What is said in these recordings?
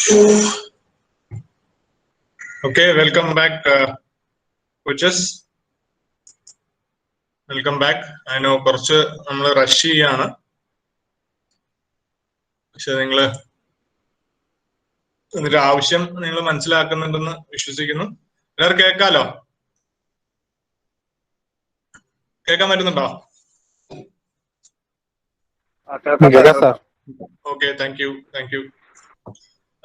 Okay, welcome back, coaches. Welcome back. I know കുറച്ച് നമ്മൾ rush ചെയ്യാണ്, പക്ഷെ നിങ്ങള് ഇതിന്റെ ആവശ്യം നിങ്ങൾ മനസ്സിലാക്കുന്നുണ്ടെന്ന് വിശ്വസിക്കുന്നു. എല്ലാവരും കേൾക്കാലോ? കേൾക്കാൻ പറ്റുന്നുണ്ടോ? Okay, thank you.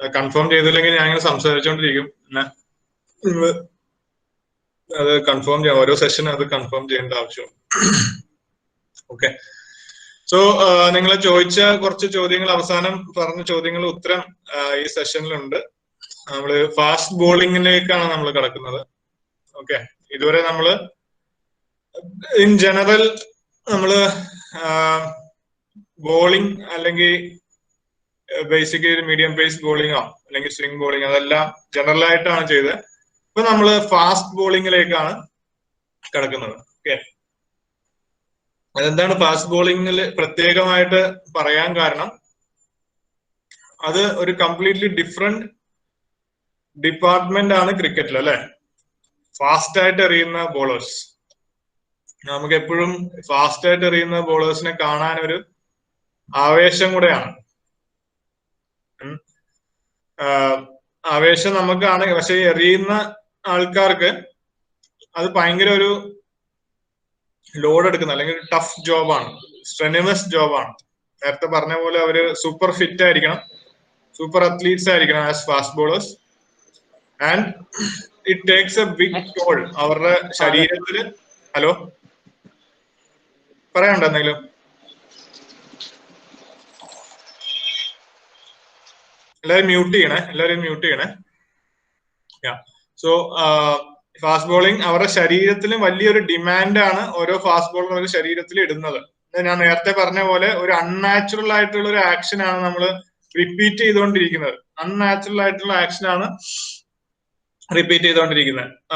കൺഫേം ചെയ്തില്ലെങ്കിൽ ഞാൻ ഇങ്ങനെ സംസാരിച്ചോണ്ടിരിക്കും. പിന്നെ നിങ്ങൾ അത് കൺഫേം ചെയ്യാം, ഓരോ സെഷനും അത് കൺഫേം ചെയ്യേണ്ട ആവശ്യമുണ്ട്. ഓക്കെ, സോ നിങ്ങൾ ചോദിച്ച കുറച്ച് ചോദ്യങ്ങൾ, അവസാനം പറഞ്ഞ ചോദ്യങ്ങൾ ഉത്തരം ഈ സെഷനിലുണ്ട്. നമ്മള് ഫാസ്റ്റ് ബോളിങ്ങിലേക്കാണ് നമ്മൾ കിടക്കുന്നത്. ഓക്കെ, ഇതുവരെ നമ്മള് ഇൻ ജനറൽ നമ്മള് ബോളിംഗ് അല്ലെങ്കിൽ ബേസിക്കലി ഒരു മീഡിയം പേസ് ബോളിങ്ങോ അല്ലെങ്കിൽ സ്വിംഗ് ബോളിംഗ് അതെല്ലാം ജനറൽ ആയിട്ടാണ് ചെയ്തത്. ഇപ്പൊ നമ്മള് ഫാസ്റ്റ് ബോളിങ്ങിലേക്കാണ് കിടക്കുന്നത്. ഓക്കെ, അതെന്താണ് ഫാസ്റ്റ് ബോളിങ്ങിൽ പ്രത്യേകമായിട്ട് പറയാൻ കാരണം, അത് ഒരു കംപ്ലീറ്റ്ലി ഡിഫറെന്റ് ഡിപ്പാർട്ട്മെന്റ് ആണ് ക്രിക്കറ്റിൽ, അല്ലെ? ഫാസ്റ്റ് ആയിട്ട് എറിയുന്ന ബോളേഴ്സ്, നമുക്ക് എപ്പോഴും ഫാസ്റ്റ് ആയിട്ട് എറിയുന്ന ബോളേഴ്സിനെ കാണാൻ ഒരു ആവേശം കൂടെയാണ്. ആവേശം നമുക്കാണ്, പക്ഷെ എറിയുന്ന ആൾക്കാർക്ക് അത് ഭയങ്കര ഒരു ലോഡ് എടുക്കുന്ന അല്ലെങ്കിൽ ടഫ് ജോബാണ്, സ്ട്രെനുവസ് ജോബാണ്. നേരത്തെ പറഞ്ഞ പോലെ അവര് സൂപ്പർ ഫിറ്റ് ആയിരിക്കണം, സൂപ്പർ അത്ലീറ്റ്സ് ആയിരിക്കണം as fast bowlers. And it takes a big toll അവരുടെ ശരീരത്തില്. ഹലോ, പറയാനുണ്ടോ എന്തെങ്കിലും? എല്ലാവരും മ്യൂട്ട് ചെയ്യണേ. സോ ഫാസ്റ്റ് ബോളിംഗ് അവരുടെ ശരീരത്തിന് വലിയൊരു ഡിമാൻഡാണ് ഓരോ ഫാസ്റ്റ് ബോളർ ഒരു ശരീരത്തിൽ ഇടുന്നത്. ഞാൻ നേരത്തെ പറഞ്ഞ പോലെ ഒരു അൺനാച്ചുറൽ ആയിട്ടുള്ള ഒരു ആക്ഷൻ ആണ് നമ്മൾ റിപ്പീറ്റ് ചെയ്തുകൊണ്ടിരിക്കുന്നത്.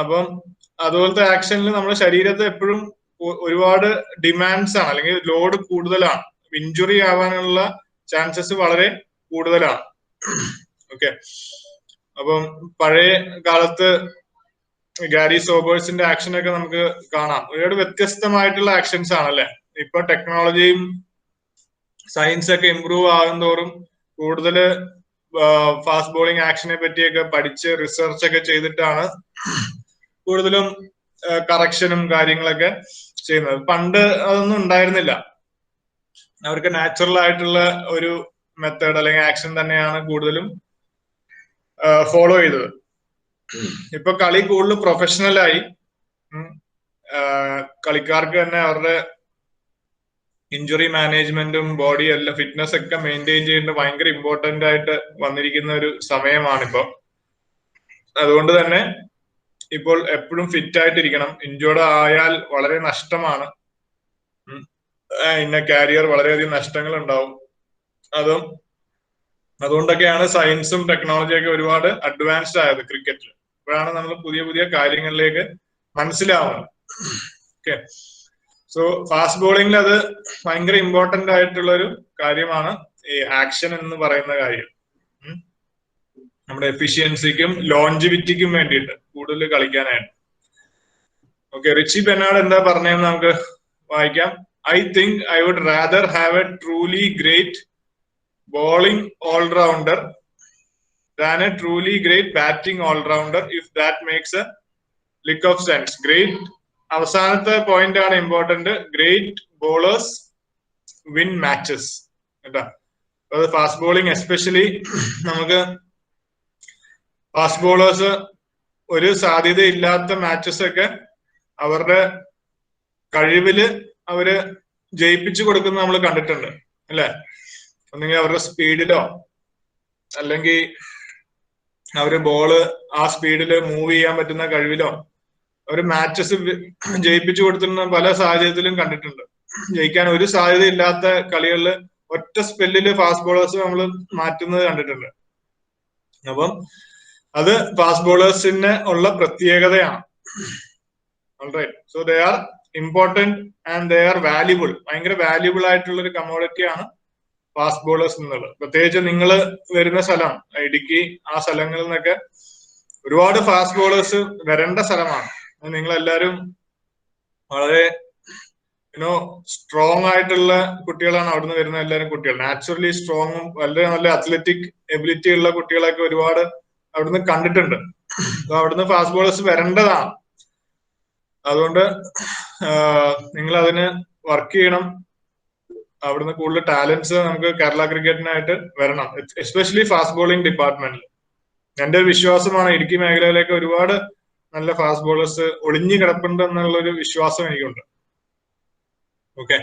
അപ്പം അതുപോലത്തെ ആക്ഷനിൽ നമ്മുടെ ശരീരത്തെ എപ്പോഴും ഒരുപാട് ഡിമാൻഡ്സ് ആണ്, അല്ലെങ്കിൽ ലോഡ് കൂടുതലാണ്, ഇഞ്ചുറി ആവാനുള്ള ചാൻസസ് വളരെ കൂടുതലാണ്. ഓക്കെ, അപ്പം പഴയ കാലത്ത് ഗാരി സോബേഴ്സിന്റെ ആക്ഷനൊക്കെ നമുക്ക് കാണാം. ഒരുപാട് വ്യത്യസ്തമായിട്ടുള്ള ആക്ഷൻസ് ആണല്ലേ. ഇപ്പൊ ടെക്നോളജിയും സയൻസ് ഒക്കെ ഇമ്പ്രൂവ് ആകും തോറും കൂടുതൽ ഫാസ്റ്റ് ബോളിംഗ് ആക്ഷനെ പറ്റിയൊക്കെ പഠിച്ച് റിസർച്ച് ഒക്കെ ചെയ്തിട്ടാണ് കൂടുതലും കറക്ഷനും കാര്യങ്ങളൊക്കെ ചെയ്യുന്നത്. പണ്ട് അതൊന്നും ഉണ്ടായിരുന്നില്ല. അവർക്ക് നാച്ചുറൽ ആയിട്ടുള്ള ഒരു മെത്തേഡ് അല്ലെങ്കിൽ ആക്ഷൻ തന്നെയാണ് കൂടുതലും ഫോളോ ചെയ്തത്. ഇപ്പൊ കളി കൂടുതൽ പ്രൊഫഷണൽ ആയി. കളിക്കാർക്ക് തന്നെ അവരുടെ ഇഞ്ചുറി മാനേജ്മെന്റും ബോഡി എല്ലാം ഫിറ്റ്നസ് ഒക്കെ മെയിൻറ്റെയിൻ ചെയ്യേണ്ടത് ഭയങ്കര ഇമ്പോർട്ടന്റ് ആയിട്ട് വന്നിരിക്കുന്ന ഒരു സമയമാണിപ്പോ. അതുകൊണ്ട് തന്നെ ഇപ്പോൾ എപ്പോഴും ഫിറ്റ് ആയിട്ടിരിക്കണം. ഇഞ്ചുർഡ് ആയാൽ വളരെ നഷ്ടമാണ്, ഇന്ന കാരിയർ വളരെയധികം നഷ്ടങ്ങൾ ഉണ്ടാവും. അതുകൊണ്ടൊക്കെയാണ് സയൻസും ടെക്നോളജിയൊക്കെ ഒരുപാട് അഡ്വാൻസ്ഡ് ആയത് ക്രിക്കറ്റിൽ. അപ്പോഴാണ് നമ്മൾ പുതിയ പുതിയ കാര്യങ്ങളിലേക്ക് മനസ്സിലാവുന്നത്. ഓക്കെ, സോ ഫാസ്റ്റ് ബോളിംഗിൽ അത് ഭയങ്കര ഇമ്പോർട്ടന്റ് ആയിട്ടുള്ള ഒരു കാര്യമാണ്, ഈ ആക്ഷൻ എന്ന് പറയുന്ന കാര്യം. നമ്മുടെ എഫിഷ്യൻസിക്കും ലോഞ്ചിവിറ്റിക്കും വേണ്ടിയിട്ട് കൂടുതൽ കളിക്കാനായിട്ട്. ഓക്കെ, റിച്ചി ബെനാർഡ് എന്താ പറഞ്ഞതെന്ന് നമുക്ക് വായിക്കാം. I think I would rather have a truly great bowling all-rounder than a truly great batting all-rounder, if that makes a lick of sense. Great, അവസാനത്തെ പോയിന്റ് ആണ് important. Great bowlers win matches കേട്ടോ. അത് fast bowling especially നമുക്ക് fast bowlers ഒരു സാധ്യത ഇല്ലാത്ത matches ഒക്കെ അവരുടെ കഴിവില് അവര് ജയിപ്പിച്ചു കൊടുക്കുന്ന നമ്മൾ കണ്ടിട്ടുണ്ട്, അല്ലെ? ഒന്നെങ്കിൽ അവരുടെ സ്പീഡിലോ അല്ലെങ്കിൽ അവര് ബോള് ആ സ്പീഡില് മൂവ് ചെയ്യാൻ പറ്റുന്ന കഴിവിലോ അവര് മാച്ചസ് ജയിപ്പിച്ചു കൊടുത്തിരുന്ന പല സാഹചര്യത്തിലും കണ്ടിട്ടുണ്ട്. ജയിക്കാൻ ഒരു സാധ്യത ഇല്ലാത്ത കളികളിൽ ഒറ്റ സ്പെല്ലില് ഫാസ്റ്റ് ബോളേഴ്സ് നമ്മൾ മാറ്റുന്നത് കണ്ടിട്ടുണ്ട്. അപ്പം അത് ഫാസ്റ്റ് ബോളേഴ്സിന് ഉള്ള പ്രത്യേകതയാണ്. Alright, so they are important and they are valuable. ഭയങ്കര വാല്യുബിൾ ആയിട്ടുള്ള ഒരു കമ്മോഡിറ്റി ആണ് ഫാസ്റ്റ് ബോളേഴ്സ് എന്നുള്ളത്. പ്രത്യേകിച്ച് നിങ്ങൾ വരുന്ന സ്ഥലം ഇടുക്കി, ആ സ്ഥലങ്ങളിൽ നിന്നൊക്കെ ഒരുപാട് ഫാസ്റ്റ് ബോളേഴ്സ് വരേണ്ട സ്ഥലമാണ്. നിങ്ങൾ എല്ലാവരും വളരെ സ്ട്രോങ് ആയിട്ടുള്ള കുട്ടികളാണ് അവിടുന്ന് വരുന്ന എല്ലാവരും കുട്ടികൾ. നാച്ചുറലി സ്ട്രോങ്ങും വളരെ നല്ല അത്ലറ്റിക് എബിലിറ്റി ഉള്ള കുട്ടികളൊക്കെ ഒരുപാട് അവിടുന്ന് കണ്ടിട്ടുണ്ട്. അപ്പൊ അവിടുന്ന് ഫാസ്റ്റ് ബോളേഴ്സ് വരേണ്ടതാണ്. അതുകൊണ്ട് നിങ്ങൾ അതിന് വർക്ക് ചെയ്യണം. അവിടുന്ന് കൂടുതൽ ടാലൻസ് നമുക്ക് കേരള ക്രിക്കറ്റിനായിട്ട് വരണം, എസ്പെഷ്യലി ഫാസ്റ്റ് ബോളിംഗ് ഡിപ്പാർട്ട്മെന്റിൽ. എന്റെ ഒരു വിശ്വാസമാണ് ഇടുക്കി മേഖലയിലേക്ക് ഒരുപാട് നല്ല ഫാസ്റ്റ് ബോളേഴ്സ് ഒളിഞ്ഞു കിടപ്പുണ്ട് എന്നുള്ളൊരു വിശ്വാസം എനിക്കുണ്ട്. ഓക്കെ,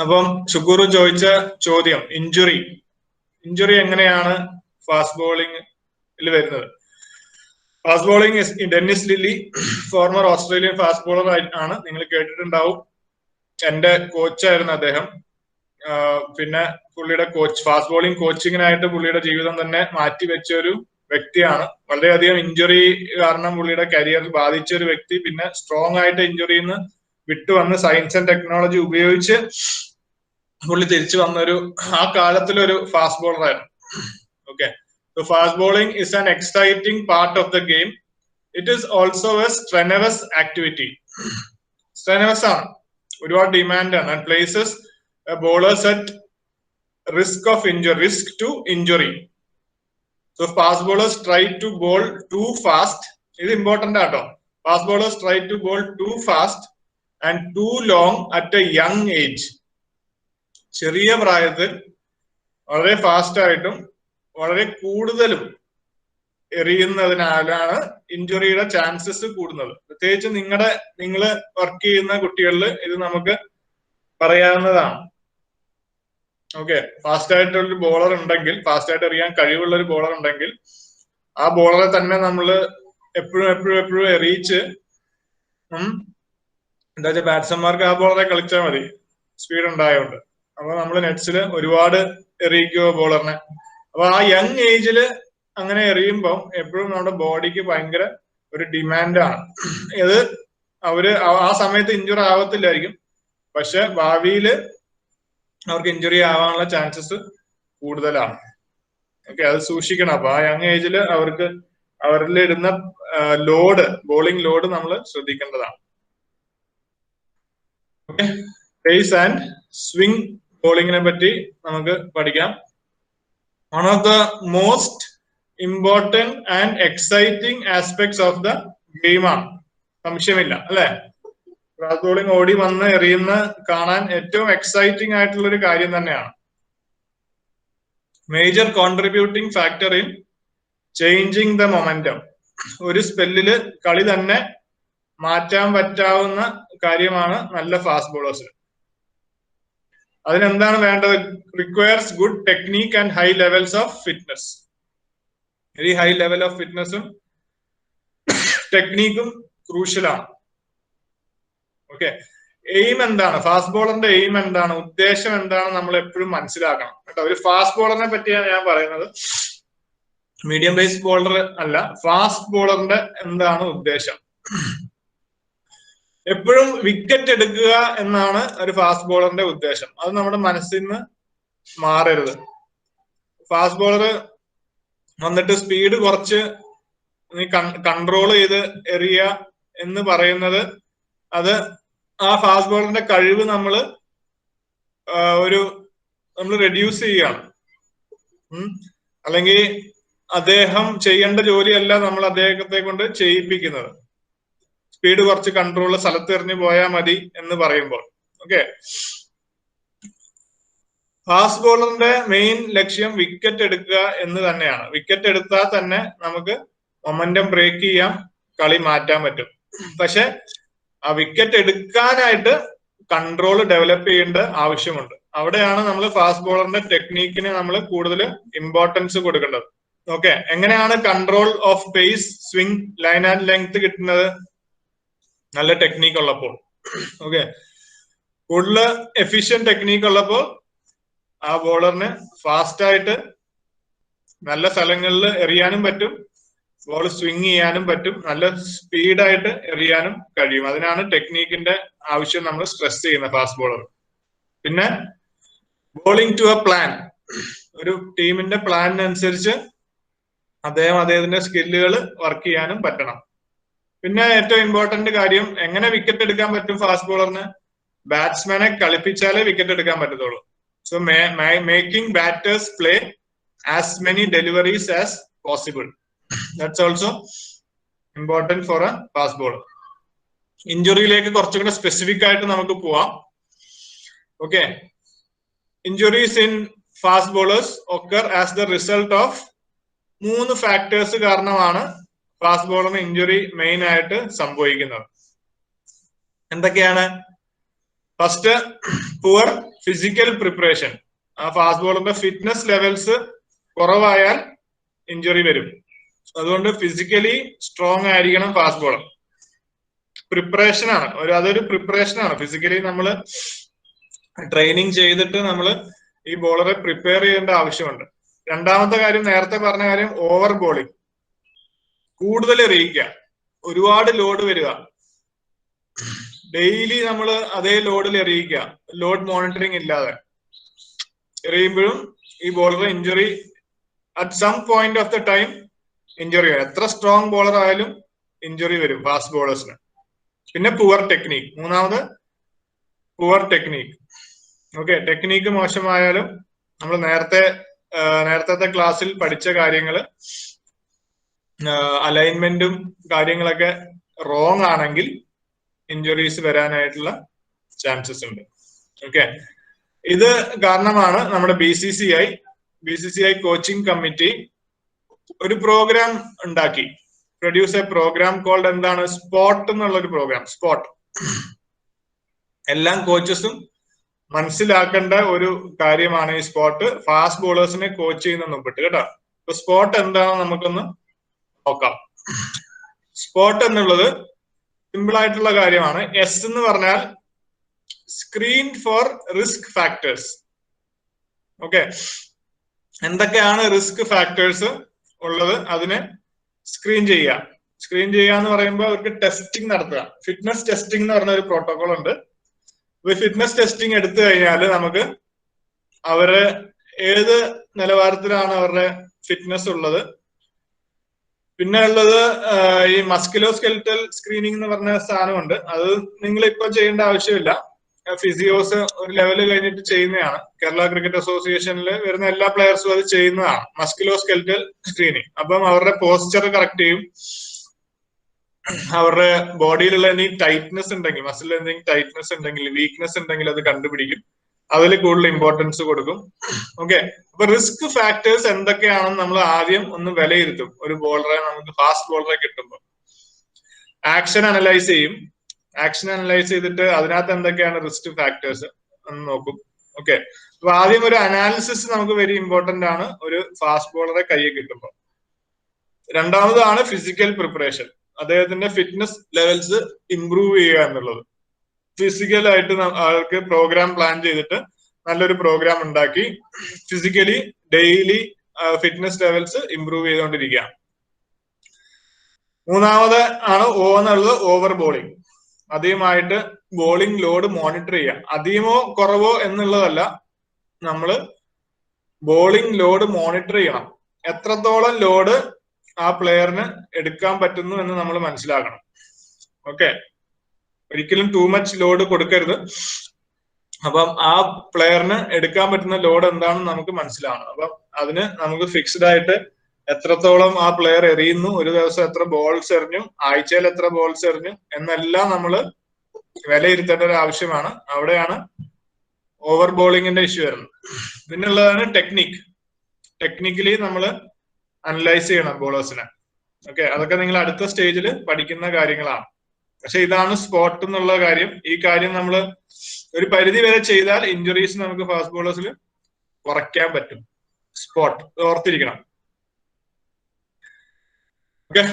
അപ്പം ഷുക്കൂർ ചോദിച്ച ചോദ്യം, ഇഞ്ചുറി എങ്ങനെയാണ് ഫാസ്റ്റ് ബോളിംഗിൽ വരുന്നത്? Fast bowling Dennis Lillee, former Australian fast bowler ആണ്, നിങ്ങൾ കേട്ടിട്ടുണ്ടാവും. എന്റെ കോച്ചായിരുന്നു അദ്ദേഹം. പിന്നെ പുള്ളിയുടെ ഫാസ്റ്റ് ബോളിംഗ് കോച്ചിങ്ങിനായിട്ട് പുള്ളിയുടെ ജീവിതം തന്നെ മാറ്റിവെച്ച ഒരു വ്യക്തിയാണ്. വളരെയധികം ഇഞ്ചുറി കാരണം പുള്ളിയുടെ കരിയറിൽ ബാധിച്ച ഒരു വ്യക്തി. പിന്നെ സ്ട്രോങ് ആയിട്ട് ഇഞ്ചുറിയിൽ നിന്ന് വിട്ടുവന്ന് സയൻസ് ആൻഡ് ടെക്നോളജി ഉപയോഗിച്ച് പുള്ളി തിരിച്ചു വന്നൊരു ആ കാലത്തിലൊരു ഫാസ്റ്റ് ബോളർ ആയിരുന്നു. Okay, so fast bowling is an exciting part of the game. It is also a strenuous activity. Strenuous ആണ്, ഒരുപാട് ഡിമാൻഡ് ആണ്. And places bowlers at risk to injury. So fast bowlers try to bowl too fast. ഇത് important ആട്ടോ. Fast bowlers try to bowl too fast and to long at a young age. ചെറിയ പ്രായത്തിൽ വളരെ fast ആയിട്ടും വളരെ കൂടുതലും എറിയുന്നതിനാലാണ് ഇഞ്ചുറിയുടെ chances കൂടുന്നത്. പ്രത്യേകിച്ച് നിങ്ങൾ വർക്ക് ചെയ്യുന്ന കുട്ടികളിൽ ഇത് നമുക്ക് പറയാവുന്നതാണ്. ഓക്കെ, ഫാസ്റ്റ് ആയിട്ടുള്ളൊരു ബോളർ ഉണ്ടെങ്കിൽ, ഫാസ്റ്റ് ആയിട്ട് എറിയാൻ കഴിവുള്ള ഒരു ബോളർ ഉണ്ടെങ്കിൽ, ആ ബോളറെ തന്നെ നമ്മൾ എപ്പോഴും എറിയിച്ച് എന്താ വെച്ചാൽ ബാറ്റ്സ്മാൻമാർക്ക് ആ ബോളറെ കളിച്ചാൽ മതി, സ്പീഡ് ഉണ്ടായതുകൊണ്ട്. അപ്പൊ നമ്മൾ നെറ്റ്സിൽ ഒരുപാട് എറിയിക്കുക ബോളറിനെ. അപ്പൊ ആ യങ് ഏജില് അങ്ങനെ എറിയുമ്പോൾ എപ്പോഴും നമ്മുടെ ബോഡിക്ക് ഭയങ്കര ഒരു ഡിമാൻഡാണ്. ഇത് അവര് ആ സമയത്ത് ഇഞ്ചുറി ആവത്തില്ലായിരിക്കും, പക്ഷെ ഭാവിയില് അവർക്ക് ഇഞ്ചുറി ആവാനുള്ള ചാൻസസ് കൂടുതലാണ്. ഓക്കെ, അത് സൂക്ഷിക്കണം. അപ്പൊ ആ യങ് ഏജില് അവരിൽ ഇടുന്ന ബോളിംഗ് ലോഡ് നമ്മൾ ശ്രദ്ധിക്കേണ്ടതാണ്. ഓക്കെ, പേസ് ആൻഡ് സ്വിംഗ് ബോളിങ്ങിനെ പറ്റി നമുക്ക് പഠിക്കാം. One of the most important and exciting aspects of the ഗെയിമാണ്, സംശയമില്ല അല്ലെ? ഫാസ്റ്റ് ബോളിംഗ് ഓടി വന്ന് എറിയുന്ന കാണാൻ ഏറ്റവും എക്സൈറ്റിംഗ് ആയിട്ടുള്ള ഒരു കാര്യം തന്നെയാണ്. Major contributing factor in changing the momentum. ഒരു സ്പെല്ലില് കളി തന്നെ മാറ്റാൻ പറ്റാവുന്ന കാര്യമാണ് നല്ല ഫാസ്റ്റ് ബോളേഴ്സിന്. അതിനെന്താണ് വേണ്ടത്? Requires good technique and high levels of fitness. Very high level of ഫിറ്റ്നസും ടെക്നീക്കും ക്രൂഷ്യലാണ്. ഓക്കെ, എയിം എന്താണ്? ഫാസ്റ്റ് ബോളറിന്റെ എയിം എന്താണ്? ഉദ്ദേശം എന്താണ്? നമ്മൾ എപ്പോഴും മനസ്സിലാക്കണം കേട്ടോ. ഒരു ഫാസ്റ്റ് ബോളറിനെ പറ്റിയാണ് ഞാൻ പറയുന്നത്, മീഡിയം പേസ് ബോളർ അല്ല. ഫാസ്റ്റ് ബോളറിന്റെ എന്താണ് ഉദ്ദേശം? എപ്പോഴും വിക്കറ്റ് എടുക്കുക എന്നാണ് ഒരു ഫാസ്റ്റ് ബോളറിന്റെ ഉദ്ദേശം. അത് നമ്മുടെ മനസ്സിൽ നിന്ന് മാറരുത്. ഫാസ്റ്റ് ബോളർ വന്നിട്ട് സ്പീഡ് കുറച്ച് കൺട്രോൾ ചെയ്ത് എറിയുക എന്ന് പറയുന്നത്, അത് ആ ഫാസ്റ്റ് ബോളറിന്റെ കഴിവ് നമ്മൾ റെഡ്യൂസ് ചെയ്യുകയാണ്. അല്ലെങ്കിൽ അദ്ദേഹം ചെയ്യേണ്ട ജോലിയല്ല നമ്മൾ അദ്ദേഹത്തെ കൊണ്ട് ചെയ്യിപ്പിക്കുന്നത്. സ്പീഡ് കുറച്ച് കൺട്രോൾ സ്ഥലത്ത് എറിഞ്ഞു പോയാൽ മതി എന്ന് പറയുമ്പോൾ. ഓക്കെ, ഫാസ്റ്റ് ബോളറിന്റെ മെയിൻ ലക്ഷ്യം വിക്കറ്റ് എടുക്കുക എന്ന് തന്നെയാണ്. വിക്കറ്റ് എടുത്താൽ തന്നെ നമുക്ക് മൊമെന്റം ബ്രേക്ക് ചെയ്യാം, കളി മാറ്റാൻ പറ്റും. പക്ഷെ ആ വിക്കറ്റ് എടുക്കാനായിട്ട് കൺട്രോൾ ഡെവലപ്പ് ചെയ്യേണ്ട ആവശ്യമുണ്ട്. അവിടെയാണ് നമ്മൾ ഫാസ്റ്റ് ബോളറിന്റെ ടെക്നീക്കിന് നമ്മൾ കൂടുതൽ ഇമ്പോർട്ടൻസ് കൊടുക്കേണ്ടത്. ഓക്കെ, എങ്ങനെയാണ് control of pace, swing, line and length കിട്ടുന്നത്? നല്ല ടെക്നീക്ക് ഉള്ളപ്പോൾ. ഓക്കെ, കൂടുതൽ എഫിഷ്യന്റ് ടെക്നീക്ക് ഉള്ളപ്പോൾ ആ ബോളറിന് ഫാസ്റ്റ് ആയിട്ട് നല്ല സ്ഥലങ്ങളിൽ എറിയാനും പറ്റും, ബോൾ സ്വിങ് ചെയ്യാനും പറ്റും, നല്ല സ്പീഡായിട്ട് എറിയാനും കഴിയും. അതിനാണ് ടെക്നീക്കിന്റെ ആവശ്യം നമ്മൾ സ്ട്രെസ് ചെയ്യുന്നത് ഫാസ്റ്റ് ബോളർ. പിന്നെ ബോളിംഗ് ടു എ പ്ലാൻ, ഒരു ടീമിന്റെ പ്ലാനിനനുസരിച്ച് അദ്ദേഹത്തിന്റെ സ്കില്ലുകൾ വർക്ക് ചെയ്യാനും പറ്റണം. പിന്നെ ഏറ്റവും ഇമ്പോർട്ടന്റ് കാര്യം, എങ്ങനെ വിക്കറ്റ് എടുക്കാൻ പറ്റും ഫാസ്റ്റ് ബോളറിന്? ബാറ്റ്സ്മാനെ കളിപ്പിച്ചാലേ വിക്കറ്റ് എടുക്കാൻ പറ്റത്തുള്ളൂ. So making batters play as many deliveries as possible, that's also important for a fast bowler. ഇഞ്ചുറിയിലേക്ക് കുറച്ചുകൂടെ സ്പെസിഫിക് ആയിട്ട് നമുക്ക് പോവാം. Okay, injuries in fast bowlers occur as the result of 3 factors കാരണമാണ് ഫാസ്റ്റ് ബോളറിന് injury main ആയിട്ട് സംഭവിക്കുന്നത്. എന്തൊക്കെയാണ്? First, poor physical preparation. ആ ഫാസ്റ്റ് ബോളറിന്റെ ഫിറ്റ്നസ് ലെവൽസ് കുറവായാൽ ഇഞ്ചുറി വരും. അതുകൊണ്ട് ഫിസിക്കലി സ്ട്രോങ് ആയിരിക്കണം ഫാസ്റ്റ് ബോളർ. പ്രിപ്പറേഷൻ ആണ്, അതൊരു പ്രിപ്പറേഷൻ ആണ്. ഫിസിക്കലി നമ്മൾ ട്രെയിനിങ് ചെയ്തിട്ട് നമ്മൾ ഈ ബോളറെ പ്രിപ്പയർ ചെയ്യേണ്ട ആവശ്യമുണ്ട്. രണ്ടാമത്തെ കാര്യം, നേരത്തെ പറഞ്ഞ കാര്യം, ഓവർ ബോളിംഗ്. കൂടുതൽ എറിയിക്കുക, ഒരുപാട് ലോഡ് വരിക, ഡെയിലി നമ്മൾ അതേ ലോഡിൽ എറിയിക്കുക, ലോഡ് മോണിറ്ററിങ് ഇല്ലാതെ എറിയുമ്പോഴും ഈ bowler injury at some point of the time injury വരും. എത്ര സ്ട്രോങ് ബോളർ ആയാലും ഇഞ്ചുറി വരും ഫാസ്റ്റ് ബോളേഴ്സിന്. പിന്നെ പുവർ ടെക്നീക്ക്, മൂന്നാമത് പുവർ ടെക്നീക്ക്. ഓക്കെ, ടെക്നീക്ക് മോശമായാലും നമ്മൾ നേരത്തെ ക്ലാസ്സിൽ പഠിച്ച കാര്യങ്ങള്, അലൈൻമെന്റും കാര്യങ്ങളൊക്കെ റോങ് ആണെങ്കിൽ ഇഞ്ചുറീസ് വരാനായിട്ടുള്ള ചാൻസസ് ഉണ്ട്. ഓക്കെ, ഇത് കാരണമാണ് നമ്മുടെ BCCI കോച്ചിങ് കമ്മിറ്റി ഒരു പ്രോഗ്രാം ഉണ്ടാക്കി. പ്രൊഡ്യൂസ് എ പ്രോഗ്രാം കോൾഡ് എന്താണ്? സ്പോട്ട് എന്നുള്ള ഒരു പ്രോഗ്രാം. സ്പോട്ട് എല്ലാ കോച്ചസും മനസ്സിലാക്കേണ്ട ഒരു കാര്യമാണ് ഈ സ്പോട്ട്. ഫാസ്റ്റ് ബോളേഴ്സിനെ കോച്ച് ചെയ്യുന്ന മുമ്പിട്ട് കേട്ടോ. അപ്പൊ സ്പോട്ട് എന്താണെന്ന് നമുക്കൊന്ന് നോക്കാം. സ്പോട്ട് എന്നുള്ളത് സിമ്പിൾ ആയിട്ടുള്ള കാര്യമാണ്. എസ് എന്ന് പറഞ്ഞാൽ screen for risk factors. Okay, എന്തൊക്കെയാണ് റിസ്ക് ഫാക്ടേഴ്സ് ഉള്ളത് അതിനെ സ്ക്രീൻ ചെയ്യുക. സ്ക്രീൻ ചെയ്യുക എന്ന് പറയുമ്പോൾ അവർക്ക് ടെസ്റ്റിംഗ് നടത്തുക. ഫിറ്റ്നസ് ടെസ്റ്റിംഗ് എന്ന് പറഞ്ഞ ഒരു പ്രോട്ടോകോൾ ഉണ്ട്. ഫിറ്റ്നസ് ടെസ്റ്റിംഗ് എടുത്തു കഴിഞ്ഞാൽ നമുക്ക് അവര് ഏത് നിലവാരത്തിലാണ് അവരുടെ ഫിറ്റ്നസ് ഉള്ളത്. പിന്നെ ഉള്ളത് ഈ മസ്കുലോസ്കെലിറ്റൽ സ്ക്രീനിങ് എന്ന് പറഞ്ഞ സാധനമുണ്ട്. അത് നിങ്ങൾ ഇപ്പൊ ചെയ്യേണ്ട ആവശ്യമില്ല. ഫിസിയോസ് ഒരു ലെവല് കഴിഞ്ഞിട്ട് ചെയ്യുന്നതാണ്. കേരള ക്രിക്കറ്റ് അസോസിയേഷനിൽ വരുന്ന എല്ലാ പ്ലെയേഴ്സും അത് ചെയ്യുന്നതാണ്, മസ്കുലോസ്കെലിറ്റൽ സ്ക്രീനിങ്. അപ്പം അവരുടെ പോസ്ചർ കറക്റ്റ് ചെയ്യും. അവരുടെ ബോഡിയിലുള്ള എന്തെങ്കിലും ടൈറ്റ്നെസ് ഉണ്ടെങ്കിൽ, മസിൽ എന്തെങ്കിലും ടൈറ്റ്നെസ് ഉണ്ടെങ്കിൽ, വീക്ക്നെസ് ഉണ്ടെങ്കിൽ അത് കണ്ടുപിടിക്കും. അതിൽ കൂടുതൽ ഇമ്പോർട്ടൻസ് കൊടുക്കും. ഓക്കെ, അപ്പൊ റിസ്ക് ഫാക്ടേഴ്സ് എന്തൊക്കെയാണെന്ന് നമ്മൾ ആദ്യം ഒന്ന് വിലയിരുത്തും. ഒരു ബോളറെ നമുക്ക് ഫാസ്റ്റ് ബോളറെ കിട്ടുമ്പോൾ ആക്ഷൻ അനലൈസ് ചെയ്യും. ആക്ഷൻ അനലൈസ് ചെയ്തിട്ട് അതിനകത്ത് എന്തൊക്കെയാണ് റിസ്ക് ഫാക്ടേഴ്സ് എന്ന് നോക്കും. ഓക്കെ, അപ്പൊ ആദ്യം ഒരു അനാലിസിസ് നമുക്ക് വെരി ഇമ്പോർട്ടന്റ് ആണ് ഒരു ഫാസ്റ്റ് ബോളറെ കയ്യിൽ കിട്ടുമ്പോൾ. രണ്ടാമതാണ് ഫിസിക്കൽ പ്രിപ്പറേഷൻ. അദ്ദേഹത്തിന്റെ ഫിറ്റ്നസ് ലെവൽസ് ഇംപ്രൂവ് ചെയ്യുക എന്നുള്ളത്. ഫിസിക്കലായിട്ട് ആൾക്ക് പ്രോഗ്രാം പ്ലാൻ ചെയ്തിട്ട് നല്ലൊരു പ്രോഗ്രാം ഉണ്ടാക്കി physically daily fitness levels improve ചെയ്തുകൊണ്ടിരിക്കുക. മൂന്നാമത് ആണ് O എന്നുള്ളത്, ഓവർ ബോളിംഗ്. അധികമായിട്ട് ബോളിംഗ് ലോഡ് മോണിറ്റർ ചെയ്യുക. അധികമോ കുറവോ എന്നുള്ളതല്ല, നമ്മൾ ബോളിംഗ് ലോഡ് മോണിറ്റർ ചെയ്യണം. എത്രത്തോളം ലോഡ് ആ പ്ലെയറിന് എടുക്കാൻ പറ്റുന്നു എന്ന് നമ്മൾ മനസ്സിലാക്കണം. ഓക്കെ, ഒരിക്കലും ടൂ മച്ച് ലോഡ് കൊടുക്കരുത്. അപ്പം ആ പ്ലെയറിന് എടുക്കാൻ പറ്റുന്ന ലോഡ് എന്താണെന്ന് നമുക്ക് മനസ്സിലാവണം. അപ്പം അതിന് നമുക്ക് ഫിക്സ്ഡ് ആയിട്ട് എത്രത്തോളം ആ പ്ലെയർ എറിയുന്നു, ഒരു ദിവസം എത്ര ബോൾസ് എറിഞ്ഞു, ആഴ്ചയിൽ എത്ര ബോൾസ് എറിഞ്ഞു എന്നെല്ലാം നമ്മൾ വിലയിരുത്തേണ്ട ഒരു ആവശ്യമാണ്. അവിടെയാണ് ഓവർ ബോളിങ്ങിന്റെ ഇഷ്യൂ വരുന്നത്. പിന്നുള്ളതാണ് ടെക്നിക്. ടെക്നിക്കലി നമ്മൾ അനലൈസ് ചെയ്യണം ബോളേഴ്സിനെ. ഓക്കെ, അതൊക്കെ നിങ്ങൾ അടുത്ത സ്റ്റേജിൽ പഠിക്കുന്ന കാര്യങ്ങളാണ്. പക്ഷെ ഇതാണ് സ്പോട്ട് എന്നുള്ള കാര്യം. ഈ കാര്യം നമ്മൾ ഒരു പരിധി വരെ ചെയ്താൽ ഇഞ്ചുറീസ് നമുക്ക് ഫാസ്റ്റ് ബോളേഴ്സിൽ കുറയ്ക്കാൻ പറ്റും. സ്പോട്ട് ഓർത്തിരിക്കണം. ഓക്കെ,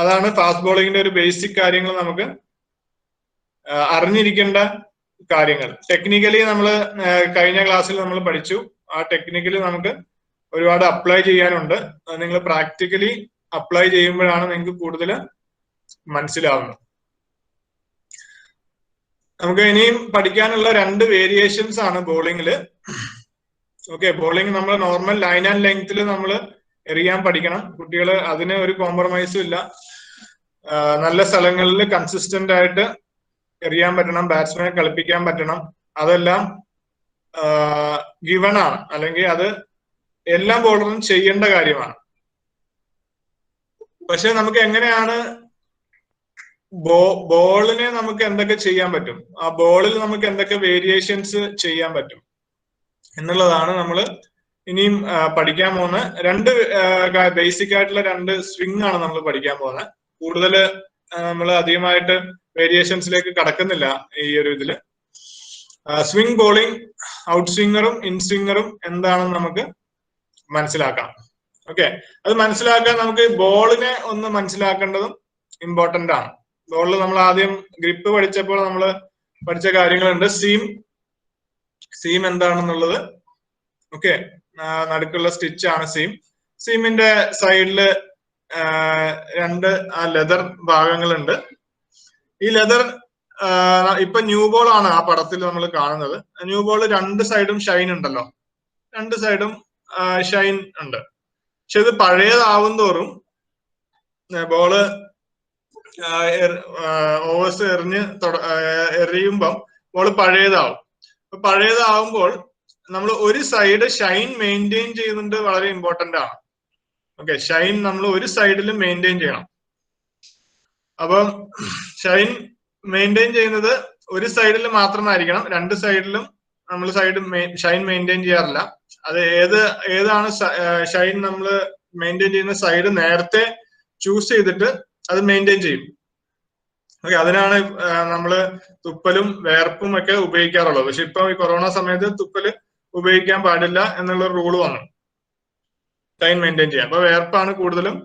അതാണ് ഫാസ്റ്റ് ബോളിങ്ങിന്റെ ഒരു ബേസിക് കാര്യങ്ങൾ നമുക്ക് അറിഞ്ഞിരിക്കേണ്ട കാര്യങ്ങൾ. ടെക്നിക്കലി നമ്മൾ കഴിഞ്ഞ ക്ലാസ്സിൽ നമ്മൾ പഠിച്ചു. ആ ടെക്നിക്കലി നമുക്ക് ഒരുപാട് അപ്ലൈ ചെയ്യാനുണ്ട്. നിങ്ങൾ പ്രാക്ടിക്കലി അപ്ലൈ ചെയ്യുമ്പോഴാണ് നിങ്ങൾക്ക് കൂടുതൽ മനസ്സിലാവുന്നത്. നമുക്ക് ഇനിയും പഠിക്കാനുള്ള 2 വേരിയേഷൻസ് ആണ് ബോളിംഗില്. ഓക്കെ, ബോളിംഗ് നമ്മൾ നോർമൽ ലൈൻ ആൻഡ് ലെങ്ത്തിൽ നമ്മൾ എറിയാൻ പഠിക്കണം. കുട്ടികൾ അതിന് ഒരു കോംപ്രമൈസും ഇല്ല. നല്ല സ്ഥലങ്ങളിൽ കൺസിസ്റ്റന്റ് ആയിട്ട് എറിയാൻ പറ്റണം, ബാറ്റ്സ്മാനെ കളിപ്പിക്കാൻ പറ്റണം. അതെല്ലാം ഗിവൺ ആണ്, അല്ലെങ്കിൽ അത് എല്ലാ ബോളറും ചെയ്യേണ്ട കാര്യമാണ്. പക്ഷെ നമുക്ക് എങ്ങനെയാണ് ബോളിനെ നമുക്ക് എന്തൊക്കെ ചെയ്യാൻ പറ്റും, ആ ബോളിൽ നമുക്ക് എന്തൊക്കെ വേരിയേഷൻസ് ചെയ്യാൻ പറ്റും എന്നുള്ളതാണ് നമ്മൾ ഇനിയും പഠിക്കാൻ പോകുന്ന 2 ബേസിക് ആയിട്ടുള്ള 2 സ്വിംഗ് ആണ് നമ്മൾ പഠിക്കാൻ പോകുന്നത്. കൂടുതൽ നമ്മൾ അധികമായിട്ട് വേരിയേഷൻസിലേക്ക് കടക്കുന്നില്ല ഈ ഒരു ഇതില്. സ്വിംഗ് ബോളിംഗ്, ഔട്ട് സ്വിംഗറും ഇൻ സ്വിംഗറും എന്താണെന്ന് നമുക്ക് മനസ്സിലാക്കാം. ഓക്കെ, അത് മനസ്സിലാക്കാൻ നമുക്ക് ബോളിനെ ഒന്ന് മനസ്സിലാക്കേണ്ടതും ഇമ്പോർട്ടന്റ് ആണ്. ബോളിൽ നമ്മൾ ആദ്യം ഗ്രിപ്പ് പഠിച്ചപ്പോൾ നമ്മൾ പഠിച്ച കാര്യങ്ങളുണ്ട്. സീം എന്താണെന്നുള്ളത്. ഓക്കെ, നടുക്കുള്ള സ്റ്റിച്ച് ആണ് സീം. സീമിന്റെ സൈഡില് 2 ലെതർ ഭാഗങ്ങളുണ്ട്. ഈ ലെതർ ഇപ്പൊ ന്യൂ ബോൾ ആണ് ആ പടത്തിൽ നമ്മൾ കാണുന്നത്. ന്യൂ ബോൾ 2 സൈഡും ഷൈൻ ഉണ്ടല്ലോ, 2 സൈഡും ഷൈൻ ഉണ്ട്. പക്ഷെ ഇത് പഴയതാവും തോറും ബോള് ഓവേഴ്സ് എറിയുമ്പം ബോള് പഴയതാവും. പഴയതാവുമ്പോൾ നമ്മൾ ഒരു സൈഡ് ഷൈൻ മെയിൻറ്റെയിൻ ചെയ്യുന്നത് വളരെ ഇമ്പോർട്ടന്റ് ആണ്. ഓക്കെ, ഷൈൻ നമ്മൾ ഒരു സൈഡിൽ മെയിൻറ്റെയിൻ ചെയ്യണം. അപ്പം ഷൈൻ മെയിൻറ്റെയിൻ ചെയ്യുന്നത് ഒരു സൈഡിൽ മാത്രമായിരിക്കണം. 2 സൈഡിലും നമ്മൾ ഷൈൻ മെയിൻറ്റെയിൻ ചെയ്യാറില്ല. അത് ഏതാണ് ഷൈൻ നമ്മൾ മെയിൻറ്റെയിൻ ചെയ്യുന്ന സൈഡ് നേരത്തെ ചൂസ് ചെയ്തിട്ട് അത് മെയിൻറ്റെയിൻ ചെയ്യും. ഓക്കെ, അതിനാണ് നമ്മള് തുപ്പലും വേർപ്പും ഒക്കെ ഉപയോഗിക്കാറുള്ളത്. പക്ഷെ ഇപ്പൊ ഈ കൊറോണ സമയത്ത് തുപ്പല് ഉപയോഗിക്കാൻ പാടില്ല എന്നുള്ള റൂള് വന്നു ഷൈൻ മെയിൻറ്റെയിൻ ചെയ്യാൻ. അപ്പൊ വേർപ്പാണ് കൂടുതലും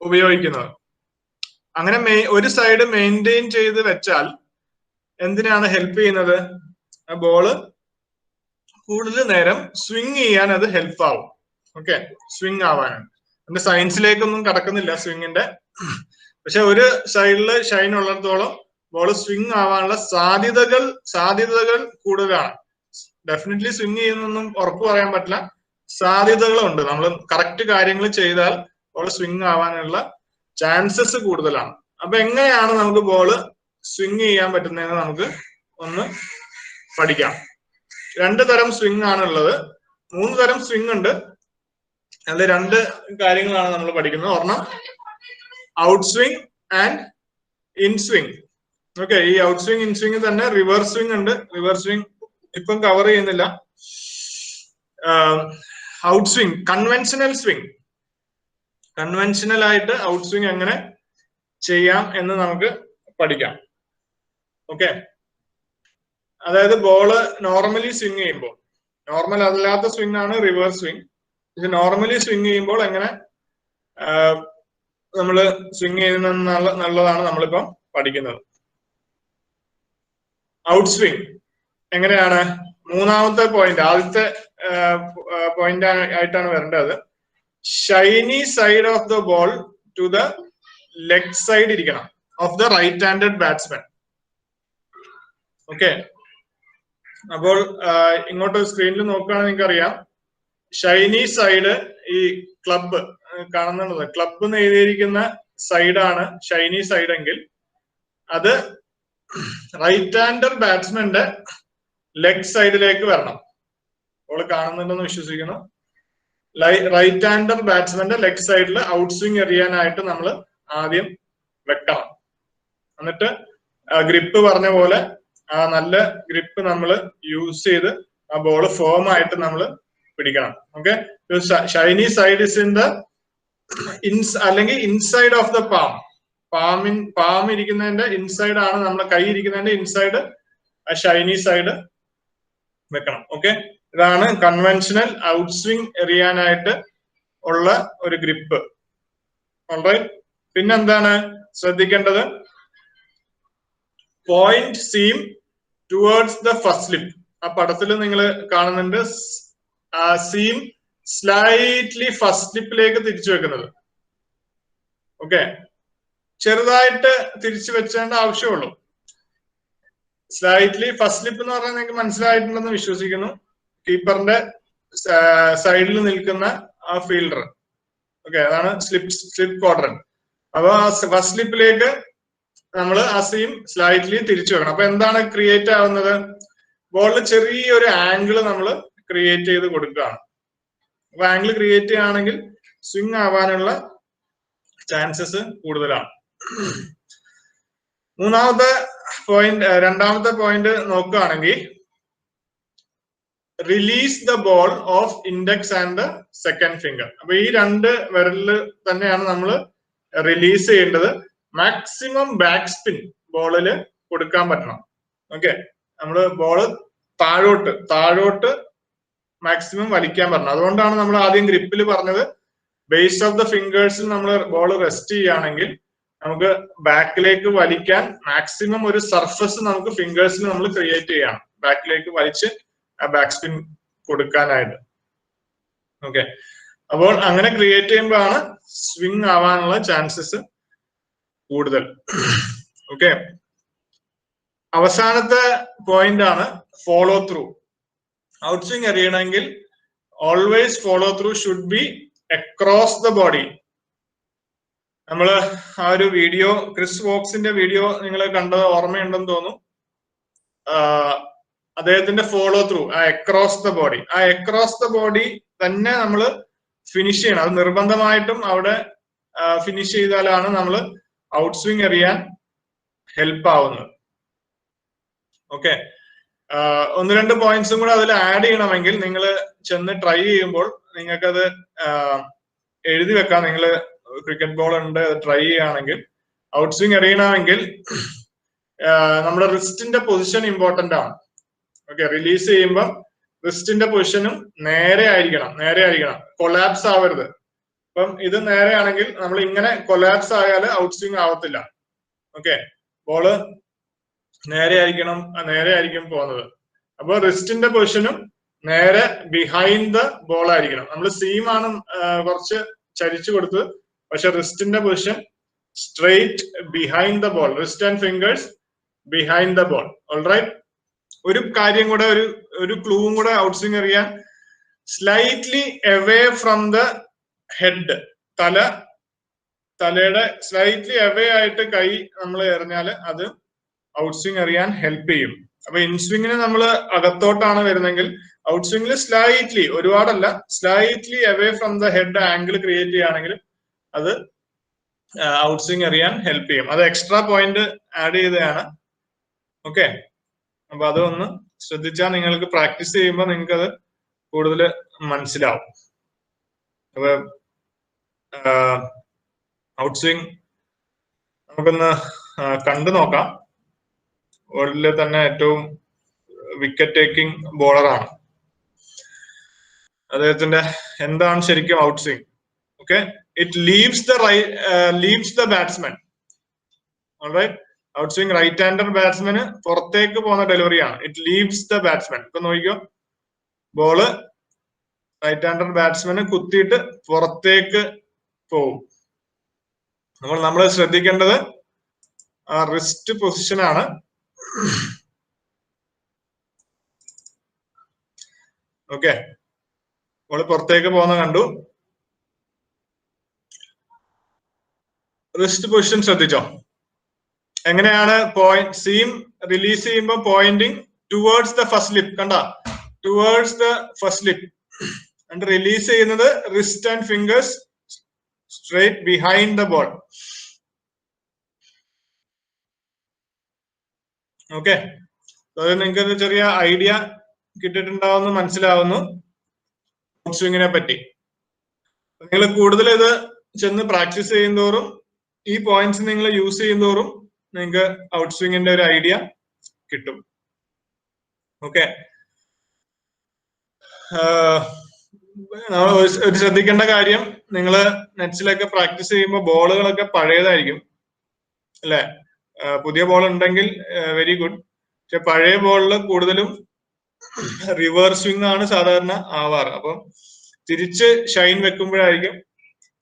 ഉപയോഗിക്കുന്നത്. അങ്ങനെ ഒരു സൈഡ് മെയിൻറ്റെയിൻ ചെയ്ത് വെച്ചാൽ എന്തിനാണ് ഹെൽപ്പ് ചെയ്യുന്നത്? ബോള് കൂടുതൽ നേരം സ്വിങ് ചെയ്യാൻ അത് ഹെൽപ്പ് ആവും. ഓക്കെ, സ്വിങ് ആവാനാണ്. അതിന്റെ സയൻസിലേക്കൊന്നും കടക്കുന്നില്ല സ്വിങ്ങിന്റെ. പക്ഷെ ഒരു സൈഡില് ഷൈൻ ഉള്ളിടത്തോളം ബോൾ സ്വിങ് ആവാനുള്ള സാധ്യതകൾ കൂടുതലാണ്. ഡെഫിനറ്റ്ലി സ്വിങ് ചെയ്യുന്നൊന്നും ഉറപ്പ് പറയാൻ പറ്റില്ല, സാധ്യതകളുണ്ട്. നമ്മൾ കറക്റ്റ് കാര്യങ്ങൾ ചെയ്താൽ ബോൾ സ്വിങ് ആവാനുള്ള ചാൻസസ് കൂടുതലാണ്. അപ്പൊ എങ്ങനെയാണ് നമുക്ക് ബോള് സ്വിങ് ചെയ്യാൻ പറ്റുന്നതെന്ന് നമുക്ക് ഒന്ന് പഠിക്കാം. 2 തരം സ്വിങ് ആണ് ഉള്ളത്. 3 തരം സ്വിങ് ഉണ്ട്. അതിൽ 2 കാര്യങ്ങളാണ് നമ്മൾ പഠിക്കുന്നത്. ഒരെണ്ണം out swing and in swing. Okay, ഈ ഔട്ട് സ്വിങ് ഇൻ സ്വിങ് തന്നെ റിവേഴ്സ് സ്വിങ് ഉണ്ട്. റിവേഴ്സ് സ്വിങ് ഇപ്പം കവർ ചെയ്യുന്നില്ല. ഔട്ട് സ്വിങ്, കൺവെൻഷനൽ ആയിട്ട് ഔട്ട് സ്വിങ് എങ്ങനെ ചെയ്യാം എന്ന് നമുക്ക് പഠിക്കാം. ഓക്കെ, അതായത് ബോള് നോർമലി സ്വിങ് ചെയ്യുമ്പോൾ, നോർമൽ അല്ലാത്ത സ്വിങ് ആണ് റിവേഴ്സ് സ്വിങ്. ഇത് നോർമലി സ്വിങ് ചെയ്യുമ്പോൾ എങ്ങനെ നമ്മൾ സ്വിങ് ചെയ്യുന്നതാണ് നമ്മളിപ്പം പഠിക്കുന്നത്. ഔട്ട് സ്വിങ് എങ്ങനെയാണ്? 3ാമത്തെ പോയിന്റ്, ആദ്യത്തെ പോയിന്റ് ആയിട്ടാണ് വരേണ്ടത്. Shiny side of the ball to the leg side ഇരിക്കണം of the right handed batsman. Okay, അപ്പോൾ ഇങ്ങോട്ട് സ്ക്രീനിൽ നോക്കുകയാണെങ്കിൽ നിങ്ങൾക്ക് അറിയാം, ഷൈനി സൈഡ്, ഈ ക്ലബ് കാണുന്നത്, ക്ലബ് എന്ന് എഴുതിയിരിക്കുന്ന സൈഡാണ് ഷൈനി സൈഡ് എങ്കിൽ അത് റൈറ്റ് ഹാൻഡർ ബാറ്റ്സ്മാന്റെ ലെഗ് സൈഡിലേക്ക് വരണം. അപ്പോൾ കാണുന്നുണ്ടെന്ന് വിശ്വസിക്കുന്നു. റൈറ്റ് ഹാൻഡർ ബാറ്റ്സ്മാന്റെ ലെഗ് സൈഡിൽ ഔട്ട് സ്വിങ് എറിയാനായിട്ട് നമ്മൾ ആദ്യം വെക്കണം. എന്നിട്ട് ഗ്രിപ്പ് പറഞ്ഞ പോലെ ആ നല്ല ഗ്രിപ്പ് നമ്മൾ യൂസ് ചെയ്ത് ആ ബോള് ഫോം ആയിട്ട് നമ്മൾ പിടിക്കണം. Okay, shiny side is in the അല്ലെങ്കിൽ ഇൻസൈഡ് ഓഫ് ദ പാം ഇരിക്കുന്നതിന്റെ ഇൻസൈഡ് ആണ്, നമ്മുടെ കൈ ഇരിക്കുന്നതിന്റെ ഇൻസൈഡ് ആ ഷൈനി സൈഡ് വെക്കണം. ഓക്കെ, ഇതാണ് കൺവെൻഷനൽ ഔട്ട് സ്വിങ് എറിയാനായിട്ട് ഉള്ള ഒരു ഗ്രിപ്പ്. ഓൾറൈറ്റ്, പിന്നെന്താണ് ശ്രദ്ധിക്കേണ്ടത്? Point seam towards the first slip. ആ പടത്തിൽ നിങ്ങൾ കാണുന്നുണ്ട് സീം സ്ലൈറ്റ്ലി ഫസ്റ്റ് സ്ലിപ്പിലേക്ക് തിരിച്ചു വെക്കുന്നത്. ഓക്കെ, ചെറുതായിട്ട് തിരിച്ചു വെച്ചേണ്ട ആവശ്യമുള്ളൂ. സ്ലൈറ്റ്ലി ഫസ്റ്റ് സ്ലിപ്പ് എന്ന് പറഞ്ഞാൽ നിങ്ങൾക്ക് മനസ്സിലായിട്ടുണ്ടെന്ന് വിശ്വസിക്കുന്നു. കീപ്പറിന്റെ സൈഡിൽ നിൽക്കുന്ന ആ ഫീൽഡർ, ഓക്കെ, അതാണ് സ്ലിപ്പ് ക്വാഡ്രന്റ്. അപ്പൊ ആ ഫസ്റ്റ് സ്ലിപ്പിലേക്ക് നമ്മൾ ആ സീം സ്ലൈറ്റ്ലി തിരിച്ചു വെക്കണം. അപ്പൊ എന്താണ് ക്രിയേറ്റ് ആവുന്നത്? ബോളിൽ ചെറിയൊരു ആംഗിൾ നമ്മൾ ക്രിയേറ്റ് ചെയ്ത് കൊടുക്കുകയാണ്. അപ്പൊ ആംഗിൾ ക്രിയേറ്റ് ചെയ്യുകയാണെങ്കിൽ സ്വിംഗ് ആവാനുള്ള ചാൻസസ് കൂടുതലാണ്. രണ്ടാമത്തെ പോയിന്റ് നോക്കുകയാണെങ്കിൽ release the ball of index and second finger. അപ്പൊ ഈ രണ്ട് വിരലില് തന്നെയാണ് നമ്മൾ റിലീസ് ചെയ്യേണ്ടത്. മാക്സിമം ബാക്ക് സ്പിൻ ബോളില് കൊടുക്കാൻ പറ്റണം. ഓക്കെ, നമ്മള് ബോള് താഴോട്ട് മാക്സിമം വലിക്കാൻ പറ്റണം. അതുകൊണ്ടാണ് നമ്മൾ ആദ്യം ഗ്രിപ്പിൽ പറഞ്ഞത് ബേസ് ഓഫ് ദ ഫിംഗേഴ്സിൽ നമ്മൾ ബോൾ റെസ്റ്റ് ചെയ്യുകയാണെങ്കിൽ നമുക്ക് ബാക്കിലേക്ക് വലിക്കാൻ മാക്സിമം ഒരു സർഫസ് നമുക്ക് ഫിംഗേഴ്സിൽ നമ്മൾ ക്രിയേറ്റ് ചെയ്യണം, ബാക്കിലേക്ക് വലിച്ച് ആ ബാക്ക് സ്പിൻ കൊടുക്കാനായിട്ട്. ഓക്കെ, അപ്പോൾ അങ്ങനെ ക്രിയേറ്റ് ചെയ്യുമ്പോഴാണ് സ്വിംഗ് ആവാനുള്ള ചാൻസസ് കൂടുതൽ. ഓക്കെ, അവസാനത്തെ പോയിന്റ് ആണ് ഫോളോ ത്രൂ. ഔട്ട് സ്വിംഗ് എറിയണമെങ്കിൽ always follow through should be across the body. നമ്മള് ആ ഒരു വീഡിയോ, ക്രിസ് വോക്സിന്റെ വീഡിയോ നിങ്ങൾ കണ്ടത് ഓർമ്മയുണ്ടെന്ന് തോന്നുന്നു. അദ്ദേഹത്തിന്റെ ഫോളോ ത്രൂ, ആ അക്രോസ് ദ ബോഡി, ആ അക്രോസ് ദ ബോഡി തന്നെ നമ്മൾ ഫിനിഷ് ചെയ്യണം. അത് നിർബന്ധമായിട്ടും അവിടെ ഫിനിഷ് ചെയ്താലാണ് നമ്മൾ ഔട്ട് സ്വിംഗ് എറിയാൻ ഹെൽപ്പ് ആവുന്നത്. ഓക്കെ, ഒന്ന് രണ്ട് പോയിന്റ്സും കൂടെ അതിൽ ആഡ് ചെയ്യണമെങ്കിൽ നിങ്ങൾ ചെന്ന് ട്രൈ ചെയ്യുമ്പോൾ നിങ്ങൾക്കത് എഴുതി വെക്കാം. നിങ്ങൾ ക്രിക്കറ്റ് ബോൾ ഉണ്ട്, അത് ട്രൈ ചെയ്യുകയാണെങ്കിൽ ഔട്ട് സ്വിംഗ് എറിയണമെങ്കിൽ നമ്മുടെ റിസ്റ്റിന്റെ പൊസിഷൻ ഇമ്പോർട്ടന്റ് ആണ്. ഓക്കെ, റിലീസ് ചെയ്യുമ്പോൾ റിസ്റ്റിന്റെ പൊസിഷനും നേരെ ആയിരിക്കണം, കൊളാപ്സ് ആവരുത്. അപ്പം ഇത് നേരെയാണെങ്കിൽ നമ്മൾ ഇങ്ങനെ കൊളാപ്സ് ആയാൽ ഔട്ട് സ്വിംഗ് ആവത്തില്ല. ഓക്കെ, ബോള് നേരെ ആയിരിക്കും പോകുന്നത്. അപ്പൊ റിസ്റ്റിന്റെ പൊസിഷനും നേരെ ബിഹൈൻഡ് ദ ബോൾ ആയിരിക്കണം. നമ്മൾ സീമാണ് കുറച്ച് ചരിച്ചു കൊടുത്തത്, പക്ഷെ റിസ്റ്റിന്റെ position straight behind the ball, wrist and fingers behind the ball. Alright, ഒരു കാര്യം കൂടെ, ഒരു ക്ലൂവും കൂടെ ഔട്ട് സ്വിംഗ് എറിയാൻ, slightly away from the head, തലയുടെ സ്ലൈറ്റ്ലി അവേ ആയിട്ട് കൈ നമ്മൾ എറിഞ്ഞാൽ അത് ഔട്ട് സ്വിംഗ് എറിയാൻ ഹെൽപ്പ് ചെയ്യും. അപ്പൊ ഇൻ സ്വിങ്ങിന് നമ്മൾ അകത്തോട്ടാണ് വരുന്നെങ്കിൽ ഔട്ട് സ്വിംഗിൽ സ്ലൈറ്റ്ലി, ഒരുപാടല്ല, slightly away from the head angle create ചെയ്യുകയാണെങ്കിൽ അത് ഔട്ട് സ്വിംഗ് എറിയാൻ ഹെൽപ്പ് ചെയ്യും. അത് എക്സ്ട്രാ പോയിന്റ് ആഡ് ചെയ്തതാണ്. ഓക്കെ, അപ്പൊ അതൊന്ന് ശ്രദ്ധിച്ചാൽ നിങ്ങൾക്ക് പ്രാക്ടീസ് ചെയ്യുമ്പോൾ നിങ്ങൾക്ക് അത് കൂടുതൽ മനസ്സിലാവും. അപ്പൊ ഔട്ട് സ്വിംഗ് നമുക്കൊന്ന് കണ്ടു നോക്കാം. വേൾഡിലെ തന്നെ ഏറ്റവും വിക്കറ്റ് ടേക്കിംഗ് ബോളറാണ് അദ്ദേഹത്തിന്റെ. എന്താണ് ശരിക്കും out swing? Okay, it leaves the batsman. Alright, out swing right hander ബാറ്റ്സ്മാന് പുറത്തേക്ക് പോകുന്ന ഡെലിവറിയാണ്. It leaves the batsman. ഇപ്പൊ നോക്കിക്കോ, ബോള് റൈറ്റ് ഹാൻഡർ ബാറ്റ്സ്മാന് കുത്തിയിട്ട് പുറത്തേക്ക് പോകും. അപ്പോൾ നമ്മൾ ശ്രദ്ധിക്കേണ്ടത് ആ റിസ്റ്റ് പൊസിഷനാണ്. ഓക്കെ, ബോള് പുറത്തേക്ക് പോകുന്ന കണ്ടു. റിസ്റ്റ് പൊസിഷൻ ശ്രദ്ധിച്ചോ? എങ്ങനെയാണ് സീം റിലീസ് ചെയ്യുമ്പോൾ pointing towards the first slip, കണ്ട, towards the first slip. And release ചെയ്യുന്നത് wrist and fingers straight behind the ball. Okay, അത് നിങ്ങൾക്ക് ചെറിയ ഐഡിയ കിട്ടിയിട്ടുണ്ടാവുമെന്ന് മനസ്സിലാവുന്നു ഔട്ട് സ്വിങ്ങിനെ പറ്റി. നിങ്ങൾ കൂടുതൽ ഇത് ചെന്ന് പ്രാക്ടീസ് ചെയ്യുന്തോറും ഈ പോയിന്റ്സ് നിങ്ങൾ യൂസ് ചെയ്യുന്തോറും നിങ്ങൾക്ക് ഔട്ട് സ്വിങ്ങിന്റെ ഒരു ഐഡിയ കിട്ടും. ഓക്കെ, ഒരു ശ്രദ്ധിക്കേണ്ട കാര്യം, നിങ്ങൾ നെറ്റ്സിലൊക്കെ പ്രാക്ടീസ് ചെയ്യുമ്പോൾ ബോളുകളൊക്കെ പഴയതായിരിക്കും അല്ലെ? പുതിയ ബോൾ ഉണ്ടെങ്കിൽ വെരി ഗുഡ്. പക്ഷെ പഴയ ബോളിൽ കൂടുതലും റിവേഴ്സ് സ്വിംഗ് ആണ് സാധാരണ ആവാറ്. അപ്പം തിരിച്ച് ഷൈൻ വെക്കുമ്പോഴായിരിക്കും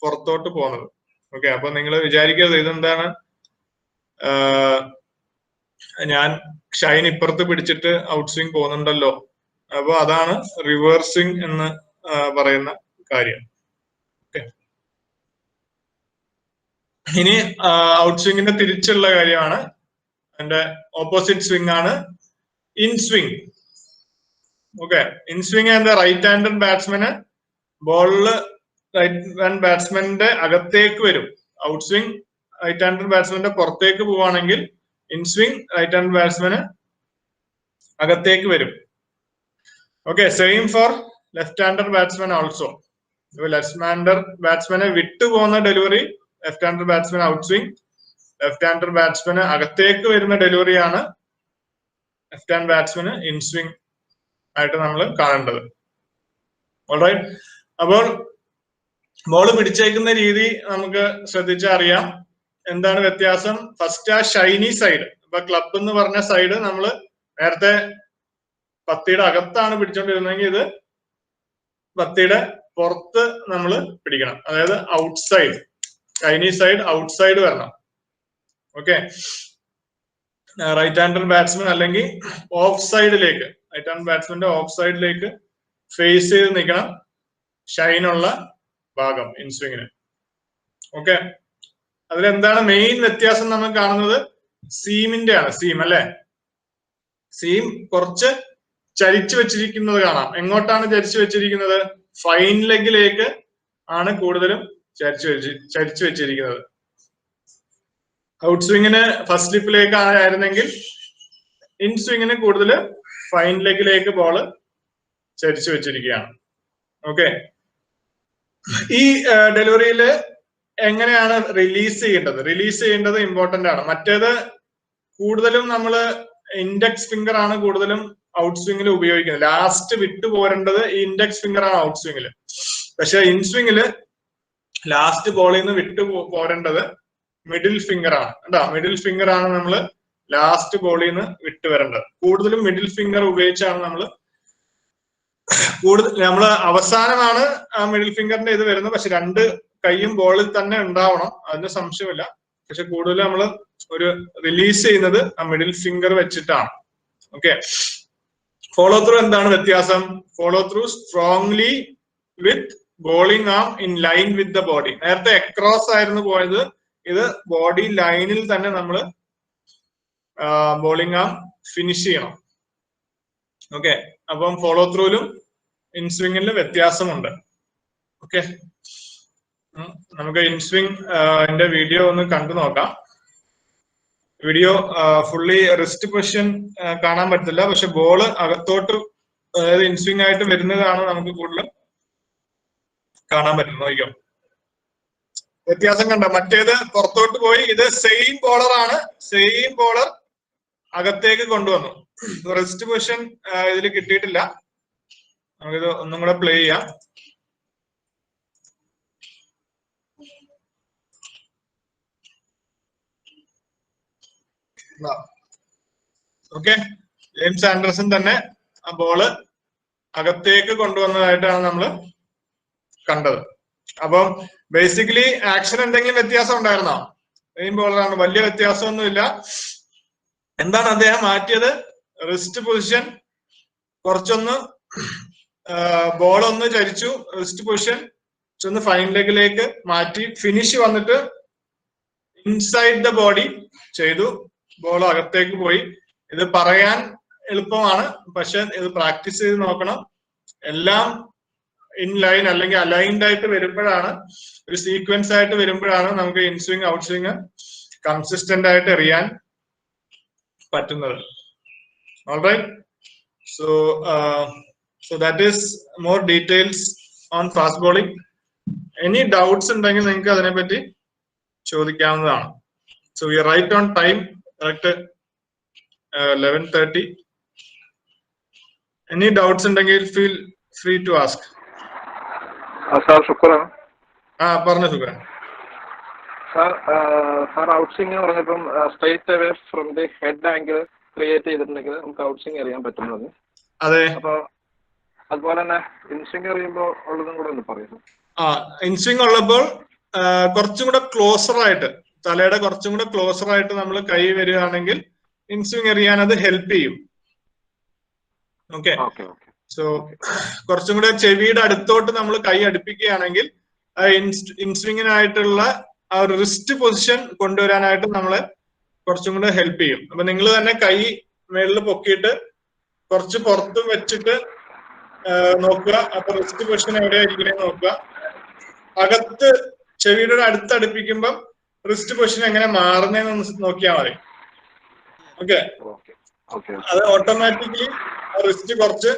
പുറത്തോട്ട് പോകുന്നത്. ഓക്കെ, അപ്പൊ നിങ്ങൾ വിചാരിക്കരുത് ഇതെന്താണ് ഞാൻ ഷൈൻ ഇപ്പുറത്ത് പിടിച്ചിട്ട് ഔട്ട് സ്വിംഗ് പോകുന്നുണ്ടല്ലോ. അപ്പൊ അതാണ് റിവേഴ്സിംഗ് എന്ന് പറയുന്ന കാര്യം. ഇനി ഔട്ട് സ്വിംഗിന്റെ തിരിച്ചുള്ള കാര്യമാണ്, അതിന്റെ ഓപ്പോസിറ്റ് സ്വിംഗ് ആണ് in swing. Okay, in swing എന്താ? റൈറ്റ് ഹാൻഡഡ് ബാറ്റ്സ്മാന് ബോളില് റൈറ്റ് ഹാൻഡ് ബാറ്റ്സ്മാന്റെ അകത്തേക്ക് വരും. ഔട്ട് സ്വിംഗ് റൈറ്റ് ഹാൻഡഡ് ബാറ്റ്സ്മാന്റെ പുറത്തേക്ക് പോവാണെങ്കിൽ ഇൻ സ്വിംഗ് റൈറ്റ് ഹാൻഡ് ബാറ്റ്സ്മാന് അകത്തേക്ക് വരും. Okay, same for left hander batsman also. Left hander ബാറ്റ്സ്മാനെ വിട്ടു പോകുന്ന delivery left hander batsman out swing, left hander ബാറ്റ്സ്മാന് അകത്തേക്ക് വരുന്ന ഡെലിവറിയാണ് ലെഫ്റ്റ് ഹാൻഡ് ബാറ്റ്സ്മാന് ഇൻ സ്വിംഗ് ആയിട്ട് നമ്മൾ കാണേണ്ടത്. ഓൾറൈറ്റ്, അപ്പോൾ ബോൾ പിടിച്ചേക്കുന്ന രീതി നമുക്ക് ശ്രദ്ധിച്ചറിയാം. എന്താണ് വ്യത്യാസം? ഫസ്റ്റ് ആ ഷൈനി സൈഡ്, ഇപ്പൊ ക്ലബ് എന്ന് പറഞ്ഞ സൈഡ് നമ്മൾ നേരത്തെ പത്തിയുടെ അകത്താണ് പിടിച്ചോണ്ടിരുന്നെങ്കിൽ ഇത് പത്തിയുടെ പുറത്ത് നമ്മൾ പിടിക്കണം. അതായത് out side, Shiny side out side വരണം. ഓക്കെ, റൈറ്റ് ഹാൻഡർ ബാറ്റ്സ്മാൻ അല്ലെങ്കിൽ ഓഫ് സൈഡിലേക്ക്, റൈറ്റ് ഹാൻഡ് ബാറ്റ്സ്മാന്റെ ഓഫ് സൈഡിലേക്ക് ഫേസ് ചെയ്ത് നിൽക്കണം ഷൈനുള്ള ഭാഗം ഇൻ സ്വിങ്ങിന്. ഓക്കെ, അതിലെന്താണ് മെയിൻ വ്യത്യാസം നമ്മൾ കാണുന്നത്? സീമിന്റെ ആണ്. സീം അല്ലെ, സീം കുറച്ച് ചരിച്ചു വെച്ചിരിക്കുന്നത് കാണാം. എങ്ങോട്ടാണ് ചരിച്ചു വെച്ചിരിക്കുന്നത്? ഫൈൻ ലെഗിലേക്ക് ആണ് കൂടുതലും ചരിച്ചു വെച്ചിരിക്കുന്നത്. ഔട്ട് സ്വിങ്ങിന് ഫസ്റ്റ് സ്ലിപ്പിലേക്ക് ആയിരുന്നെങ്കിൽ ഇൻ സ്വിങ്ങിന് കൂടുതൽ ഫൈൻ ലെഗിലേക്ക് ബോള് ചരിച്ചു വെച്ചിരിക്കുകയാണ്. ഓക്കെ, ഈ ഡെലിവറിയില് എങ്ങനെയാണ് റിലീസ് ചെയ്യേണ്ടത്? റിലീസ് ചെയ്യേണ്ടത് ഇമ്പോർട്ടന്റ് ആണ്. മറ്റേത് കൂടുതലും നമ്മൾ ഇൻഡെക്സ് ഫിംഗർ ആണ് കൂടുതലും ഔട്ട് സ്വിംഗിൽ ഉപയോഗിക്കുന്നത്. ലാസ്റ്റ് വിട്ടു പോരേണ്ടത് ഈ ഇൻഡെക്സ് ഫിംഗർ ആണ് ഔട്ട് സ്വിംഗിൽ. പക്ഷെ ഇൻ സ്വിംഗില് ലാസ്റ്റ് ബോളിൽ നിന്ന് വിട്ടു പോരേണ്ടത് മിഡിൽ ഫിംഗർ ആണ്. കേട്ടോ, മിഡിൽ ഫിംഗർ ആണ് നമ്മൾ ലാസ്റ്റ് ബോളിൽ നിന്ന് വിട്ടു വരേണ്ടത്. കൂടുതലും മിഡിൽ ഫിംഗർ ഉപയോഗിച്ചാണ് നമ്മൾ അവസാനമാണ് ആ മിഡിൽ ഫിംഗറിന്റെ ഇത് വരുന്നത്. പക്ഷെ രണ്ട് കൈയും ബോളിൽ തന്നെ ഉണ്ടാവണം, അതിന് സംശയമില്ല. പക്ഷെ കൂടുതൽ നമ്മൾ ഒരു റിലീസ് ചെയ്യുന്നത് ആ മിഡിൽ ഫിംഗർ വെച്ചിട്ടാണ്. ഓക്കെ, ഫോളോ ത്രൂ എന്താണ് വ്യത്യാസം? Follow through strongly with bowling arm in line with the body. നേരത്തെ അക്രോസ് ആയിരുന്നു പോയത്, ഇത് ബോഡി ലൈനിൽ തന്നെ നമ്മൾ ബോളിംഗ് ആം ഫിനിഷ് ചെയ്യണം. ഓക്കെ, അപ്പം ഫോളോ ത്രൂലും ഇൻ സ്വിംഗിലും വ്യത്യാസമുണ്ട്. ഓക്കെ, നമുക്ക് ഇൻ സ്വിംഗ് എന്റെ വീഡിയോ ഒന്ന് കണ്ടു നോക്കാം. വീഡിയോ ഫുള്ളി റിസ്റ്റ് പൊസിഷൻ കാണാൻ പറ്റില്ല, പക്ഷെ ബോള് അകത്തോട്ട്, അതായത് ഇൻ സ്വിംഗ് ആയിട്ട് വരുന്നതാണ് നമുക്ക് കൂടുതലും കാണാൻ പറ്റുന്നത്. നോക്കിയോ, വ്യത്യാസം കണ്ട? മറ്റേത് പുറത്തോട്ട് പോയി, ഇത് സെയിം ബോളറാണ്, സെയിം ബോളർ അകത്തേക്ക് കൊണ്ടുവന്നു. റിസ്റ്റ് പൊസിഷൻ ഇതിൽ കിട്ടിയിട്ടില്ല. നമുക്കിത് ഒന്നും കൂടെ പ്ലേ ചെയ്യാം. ഓക്കെ, ജെയിംസ് ആൻഡർസൺ തന്നെ ആ ബോള് അകത്തേക്ക് കൊണ്ടുവന്നതായിട്ടാണ് നമ്മൾ കണ്ടത്. അപ്പം ബേസിക്കലി ആക്ഷൻ എന്തെങ്കിലും വ്യത്യാസം ഉണ്ടായിരുന്നോ? സെയിം ബോളറാണ്, വലിയ വ്യത്യാസമൊന്നുമില്ല. എന്താണ് അദ്ദേഹം മാറ്റിയത്? റിസ്റ്റ് പൊസിഷൻ കുറച്ചൊന്ന്, ബോൾ ഒന്ന് ചരിച്ചു, റിസ്റ്റ് പൊസിഷൻ ഒന്ന് ഫൈൻ ലെഗിലേക്ക് മാറ്റി, ഫിനിഷ് വന്നിട്ട് ഇൻസൈഡ് ദ ബോഡി ചെയ്തു, ബോൾ അകത്തേക്ക് പോയി. ഇത് പറയാൻ എളുപ്പമാണ്, പക്ഷെ ഇത് പ്രാക്ടീസ് ചെയ്ത് നോക്കണം. എല്ലാം ഇൻ ലൈൻ അല്ലെങ്കിൽ അലൈൻഡ് ആയിട്ട് വരുമ്പോഴാണ്, ഒരു സീക്വൻസ് ആയിട്ട് വരുമ്പോഴാണ് നമുക്ക് in swing out swing consistent ആയിട്ട് എറിയാൻ പറ്റുന്നത്. Alright, so that is more details on fast bowling. Any doubts ഉണ്ടെങ്കിൽ നിങ്ങൾക്ക് അതിനെപ്പറ്റി ചോദിക്കാവുന്നതാണ്. So we are right on time, correct 11:30. Any doubts ഉണ്ടെങ്കിൽ feel free to ask. Sir, ശുക്രാൻ. പറഞ്ഞു ശുക്രാൻ. സാർ ഔട്ട് സ്വിംഗ് പറഞ്ഞപ്പം straight away from the head angle create ചെയ്തിട്ടുണ്ടെങ്കിൽ നമുക്ക് out swing അറിയാൻ പറ്റുന്നത്. അതെ, അപ്പൊ അതുപോലെ തന്നെ ഇൻസ്വിംഗ് അറിയുമ്പോൾ ഉള്ളതും കൂടെ ഒന്ന് പറയും. ഇൻസ്വിംഗ് ഉള്ളപ്പോൾ കുറച്ചും കൂടെ ക്ലോസർ ആയിട്ട്, തലയുടെ കുറച്ചും കൂടെ ക്ലോസർ ആയിട്ട് നമ്മൾ കൈ വരികയാണെങ്കിൽ ഇൻസ്വിങ് എറിയാൻ അത് ഹെൽപ്പ് ചെയ്യും. ഓക്കെ, സോ കുറച്ചും കൂടെ ചെവിയുടെ അടുത്തോട്ട് നമ്മൾ കൈ അടുപ്പിക്കുകയാണെങ്കിൽ ഇൻസ്വിങ്ങിനായിട്ടുള്ള ആ ഒരു റിസ്റ്റ് പൊസിഷൻ കൊണ്ടുവരാനായിട്ട് നമ്മളെ കുറച്ചും കൂടെ ഹെൽപ്പ് ചെയ്യും. അപ്പൊ നിങ്ങൾ തന്നെ കൈ മേളിൽ പൊക്കിയിട്ട് കുറച്ച് പുറത്തും വെച്ചിട്ട് നോക്കുക. അപ്പൊ റിസ്റ്റ് പൊസിഷൻ എവിടെയായിരിക്കണേ നോക്കുക. അകത്ത് ചെവിയുടെ അടുത്ത് അടുപ്പിക്കുമ്പോൾ റിസ്റ്റ് പൊസിഷൻ എങ്ങനെ മാറുന്നതെന്ന് നോക്കിയാൽ മതി. ഓക്കെ, അത് ഓട്ടോമാറ്റിക്കലി റിസ്റ്റ് കുറച്ച്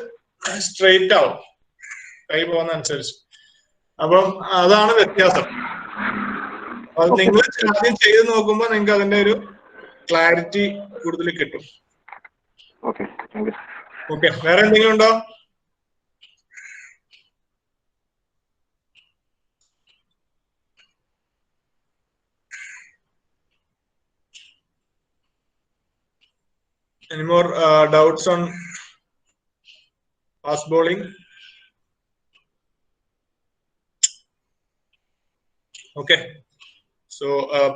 സ്ട്രെയിറ്റ് ആവും കൈ പോകുന്ന അനുസരിച്ച്. അപ്പം അതാണ് വ്യത്യാസം. അത് നിങ്ങൾ ആദ്യം ചെയ്ത് നോക്കുമ്പോൾ നിങ്ങൾക്ക് അതിന്റെ ഒരു ക്ലാരിറ്റി കൂടുതൽ കിട്ടും. ഓക്കെ, വേറെ എന്തെങ്കിലും ഉണ്ടോ? Any more doubts on fast bowling? Okay, so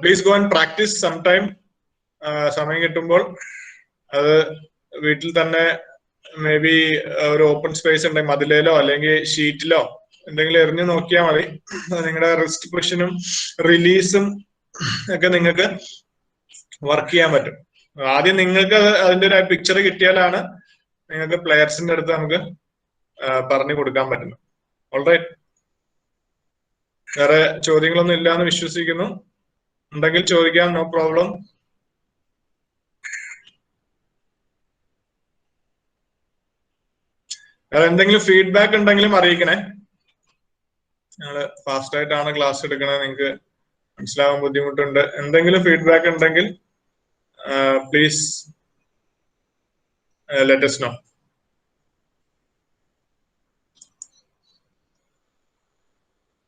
please go and practice sometime. സമയം കിട്ടുമ്പോൾ അത് വീട്ടിൽ തന്നെ മേ ബി ഒരു ഓപ്പൺ സ്പേസ് ഉണ്ടെങ്കിൽ മതിലേലോ അല്ലെങ്കിൽ ഷീറ്റിലോ എന്തെങ്കിലും എറിഞ്ഞു നോക്കിയാൽ മതി. നിങ്ങളുടെ റിസ്റ്റ് പൊസിഷനും റിലീസും ഒക്കെ നിങ്ങൾക്ക് വർക്ക് ചെയ്യാൻ പറ്റും. ആദ്യം നിങ്ങൾക്ക് അതിന്റെ ഒരു പിക്ചർ കിട്ടിയാലാണ് നിങ്ങൾക്ക് പ്ലെയേഴ്സിന്റെ അടുത്ത് നമുക്ക് പറഞ്ഞു കൊടുക്കാൻ പറ്റുന്നത്. ഓൾറൈറ്റ്, വേറെ ചോദ്യങ്ങളൊന്നും ഇല്ലാന്ന് വിശ്വസിക്കുന്നു. ഉണ്ടെങ്കിൽ ചോദിക്കാം, നോ പ്രോബ്ലം. വേറെ എന്തെങ്കിലും ഫീഡ്ബാക്ക് ഉണ്ടെങ്കിലും അറിയിക്കണേ. ഞങ്ങള് ഫാസ്റ്റ് ആയിട്ടാണ് ക്ലാസ് എടുക്കണത്, നിങ്ങൾക്ക് മനസ്സിലാവാൻ ബുദ്ധിമുട്ടുണ്ട്. എന്തെങ്കിലും ഫീഡ്ബാക്ക് ഉണ്ടെങ്കിൽ please let us know.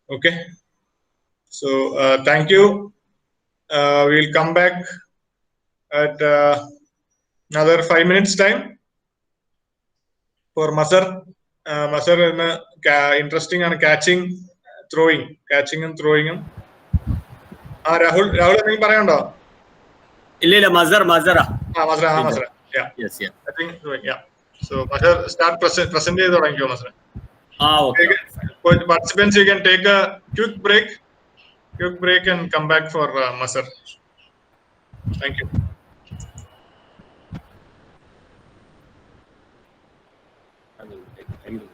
Okay, so thank you. We'll come back at another 5 minutes time for Masar. Masar is interesting on catching and throwing. Rahul എന്തെങ്കിലും പറയാനുണ്ടോ? ഇല്ല, മസറ. Masra. Yeah. Yes. I think, yeah. So, Masar, start present ചെയ്ത് തുടങ്ങിക്കോ Masra. Okay. Participants, you can take a quick break and come back for Masar. Thank you. Thank you.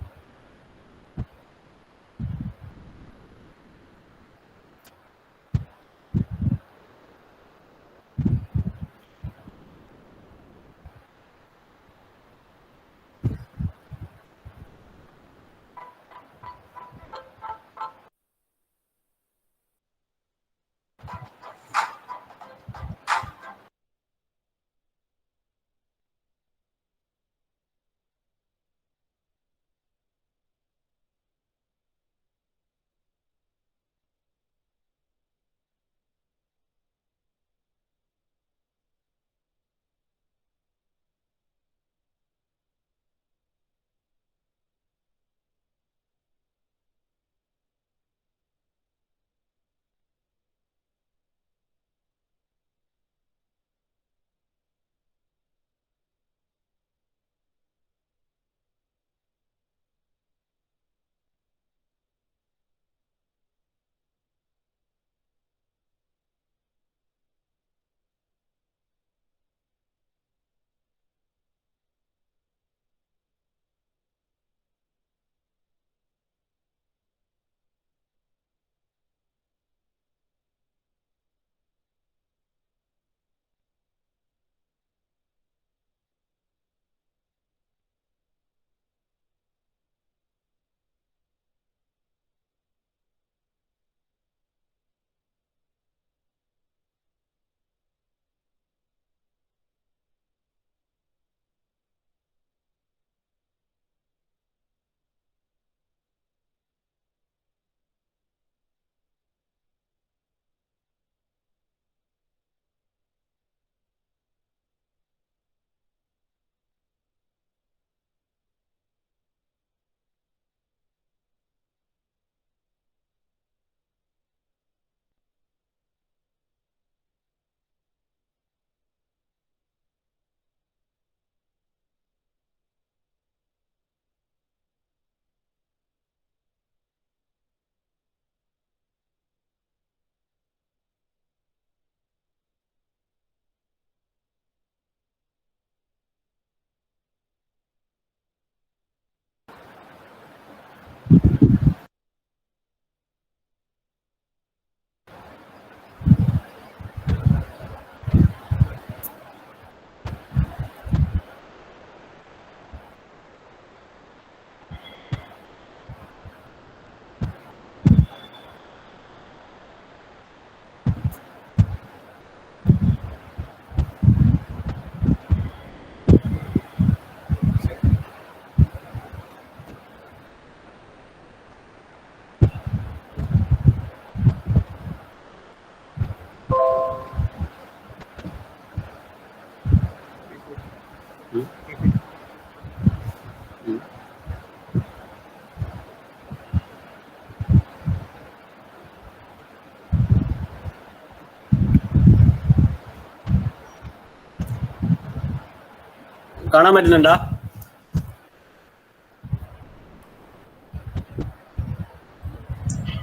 കാണാൻ പറ്റുന്നുണ്ടോ?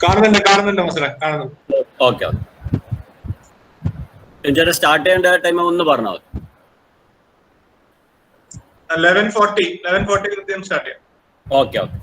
കാണുന്നുണ്ട് മസറ, കാണുന്നുണ്ട്. Okay okay. ചേട്ടാ സ്റ്റാർട്ട് ചെയ്യേണ്ട time ഒന്ന് പറഞ്ഞാൽ മതി. 11:40 കൃത്യം സ്റ്റാർട്ട് ചെയ്യാം. Okay okay.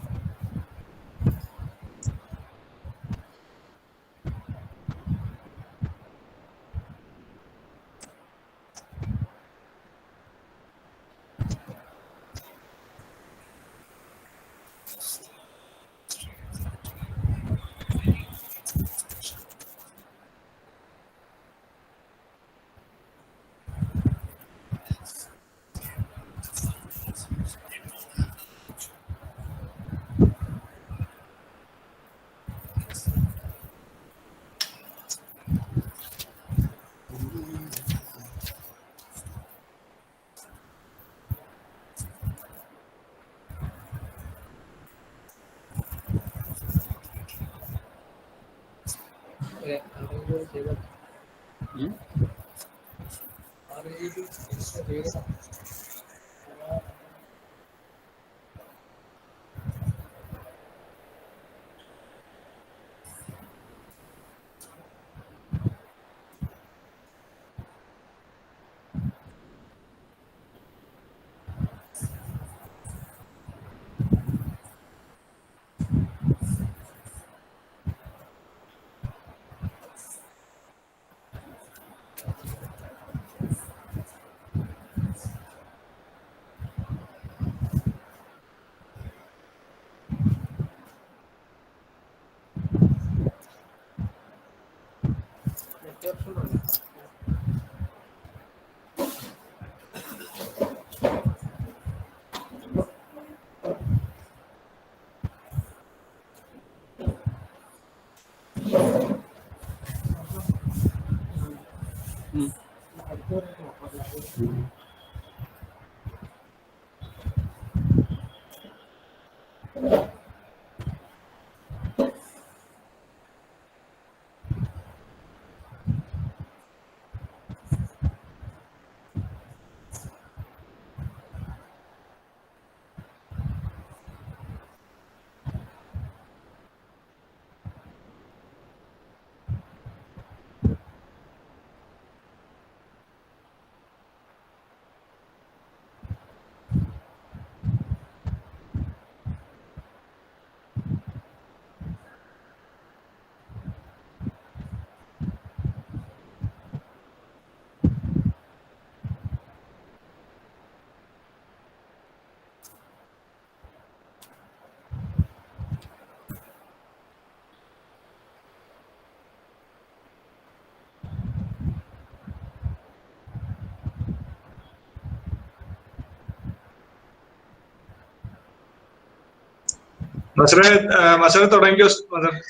മസറ തുടങ്ങിയോ?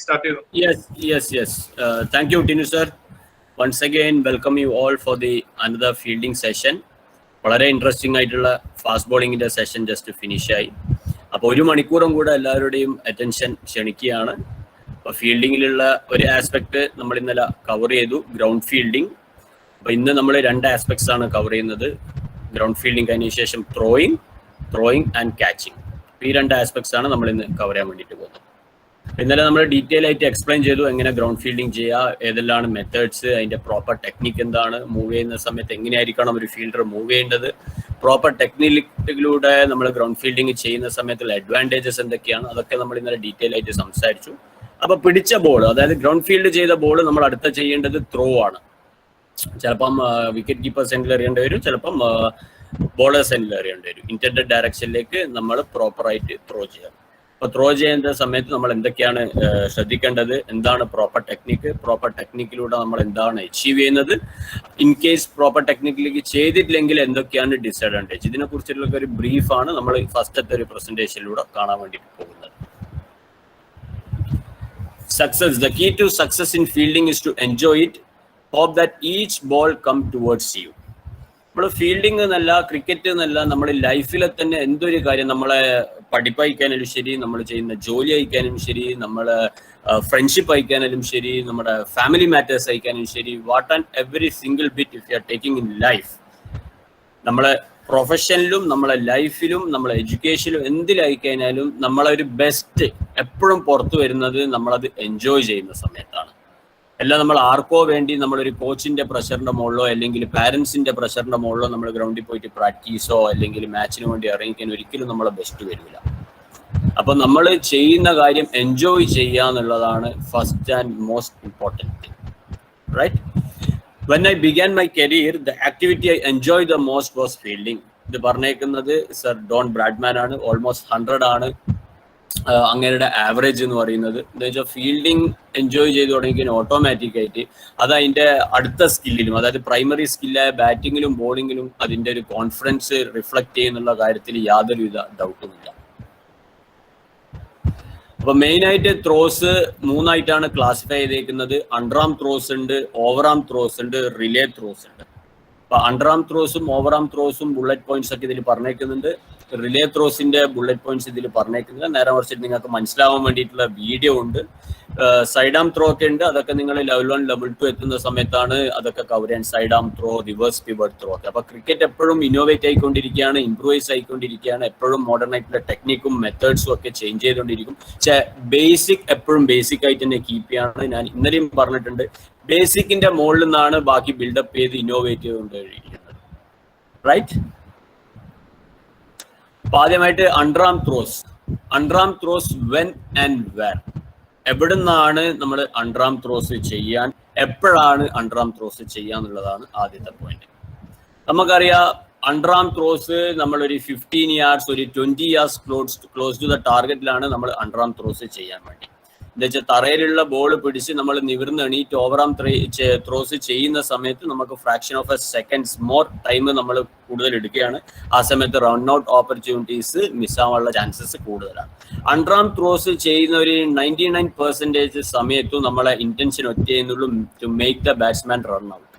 സ്റ്റാർട്ട് ചെയ്തു. Yes. Thank you, Tinu sir. Once again, welcome you all for the another fielding session. വളരെ ഇൻട്രസ്റ്റിംഗ് ആയിട്ടുള്ള ഫാസ്റ്റ് ബോളിങ്ങിന്റെ സെഷൻ ജസ്റ്റ് ഫിനിഷ് ആയി. അപ്പോൾ 1 മണിക്കൂറും കൂടെ എല്ലാവരുടെയും അറ്റൻഷൻ ക്ഷണിക്കുകയാണ്. അപ്പോൾ ഫീൽഡിങ്ങിലുള്ള ഒരു ആസ്പെക്ട് നമ്മൾ ഇന്നലെ കവർ ചെയ്തു, ഗ്രൗണ്ട് ഫീൽഡിംഗ്. അപ്പോൾ ഇന്ന് നമ്മൾ 2 ആസ്പെക്ട്സ് ആണ് കവർ ചെയ്യുന്നത്. ഗ്രൗണ്ട് ഫീൽഡിംഗ് കഴിഞ്ഞ ശേഷം ത്രോയിങ് ആൻഡ് ക്യാച്ചിങ്. ഈ 2 ആസ്പെക്ട്സ് ആണ് നമ്മൾ ഇന്ന് കവർ ചെയ്യാൻ വേണ്ടിയിട്ട് പോകുന്നത്. ഇന്നലെ നമ്മൾ ഡീറ്റെയിൽ ആയിട്ട് എക്സ്പ്ലെയിൻ ചെയ്തു എങ്ങനെ ഗ്രൗണ്ട് ഫീൽഡിംഗ് ചെയ്യുക, ഏതെല്ലാം മെത്തേഡ്സ്, അതിന്റെ പ്രോപ്പർ ടെക്നിക്ക് എന്താണ്, മൂവ് ചെയ്യുന്ന സമയത്ത് എങ്ങനെയായിരിക്കണം ഒരു ഫീൽഡർ മൂവ് ചെയ്യേണ്ടത്, പ്രോപ്പർ ടെക്നിക്കിലൂടെ നമ്മൾ ഗ്രൗണ്ട് ഫീൽഡിംഗ് ചെയ്യുന്ന സമയത്തുള്ള അഡ്വാൻറ്റേജസ് എന്തൊക്കെയാണ്, അതൊക്കെ നമ്മൾ ഇന്നലെ ഡീറ്റെയിൽ ആയിട്ട് സംസാരിച്ചു. അപ്പൊ പിടിച്ച ബോൾ, അതായത് ഗ്രൗണ്ട് ഫീൽഡ് ചെയ്ത ബോൾ നമ്മൾ അടുത്ത ചെയ്യേണ്ടത് ത്രോ ആണ്. ചിലപ്പം വിക്കറ്റ് കീപ്പർ സെന്റിൽ എറിയേണ്ടി വരും, ചിലപ്പം ബോളർ സെന്റിൽ എറിയേണ്ടി വരും. ഇന്റൻഡഡ് ഡയറക്ഷനിലേക്ക് നമ്മൾ പ്രോപ്പറായിട്ട് ത്രോ ചെയ്യണം. അപ്പോൾ ത്രോ ചെയ്യുന്ന സമയത്ത് നമ്മൾ എന്തൊക്കെയാണ് ശ്രദ്ധിക്കേണ്ടത്, എന്താണ് പ്രോപ്പർ ടെക്നിക്കിലൂടെ നമ്മൾ എന്താണ് അച്ചീവ് ചെയ്യുന്നത്, ഇൻ കേസ് പ്രോപ്പർ ടെക്നിക്കിലേക്ക് ചെയ്തിട്ടില്ലെങ്കിൽ എന്തൊക്കെയാണ് ഡിസഡ്വാൻറ്റേജ്, ഇതിനെ കുറിച്ചുള്ള ഒരു ബ്രീഫാണ് നമ്മൾ ഫസ്റ്റത്തെ ഒരു പ്രസന്റേഷനിലൂടെ കാണാൻ വേണ്ടിയിട്ട് പോകുന്നത്. Success. The key to success in fielding is to enjoy it. Hope that each ball come towards you. നമ്മൾ ഫീൽഡിംഗ് എന്നല്ല, ക്രിക്കറ്റ് എന്നല്ല, നമ്മുടെ ലൈഫിലെ തന്നെ എന്തൊരു കാര്യം, നമ്മളെ പഠിപ്പയക്കാനും ശരി, നമ്മൾ ചെയ്യുന്ന ജോലി അയക്കാനും ശരി, നമ്മളെ ഫ്രണ്ട്ഷിപ്പ് അയക്കാനും ശരി, നമ്മുടെ ഫാമിലി മാറ്റേഴ്സ് അയക്കാനും ശരി, what and every single bit if you are taking in life, നമ്മളെ പ്രൊഫഷനിലും നമ്മളെ ലൈഫിലും നമ്മളെ എഡ്യൂക്കേഷനിലും എന്തിലായി കഴിഞ്ഞാലും നമ്മളൊരു ബെസ്റ്റ് എപ്പോഴും പുറത്തു വരുന്നത് നമ്മളത് എൻജോയ് ചെയ്യുന്ന സമയത്താണ്. എല്ലാം നമ്മൾ ആർക്കോ വേണ്ടി നമ്മളൊരു കോച്ചിന്റെ പ്രഷറിന്റെ മുകളിലോ അല്ലെങ്കിൽ പാരന്റ്സിന്റെ പ്രഷറിന്റെ മുകളിലോ നമ്മൾ ഗ്രൗണ്ടിൽ പോയിട്ട് പ്രാക്ടീസോ അല്ലെങ്കിൽ മാച്ചിന് വേണ്ടി ഇറങ്ങിക്കാൻ ഒരിക്കലും നമ്മളെ ബെസ്റ്റ് വരില്ല. അപ്പൊ നമ്മൾ ചെയ്യുന്ന കാര്യം എൻജോയ് ചെയ്യുക എന്നുള്ളതാണ് first and most important thing, right? When I began my career, the activity I enjoyed the most was fielding. ഇത് പറഞ്ഞേക്കുന്നത് സർ ഡോൺ ബ്രാഡ്മാൻ ആണ്. ഓൾമോസ്റ്റ് 100 ആണ് അങ്ങനെയുടെ ആവറേജ് എന്ന് പറയുന്നത്. എന്താ വെച്ചാൽ ഫീൽഡിങ് എൻജോയ് ചെയ്ത് തുടങ്ങിയ ഓട്ടോമാറ്റിക് ആയിട്ട് അത് അതിന്റെ അടുത്ത സ്കില്ലിലും, അതായത് പ്രൈമറി സ്കില്ലായ ബാറ്റിങ്ങിലും ബോളിങ്ങിലും അതിന്റെ ഒരു കോൺഫിഡൻസ് റിഫ്ലക്ട് ചെയ്യുന്നുള്ള കാര്യത്തിൽ യാതൊരുവിധ ഡൗട്ടുമില്ല. അപ്പൊ മെയിൻ ആയിട്ട് ത്രോസ് 3 ആയിട്ടാണ് ക്ലാസിഫൈ ചെയ്തേക്കുന്നത്. അണ്ടർ ആം ത്രോസ് ഉണ്ട്, ഓവർ ആം ത്രോസ് ഉണ്ട്, റിലേ ത്രോസ് ഉണ്ട്. അപ്പൊ under arm ത്രോസും over arm ത്രോസും bullet points ഒക്കെ ഇതിൽ പറഞ്ഞേക്കുന്നുണ്ട്. റിലേ ത്രോസിന്റെ ബുള്ളറ്റ് പോയിന്റ്സ് ഇതിൽ പറഞ്ഞേക്കുന്നില്ല. നേരെ മറിച്ചിട്ട് നിങ്ങൾക്ക് മനസ്സിലാവാൻ വേണ്ടിയിട്ടുള്ള വീഡിയോ ഉണ്ട്. സൈഡ് ആം ത്രോ ഒക്കെ ഉണ്ട്. അതൊക്കെ നിങ്ങൾ ലെവൽ 1 ലെവൽ 2 എത്തുന്ന സമയത്താണ് അതൊക്കെ കവർ ചെയ്യാൻ. സൈഡ് ആം ത്രോ, റിവേഴ്സ് പിവട്ട് ത്രോ ഒക്കെ. അപ്പൊ ക്രിക്കറ്റ് എപ്പോഴും ഇന്നോവേറ്റ് ആയിക്കൊണ്ടിരിക്കുകയാണ്, ഇംപ്രൂവൈസ് ആയിക്കൊണ്ടിരിക്കുകയാണ്. എപ്പോഴും മോഡേൺ ആയിട്ടുള്ള ടെക്നിക്കും മെത്തേഡ്സും ഒക്കെ ചേഞ്ച് ചെയ്തുകൊണ്ടിരിക്കും. പക്ഷേ ബേസിക് എപ്പോഴും ബേസിക് ആയിട്ട് തന്നെ കീപ്പ് ചെയ്യാണ്. ഞാൻ ഇന്നലെയും പറഞ്ഞിട്ടുണ്ട്, ബേസിക്കിന്റെ മുകളിൽ നിന്നാണ് ബാക്കി ബിൽഡപ്പ് ചെയ്ത് ഇന്നോവേറ്റ് ചെയ്തുകൊണ്ടിരിക്കുന്നത്, റൈറ്റ്? അപ്പൊ ആദ്യമായിട്ട് under arm throws when and where, എവിടെ നിന്നാണ് നമ്മൾ അണ്ടർ ആം ത്രോസ് ചെയ്യാൻ, എപ്പോഴാണ് അണ്ടർ ആം ത്രോസ് ചെയ്യാന്നുള്ളതാണ് ആദ്യത്തെ പോയിന്റ്. നമുക്കറിയാം അണ്ടർ ആം ത്രോസ് നമ്മളൊരു 15 yards ഒരു 20 yards ക്ലോസ് ടു ദ ടാർഗറ്റിലാണ് നമ്മൾ അണ്ടർ ആം ത്രോസ് ചെയ്യാൻ വേണ്ടി. എന്താ വെച്ചാൽ തറയിലുള്ള ബോൾ പിടിച്ച് നമ്മൾ നിവർന്ന് എണീറ്റ് ഓവർ ആം ത്രോസ് ചെയ്യുന്ന സമയത്ത് നമുക്ക് fraction of a seconds more time നമ്മൾ കൂടുതൽ എടുക്കുകയാണ്. ആ സമയത്ത് റൺ ഔട്ട് ഓപ്പർച്യൂണിറ്റീസ് മിസ്സാവാനുള്ള ചാൻസസ് കൂടുതലാണ്. അണ്ടർ ആം ത്രോസ് ചെയ്യുന്ന ഒരു 99% സമയത്തും നമ്മളെ ഇന്റൻഷൻ ഒറ്റയുന്നുള്ളൂ, to make the batsman run out.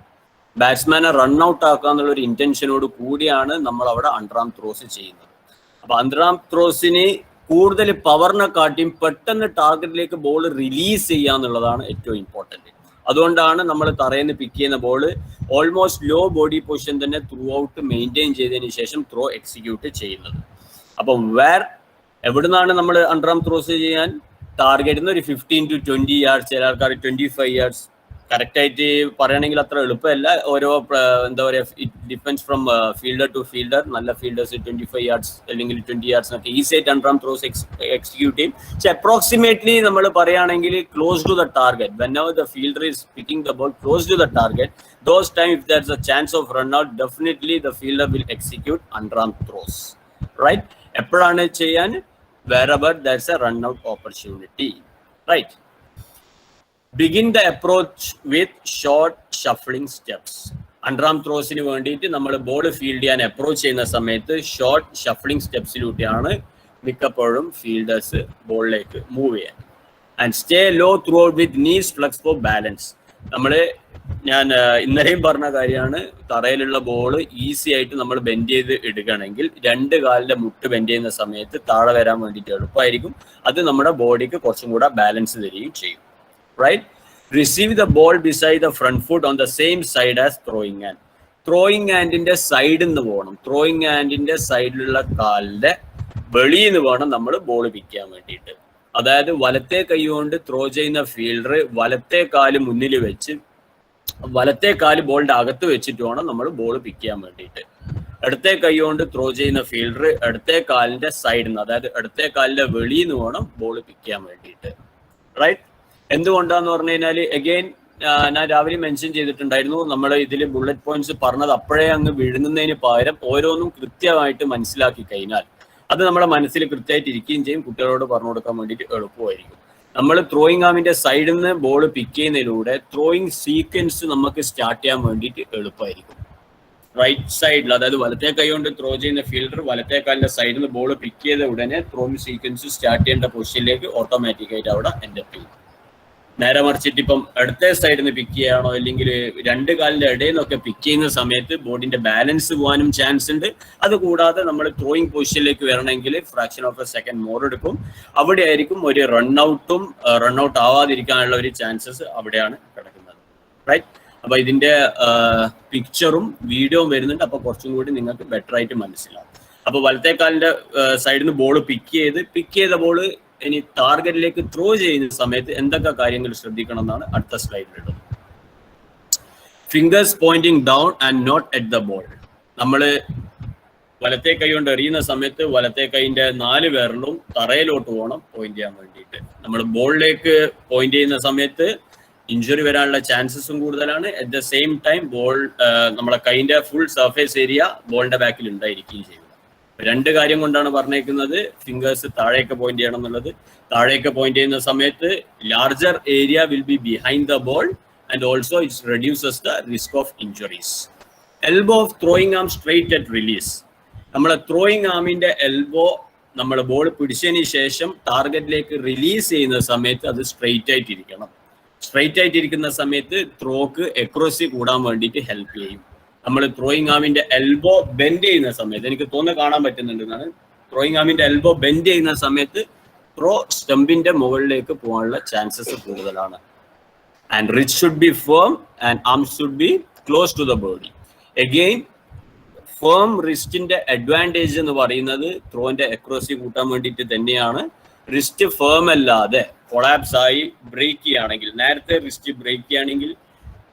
ബാറ്റ്സ്മാനെ റൺ ഔട്ട് ആക്കുക എന്നുള്ള ഒരു ഇന്റൻഷനോട് കൂടിയാണ് നമ്മൾ അവിടെ അണ്ടർ ആം ത്രോസ് ചെയ്യുന്നത്. അപ്പൊ അണ്ടർ ആം ത്രോസിന് കൂടുതൽ പവറിനെ കാട്ടിയും പെട്ടെന്ന് ടാർഗറ്റിലേക്ക് ബോൾ റിലീസ് ചെയ്യുക എന്നുള്ളതാണ് ഏറ്റവും ഇമ്പോർട്ടൻറ്റ്. അതുകൊണ്ടാണ് നമ്മൾ തറയിൽ നിന്ന് പിക്ക് ചെയ്യുന്ന ball almost low body position തന്നെ ത്രൂ ഔട്ട് മെയിൻറ്റെയിൻ ചെയ്തതിന് ശേഷം ത്രോ എക്സിക്യൂട്ട് ചെയ്യുന്നത്. അപ്പം എവിടെ നിന്നാണ് നമ്മൾ അണ്ടർ ആം ത്രോസ് ചെയ്യാൻ? ടാർഗറ്റിൽ നിന്ന് ഒരു 15 to 20 yards, ചില ആൾക്കാർ 25 yards. കറക്റ്റായിട്ട് പറയുകയാണെങ്കിൽ അത്ര എളുപ്പമല്ല. ഓരോ എന്താ പറയുക, it depends from fielder to fielder. നല്ല ഫീൽഡേഴ്സ് 25 yards അല്ലെങ്കിൽ 20 yards ഒക്കെ ഈസി ആയിട്ട് അണ്ടർ ആം ത്രോസ് എക്സിക്യൂട്ട് ചെയ്യും. പക്ഷെ അപ്രോക്സിമേറ്റ്ലി നമ്മൾ പറയുകയാണെങ്കിൽ close to the target, whenever the fielder is picking the ball close to the target, those time if there's a chance of run out, definitely the fielder will execute under arm throws, right? എപ്പോഴാണ് ചെയ്യാൻ? wherever there's a run out opportunity, right? Begin the approach with short shuffling steps. Under arm ത്രോസിന് വേണ്ടിയിട്ട് നമ്മൾ ball field ചെയ്യാൻ approach ചെയ്യുന്ന സമയത്ത് short shuffling സ്റ്റെപ്സിലൂടെയാണ് മിക്കപ്പോഴും ഫീൽഡേഴ്സ് ബോളിലേക്ക് മൂവ് ചെയ്യാൻ. And stay low throughout with knees flex for balance. ഞാൻ ഇന്നലെയും പറഞ്ഞ കാര്യമാണ്, തറയിലുള്ള ബോൾ ഈസി ആയിട്ട് നമ്മൾ ബെൻഡ് ചെയ്ത് എടുക്കുകയാണെങ്കിൽ 2 കാലിന്റെ മുട്ട് ബെൻഡ് ചെയ്യുന്ന സമയത്ത് താഴെ വരാൻ വേണ്ടിയിട്ട് എളുപ്പമായിരിക്കും. അത് നമ്മുടെ ബോഡിക്ക് കുറച്ചും കൂടെ ബാലൻസ് തരികയും ചെയ്യും, right? Receive the ball beside the front foot on the same side as throwing hand. Throwing handന്റെ സൈഡിൽ നിന്ന് പോകണം. ത്രോയിങ് ഹാൻഡിന്റെ സൈഡിലുള്ള കാലിന്റെ വെളിയിൽ നിന്ന് വേണം നമ്മൾ ബോൾ പിക്ക് ചെയ്യാൻ വേണ്ടിയിട്ട്. അതായത് വലത്തെ കൈ കൊണ്ട് ത്രോ ചെയ്യുന്ന ഫീൽഡർ വലത്തെ കാല് മുന്നിൽ വെച്ച് വലത്തെ കാല് ബോളിന്റെ അകത്ത് വെച്ചിട്ട് വേണം നമ്മൾ ബോൾ പിക്ക് ചെയ്യാൻ വേണ്ടിയിട്ട്. ഇടത്തെ കൈ കൊണ്ട് ത്രോ ചെയ്യുന്ന ഫീൽഡർ ഇടത്തെ കാലിന്റെ സൈഡിൽ നിന്ന്, അതായത് ഇടത്തെ കാലിന്റെ വെളിയിൽ നിന്ന് വേണം ബോൾ പിക്ക് ചെയ്യാൻ വേണ്ടിയിട്ട്, റൈറ്റ്? എന്തുകൊണ്ടാന്ന് പറഞ്ഞു കഴിഞ്ഞാൽ അഗെയിൻ ഞാൻ രാവിലെ മെൻഷൻ ചെയ്തിട്ടുണ്ടായിരുന്നു, നമ്മൾ ഇതിൽ ബുള്ളറ്റ് പോയിന്റ്സ് പറഞ്ഞത് അപ്പോഴേ അങ്ങ് വിഴുങ്ങുന്നതിന് പകരം ഓരോന്നും കൃത്യമായിട്ട് മനസ്സിലാക്കി കഴിഞ്ഞാൽ അത് നമ്മുടെ മനസ്സിൽ കൃത്യമായിട്ട് ഇരിക്കുകയും ചെയ്യും. കുട്ടികളോട് പറഞ്ഞു കൊടുക്കാൻ വേണ്ടിയിട്ട് എളുപ്പമായിരിക്കും. നമ്മൾ ത്രോയിങ് ആമിന്റെ സൈഡിൽ നിന്ന് ബോൾ പിക്ക് ചെയ്യുന്നതിലൂടെ ത്രോയിങ് സീക്വൻസ് നമുക്ക് സ്റ്റാർട്ട് ചെയ്യാൻ വേണ്ടിയിട്ട് എളുപ്പമായിരിക്കും. റൈറ്റ് സൈഡിൽ, അതായത് വലത്തെ കൈ കൊണ്ട് ത്രോ ചെയ്യുന്ന ഫീൽഡർ വലത്തെ കാലിന്റെ സൈഡിൽ നിന്ന് ബോൾ പിക്ക് ചെയ്ത ഉടനെ ത്രോയിങ് സീക്വൻസ് സ്റ്റാർട്ട് ചെയ്യേണ്ട പൊസിഷനിലേക്ക് ഓട്ടോമാറ്റിക്കായിട്ട് അവിടെ എൻഡപ്പ് ചെയ്യും. നേരെ മറിച്ചിട്ട് ഇപ്പം ഇടത്തെ സൈഡിൽ നിന്ന് പിക്ക് ചെയ്യാനോ അല്ലെങ്കിൽ 2 കാലിന്റെ ഇടയിൽ നിന്നൊക്കെ പിക്ക് ചെയ്യുന്ന സമയത്ത് ബോഡിന്റെ ബാലൻസ് പോകാനും ചാൻസ് ഉണ്ട്. അതുകൂടാതെ നമ്മൾ ത്രോയിങ് പൊസിഷനിലേക്ക് വരണമെങ്കിൽ fraction of A second more എടുക്കും. അവിടെ ആയിരിക്കും ഒരു റൺ ഔട്ട് ആവാതിരിക്കാനുള്ള ഒരു ചാൻസസ് അവിടെയാണ് കിടക്കുന്നത്, റൈറ്റ്? അപ്പൊ ഇതിന്റെ പിക്ചറും വീഡിയോയും വരുന്നുണ്ട്. അപ്പൊ കുറച്ചും കൂടി നിങ്ങൾക്ക് ബെറ്റർ ആയിട്ട് മനസ്സിലാവും. അപ്പൊ വലത്തെ കാലിന്റെ സൈഡിൽ നിന്ന് ബോൾ പിക്ക് ചെയ്ത ബോൾ ഇനി ടാർഗറ്റിലേക്ക് ത്രോ ചെയ്യുന്ന സമയത്ത് എന്തൊക്കെ കാര്യങ്ങൾ ശ്രദ്ധിക്കണം എന്നാണ് അടുത്ത സ്ലൈഡിലുള്ളത്. Fingers pointing down and not at the ball. നമ്മള് വലത്തെ കൈ കൊണ്ട് എറിയുന്ന സമയത്ത് വലത്തെ കൈന്റെ 4 വിരലും തറയിലോട്ട് പോകണം പോയിന്റ് ചെയ്യാൻ വേണ്ടിയിട്ട്. നമ്മൾ ബോളിലേക്ക് പോയിന്റ് ചെയ്യുന്ന സമയത്ത് ഇഞ്ചുറി വരാനുള്ള ചാൻസസും കൂടുതലാണ്. At the same time ball നമ്മളെ കൈന്റെ ഫുൾ സർഫേസ് ഏരിയ ബോളിന്റെ ബാക്കിൽ ഉണ്ടായിരിക്കുകയും ചെയ്യും. 2 കാര്യം കൊണ്ടാണ് പറഞ്ഞേക്കുന്നത് ഫിംഗേഴ്സ് താഴേക്ക് പോയിന്റ് ചെയ്യണം എന്നുള്ളത്. താഴേക്ക് പോയിന്റ് ചെയ്യുന്ന സമയത്ത് larger area will be behind the ball and also it's reduces the risk of injuries. Elbow of throwing arm straight at release. നമ്മളെ ത്രോയിങ് ആമിന്റെ എൽബോ നമ്മൾ ബോൾ പിടിച്ചതിന് ശേഷം ടാർഗറ്റിലേക്ക് റിലീസ് ചെയ്യുന്ന സമയത്ത് അത് സ്ട്രെയിറ്റ് ആയിട്ടിരിക്കണം. സ്ട്രെയിറ്റ് ആയിട്ടിരിക്കുന്ന സമയത്ത് ത്രോക്ക് എക്രോസി കൂടാൻ വേണ്ടിയിട്ട് ഹെൽപ്പ് ചെയ്യും. നമ്മൾ ത്രോയിങ് ആമിന്റെ എൽബോ ബെൻഡ് ചെയ്യുന്ന സമയത്ത് എനിക്ക് തോന്നുന്നു കാണാൻ പറ്റുന്നുണ്ടെന്നാണ്. ത്രോയിങ് ആമിന്റെ എൽബോ ബെൻഡ് ചെയ്യുന്ന സമയത്ത് ത്രോ സ്റ്റംപിന്റെ മുകളിലേക്ക് പോകാനുള്ള ചാൻസസ് കൂടുതലാണ്. And wrist should be firm and arms should be close to the body. Again firm റിസ്റ്റിന്റെ അഡ്വാൻറ്റേജ് എന്ന് പറയുന്നത് ത്രോന്റെ എക്രോസി കൂട്ടാൻ വേണ്ടിയിട്ട് തന്നെയാണ്. റിസ്റ്റ് ഫേം അല്ലാതെ കൊളാപ്സ് ആയി ബ്രേക്ക് ചെയ്യുകയാണെങ്കിൽ, നേരത്തെ റിസ്റ്റ് ബ്രേക്ക് ചെയ്യുകയാണെങ്കിൽ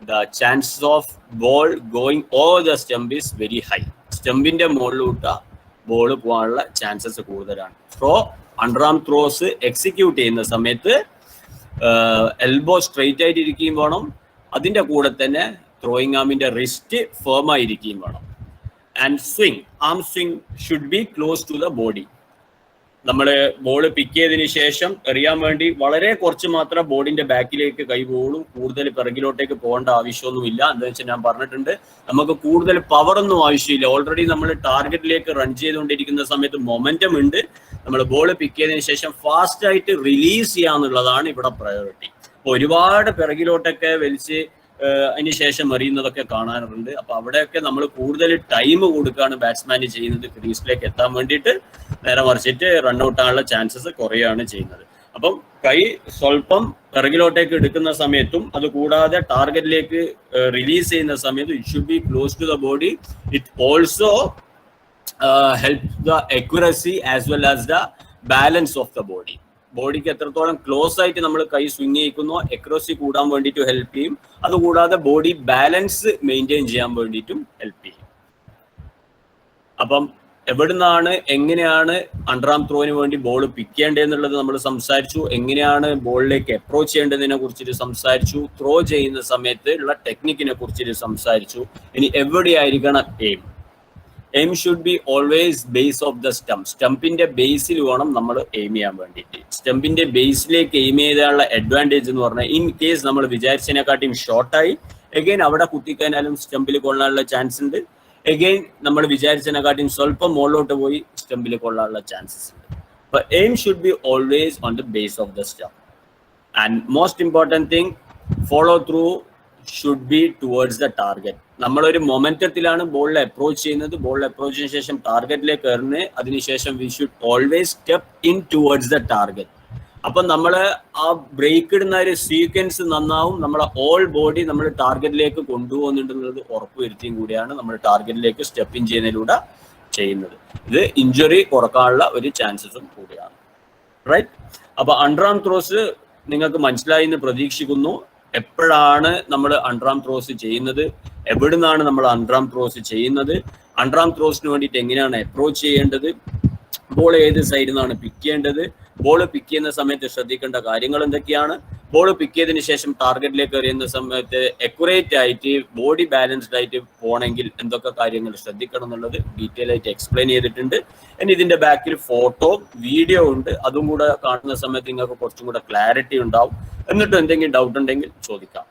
the chances of ball going over the stump is very high. സ്റ്റംപിന്റെ മുകളിലോട്ട് ബോൾ പോകാനുള്ള ചാൻസസ് കൂടുതലാണ്. അണ്ടർആം ത്രോസ് എക്സിക്യൂട്ട് ചെയ്യുന്ന സമയത്ത് എൽബോ സ്ട്രെയിറ്റ് ആയിട്ട് ഇരിക്കുകയും വേണം. അതിന്റെ കൂടെ തന്നെ ത്രോയിങ് ആമിന്റെ റിസ്റ്റ് ഫേം ആയിരിക്കുകയും വേണം. And swing, arm swing should be close to the body. നമ്മൾ ബോൾ പിക്ക് ചെയ്തതിന് ശേഷം എറിയാൻ വേണ്ടി വളരെ കുറച്ച് മാത്രം ബോഡിന്റെ ബാക്കിലേക്ക് കൈ പോകും. കൂടുതൽ പിറകിലോട്ടേക്ക് പോകേണ്ട ആവശ്യമൊന്നുമില്ല. എന്താ വെച്ചാൽ ഞാൻ പറഞ്ഞിട്ടുണ്ട്, നമുക്ക് കൂടുതൽ പവർ ഒന്നും ആവശ്യമില്ല. ഓൾറെഡി നമ്മൾ ടാർഗറ്റിലേക്ക് റൺ ചെയ്തുകൊണ്ടിരിക്കുന്ന സമയത്ത് മൊമെന്റം ഉണ്ട്. നമ്മൾ ബോൾ പിക്ക് ചെയ്തതിന് ശേഷം ഫാസ്റ്റ് ആയിട്ട് റിലീസ് ചെയ്യാന്നുള്ളതാണ് ഇവിടെ പ്രയോറിറ്റി. അപ്പോൾ ഒരുപാട് പിറകിലോട്ടൊക്കെ വലിച്ച് അതിന് ശേഷം എറിയുന്നതൊക്കെ കാണാറുണ്ട്. അപ്പൊ അവിടെയൊക്കെ നമ്മൾ കൂടുതൽ ടൈം കൊടുക്കുകയാണ് ബാറ്റ്സ്മാന് ചെയ്യുന്നത് ക്രീസിലേക്ക് എത്താൻ വേണ്ടിയിട്ട്. നേരെ മറിച്ചിട്ട് റൺഔട്ട് ആകാനുള്ള ചാൻസസ് കുറയാണ് ചെയ്യുന്നത്. അപ്പം കൈ സ്വല്പം പിറകിലോട്ടേക്ക് എടുക്കുന്ന സമയത്തും അത് കൂടാതെ ടാർഗറ്റിലേക്ക് റിലീസ് ചെയ്യുന്ന സമയത്തും it should be close to the body. It also help the accuracy as well as the balance of the body. ബോഡിക്ക് എത്രത്തോളം ക്ലോസ് ആയിട്ട് നമ്മൾ കൈ സ്വിങ് ചെയ്യിക്കുന്നോ അക്യുറസി കൂടാൻ വേണ്ടിയിട്ട് ഹെൽപ്പ് ചെയ്യും. അതുകൂടാതെ ബോഡി ബാലൻസ് മെയിൻറ്റെയിൻ ചെയ്യാൻ വേണ്ടിയിട്ടും ഹെൽപ്പ് ചെയ്യും. അപ്പം എവിടുന്നാണ് എങ്ങനെയാണ് അണ്ടർആം ത്രോന് വേണ്ടി ബോൾ പിക്ക് ചെയ്യേണ്ടതെന്നുള്ളത് നമ്മൾ സംസാരിച്ചു. എങ്ങനെയാണ് ബോളിലേക്ക് അപ്രോച്ച് ചെയ്യേണ്ടതിനെ കുറിച്ചിട്ട് സംസാരിച്ചു. ത്രോ ചെയ്യുന്ന സമയത്ത് ഉള്ള ടെക്നിക്കിനെ കുറിച്ചിട്ട് സംസാരിച്ചു. ഇനി എവിടെയായിരിക്കണം aim? Aim should be always base of the stump. സ്റ്റംപിന്റെ ബേസിൽ വേണം നമ്മൾ എയിം ചെയ്യാൻ വേണ്ടിയിട്ട്. സ്റ്റംപിന്റെ ബേസിലേക്ക് എയിം ചെയ്താലുള്ള അഡ്വാൻറ്റേജ് എന്ന് പറഞ്ഞാൽ ഇൻ കേസ് നമ്മൾ വിചാരിച്ചതിനെക്കാട്ടിയും ഷോർട്ടായി എഗെയിൻ അവിടെ കുത്തിക്കഴിഞ്ഞാലും സ്റ്റംപിൽ കൊള്ളാനുള്ള ചാൻസ് ഉണ്ട്. എഗെയിൻ നമ്മൾ വിചാരിച്ചതിനെക്കാട്ടിയും സ്വല്പം മുകളിലോട്ട് പോയി സ്റ്റംപിൽ കൊള്ളാനുള്ള ചാൻസസ് ഉണ്ട്. അപ്പൊ aim should be always on the base of the stump. And most important thing, follow through should B towards the target. നമ്മളൊരു മൊമെന്റത്തിലാണ് ബോളിൽ അപ്രോച്ച് ചെയ്യുന്നത്. ബോളിൽ അപ്രോച്ചിന് ശേഷം ടാർഗറ്റിലേക്ക് എറിഞ്ഞ് അതിനുശേഷം we should always step in towards the target. അപ്പൊ നമ്മൾ ആ ബ്രേക്ക് ഇടുന്ന ഒരു സീക്വൻസ് നന്നാവും. നമ്മളെ ഓൾ ബോഡി നമ്മൾ ടാർഗറ്റിലേക്ക് കൊണ്ടുപോകുന്നുണ്ടെന്നുള്ളത് ഉറപ്പുവരുത്തിയും കൂടിയാണ് നമ്മൾ ടാർഗറ്റിലേക്ക് സ്റ്റെപ്പ് ഇൻ ചെയ്യുന്നതിലൂടെ ചെയ്യുന്നത്. ഇത് ഇഞ്ചുറി കുറക്കാനുള്ള ഒരു ചാൻസസും കൂടിയാണ്. റൈറ്റ്. അപ്പൊ അണ്ടർആം ത്രോസ് നിങ്ങൾക്ക് മനസ്സിലായി എന്ന് പ്രതീക്ഷിക്കുന്നു. എപ്പോഴാണ് നമ്മൾ അണ്ടർആം ത്രോസ് ചെയ്യുന്നത്, എവിടുന്നാണ് നമ്മൾ അണ്ടർആം ത്രോസ് ചെയ്യുന്നത്, അണ്ടർആം ത്രോസിന് വേണ്ടിയിട്ട് എങ്ങനെയാണ് അപ്രോച്ച് ചെയ്യേണ്ടത്, ബോൾ ഏത് സൈഡിൽ നിന്നാണ് പിക്ക് ചെയ്യേണ്ടത്, ബോൾ പിക്ക് ചെയ്യുന്ന സമയത്ത് ശ്രദ്ധിക്കേണ്ട കാര്യങ്ങൾ എന്തൊക്കെയാണ്, ബോൾ പിക്ക് ചെയ്തതിന് ശേഷം ടാർഗറ്റിലേക്ക് എറിയുന്ന സമയത്ത് അക്യുറേറ്റ് ആയിട്ട് ബോഡി ബാലൻസ്ഡ് ആയിട്ട് പോകണമെങ്കിൽ എന്തൊക്കെ കാര്യങ്ങൾ ശ്രദ്ധിക്കണം എന്നുള്ളത് ഡീറ്റെയിൽ ആയിട്ട് എക്സ്പ്ലെയിൻ ചെയ്തിട്ടുണ്ട്. ഇനി ഇതിന്റെ ബാക്കിൽ ഫോട്ടോ വീഡിയോ ഉണ്ട്. അതും കൂടെ കാണുന്ന സമയത്ത് നിങ്ങൾക്ക് കുറച്ചും കൂടെ ക്ലാരിറ്റി ഉണ്ടാവും. എന്നിട്ട് എന്തെങ്കിലും ഡൗട്ട് ഉണ്ടെങ്കിൽ ചോദിക്കാം.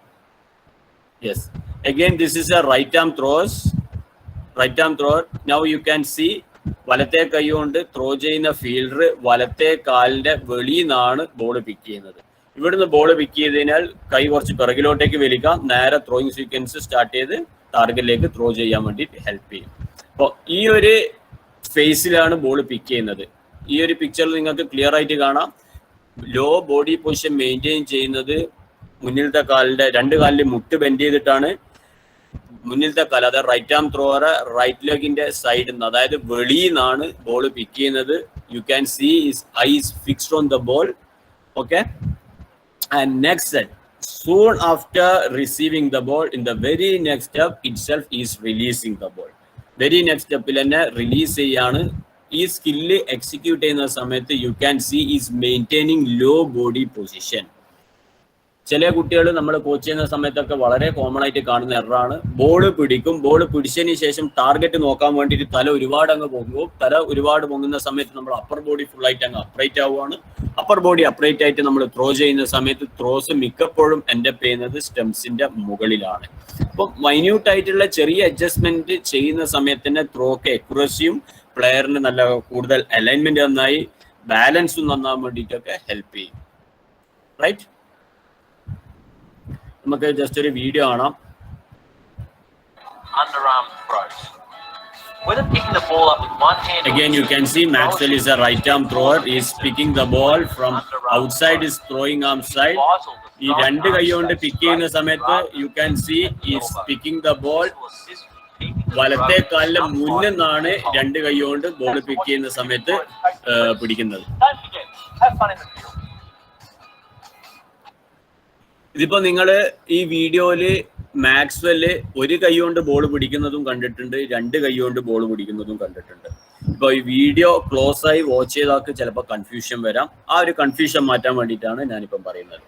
Yes, again this is a right arm throws. Right arm throw. Now you can see വലത്തെ കൈ കൊണ്ട് ത്രോ ചെയ്യുന്ന ഫീൽഡർ വലത്തെ കാലിന്റെ വെളിയിൽ നിന്നാണ് ബോൾ പിക്ക് ചെയ്യുന്നത്. ഇവിടുന്ന് ബോൾ പിക്ക് ചെയ്തതിനാൽ കൈ കുറച്ച് പിറകിലോട്ടേക്ക് വലിക്കാം. നേരെ ത്രോയിങ് സീക്വൻസ് സ്റ്റാർട്ട് ചെയ്ത് ടാർഗറ്റിലേക്ക് ത്രോ ചെയ്യാൻ വേണ്ടിയിട്ട് ഹെൽപ്പ് ചെയ്യും. അപ്പോൾ ഈ ഒരു ഫേസിലാണ് ബോൾ പിക്ക് ചെയ്യുന്നത്. ഈ ഒരു പിക്ചറിൽ നിങ്ങൾക്ക് ക്ലിയർ ആയിട്ട് കാണാം. ലോ ബോഡി പൊസിഷൻ മെയിൻറ്റെയിൻ ചെയ്യുന്നത് മുന്നിലത്തെ കാലിന്റെ 2 കാലിന്റെ മുട്ട് ബെൻഡ് ചെയ്തിട്ടാണ്. മുന്നിലത്തെ കാല്, അതായത് റൈറ്റ് ആം ത്രോവർ റൈറ്റ് ലെഗിന്റെ സൈഡിൽ നിന്ന്, അതായത് വെളിയിൽ നിന്നാണ് ബോൾ പിക്ക് ചെയ്യുന്നത്. You can see his eyes fixed on the ball. Okay, and next set, soon after receiving the ball, in the very next step itself is releasing the ball. Very next step il enna release cheyയാണ്. ഈ skill execute ചെയ്യുന്ന സമയത്ത് you can see is maintaining low body position. ചില കുട്ടികൾ നമ്മൾ coach ചെയ്യുന്ന സമയത്തൊക്കെ വളരെ കോമൺ ആയിട്ട് കാണുന്ന എററാണ്. ബോൾ പിടിക്കും, ബോൾ പിടിച്ചതിന് ശേഷം ടാർഗറ്റ് നോക്കാൻ വേണ്ടിയിട്ട് തല ഒരുപാട് അങ്ങ് പോകുമ്പോൾ, തല ഒരുപാട് പൊങ്ങുന്ന സമയത്ത് നമ്മൾ അപ്പർ ബോഡി ഫുൾ ആയിട്ട് അങ്ങ് അപ്രൈറ്റ് ആവുകയാണ്. അപ്പർ ബോഡി അപ്രൈറ്റ് ആയിട്ട് നമ്മൾ ത്രോ ചെയ്യുന്ന സമയത്ത് ത്രോസ് മിക്കപ്പോഴും എൻഡപ്പ് ചെയ്യുന്നത് സ്റ്റെംസിന്റെ മുകളിലാണ്. അപ്പം മൈന്യൂട്ട് ആയിട്ടുള്ള ചെറിയ അഡ്ജസ്റ്റ്മെന്റ് ചെയ്യുന്ന സമയത്ത് തന്നെ ത്രോക്ക് അക്യുറസിയും പ്ലെയറിന് നല്ല കൂടുതൽ അലൈൻമെന്റ് നന്നായി ബാലൻസും നന്നാൻ വേണ്ടിയിട്ടൊക്കെ ഹെൽപ്പ് ചെയ്യും. റൈറ്റ്, നമുക്ക് ജസ്റ്റ് ഒരു വീഡിയോ കാണാം. Underarm throws. Whether picking the ball up with one hand. Again, you can see Maxwell is a right arm thrower. He is picking the ball from outside his throwing arm side. ഈ രണ്ട് കൈ കൊണ്ട് pick ചെയ്യുന്ന സമയത്ത് you can see is picking the ball. വലത്തെ കാലിന്റെ മുന്നിൽ നിന്നാണ് രണ്ട് കൈ കൊണ്ട് ബോൾ പിക്ക് ചെയ്യുന്ന സമയത്ത് പിടിക്കുന്നത്. ഇതിപ്പോ നിങ്ങള് ഈ വീഡിയോയില് മാക്സ്വെല് ഒരു കൈ കൊണ്ട് ബോൾ പിടിക്കുന്നതും കണ്ടിട്ടുണ്ട്, രണ്ട് കൈ കൊണ്ട് ബോൾ പിടിക്കുന്നതും കണ്ടിട്ടുണ്ട്. ഇപ്പൊ ഈ വീഡിയോ ക്ലോസ് ആയി വാച്ച് ചെയ്താൽ ചിലപ്പോൾ കൺഫ്യൂഷൻ വരാം. ആ ഒരു കൺഫ്യൂഷൻ മാറ്റാൻ വേണ്ടിയിട്ടാണ് ഞാനിപ്പം പറയുന്നത്.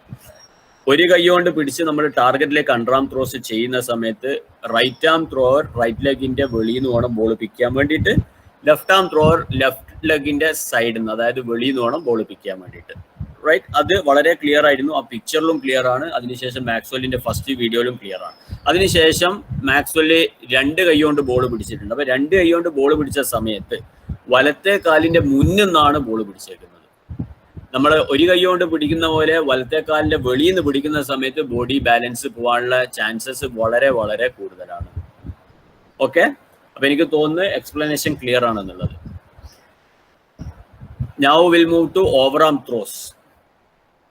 ഒരു കൈ കൊണ്ട് പിടിച്ച് നമ്മൾ ടാർഗറ്റിലേക്ക് അണ്ടർആം ത്രോസ് ചെയ്യുന്ന സമയത്ത് റൈറ്റ് ആം ത്രോവർ റൈറ്റ് ലെഗിന്റെ വെളിയിൽ നിന്ന് വേണം ബോൾ പിക്ക് ചെയ്യാൻ വേണ്ടിയിട്ട്. ലെഫ്റ്റ് ആം ത്രോവർ ലെഫ്റ്റ് ലെഗിന്റെ സൈഡിൽ നിന്ന്, അതായത് വെളിയിൽ നിന്ന് വേണം ബോൾ പിക്ക് ചെയ്യാൻ വേണ്ടിയിട്ട്. റൈറ്റ്, അത് വളരെ ക്ലിയർ ആയിരുന്നു. ആ പിക്ചറിലും ക്ലിയർ ആണ്. അതിനുശേഷം മാക്സ്വെല്ലിന്റെ ഫസ്റ്റ് വീഡിയോയിലും ക്ലിയർ ആണ്. അതിനുശേഷം മാക്സ്വെല് രണ്ട് കൈ കൊണ്ട് ബോൾ പിടിച്ചിട്ടുണ്ട്. അപ്പൊ രണ്ട് കൈ കൊണ്ട് ബോൾ പിടിച്ച സമയത്ത് വലത്തെ കാലിന്റെ മുന്നിൽ നിന്നാണ് ബോൾ പിടിച്ചേക്കുന്നത്. നമ്മൾ ഒരു കൈ കൊണ്ട് പിടിക്കുന്ന പോലെ വലത്തെ കാലിന്റെ വെളിയിൽ നിന്ന് പിടിക്കുന്ന സമയത്ത് ബോഡി ബാലൻസ് പോകാനുള്ള ചാൻസസ് വളരെ വളരെ കൂടുതലാണ്. ഓക്കെ, അപ്പൊ എനിക്ക് തോന്നുന്നു എക്സ്പ്ലനേഷൻ ക്ലിയർ ആണെന്നുള്ളത്. Now we'll move to overarm throws.